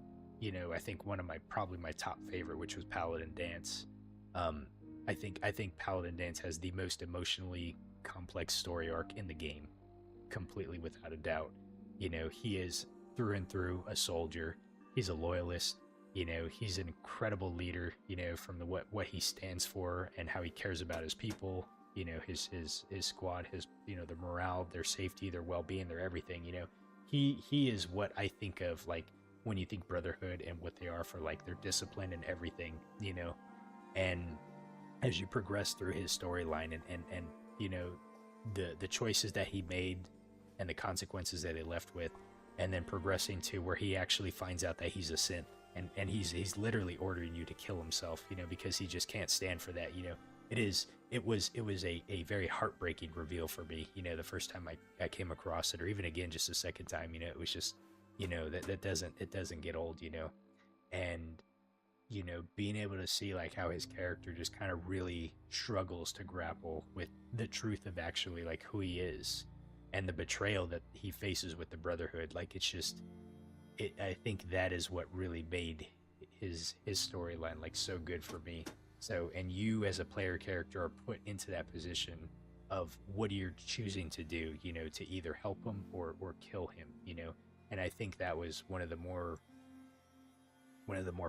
I think probably my top favorite, which was Paladin Danse. I think Paladin Danse has the most emotionally complex story arc in the game, completely without a doubt. He is through and through a soldier. He's a loyalist. He's an incredible leader, from what he stands for and how he cares about his people, his squad, his, the morale, their safety, their well-being, their everything. He is what I think of like when you think Brotherhood and what they are for like their discipline and everything, and as you progress through his storyline and the choices that he made and the consequences that he left with, and then progressing to where he actually finds out that he's a synth. And he's literally ordering you to kill himself, because he just can't stand for that. It was a very heartbreaking reveal for me, the first time I came across it, or even again just a second time. It was just, that doesn't get old, and being able to see like how his character just kind of really struggles to grapple with the truth of actually like who he is and the betrayal that he faces with the Brotherhood. Like it's just. I think that is what really made his storyline like so good for me. So, and you as a player character are put into that position of what you're choosing to do, to either help him or kill him, And I think that was one of the more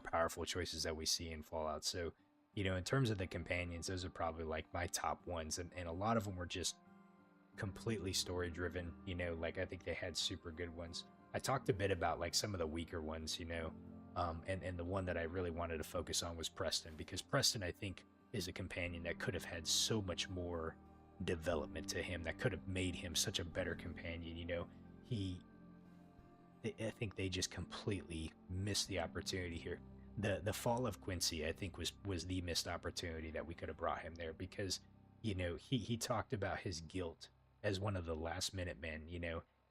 powerful choices that we see in Fallout. So, in terms of the companions, those are probably like my top ones, and a lot of them were just completely story driven. Like I think they had super good ones. I talked a bit about like some of the weaker ones, and the one that I really wanted to focus on was Preston, because Preston, I think, is a companion that could have had so much more development to him, that could have made him such a better companion. I think they just completely missed the opportunity here. The fall of Quincy, I think, was the missed opportunity that we could have brought him there, because, he talked about his guilt as one of the last minute men,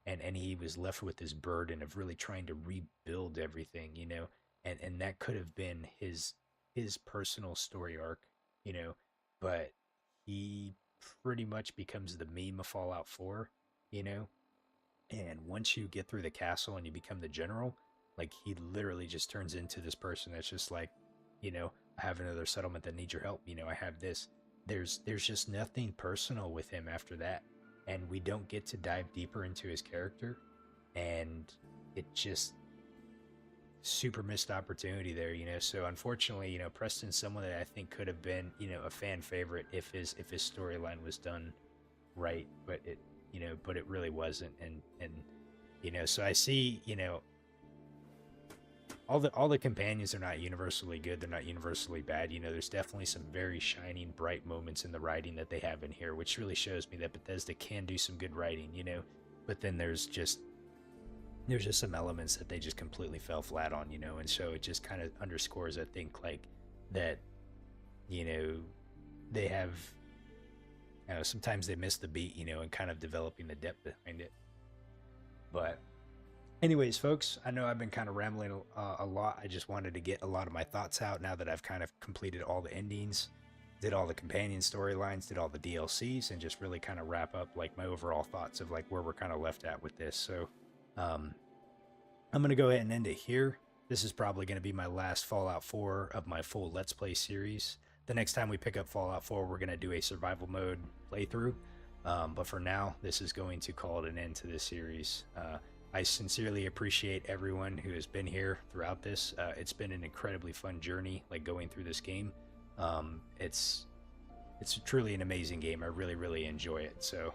and he was left with this burden of really trying to rebuild everything, and that could have been his personal story arc, but he pretty much becomes the meme of Fallout 4, and once you get through the castle and you become the general, like he literally just turns into this person that's just like, I have another settlement that needs your help, I have this. There's just nothing personal with him after that. And we don't get to dive deeper into his character, and it just super missed opportunity there, So unfortunately, Preston's someone that I think could have been, a fan favorite if his storyline was done right, but it really wasn't, and so I see, all the companions are not universally good. They're not universally bad. There's definitely some very shining, bright moments in the writing that they have in here, which really shows me that Bethesda can do some good writing, but then there's just some elements that they just completely fell flat on, and so it just kind of underscores, I think, like that, they have, sometimes they miss the beat, and kind of developing the depth behind it. But anyways, folks, I know I've been kind of rambling a lot. I just wanted to get a lot of my thoughts out now that I've kind of completed all the endings. did all the companion storylines, did all the DLCs, and just really kind of wrap up like my overall thoughts of like where we're kind of left at with this. So I'm going to go ahead and end it here. This is probably going to be my last Fallout 4 of my full Let's Play series. The next time we pick up Fallout 4, we're going to do a survival mode playthrough. But for now, this is going to call it an end to this series. I sincerely appreciate everyone who has been here throughout this. It's been an incredibly fun journey, like going through this game. It's truly an amazing game. I really, really enjoy it. So,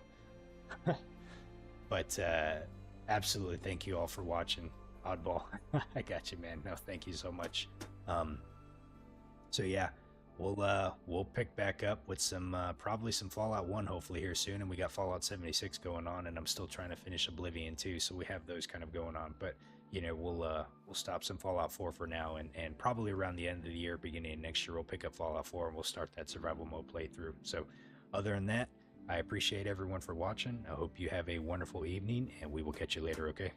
but absolutely, thank you all for watching. Oddball, I got you, man. No, thank you so much. So yeah, we'll pick back up with some probably some Fallout 1 hopefully here soon, and we got Fallout 76 going on, and I'm still trying to finish Oblivion too, so we have those kind of going on. But you know, we'll stop some Fallout 4 for now, and probably around the end of the year, beginning of next year, we'll pick up Fallout 4 and we'll start that survival mode playthrough. So other than that, I appreciate everyone for watching. I hope you have a wonderful evening, and we will catch you later, okay?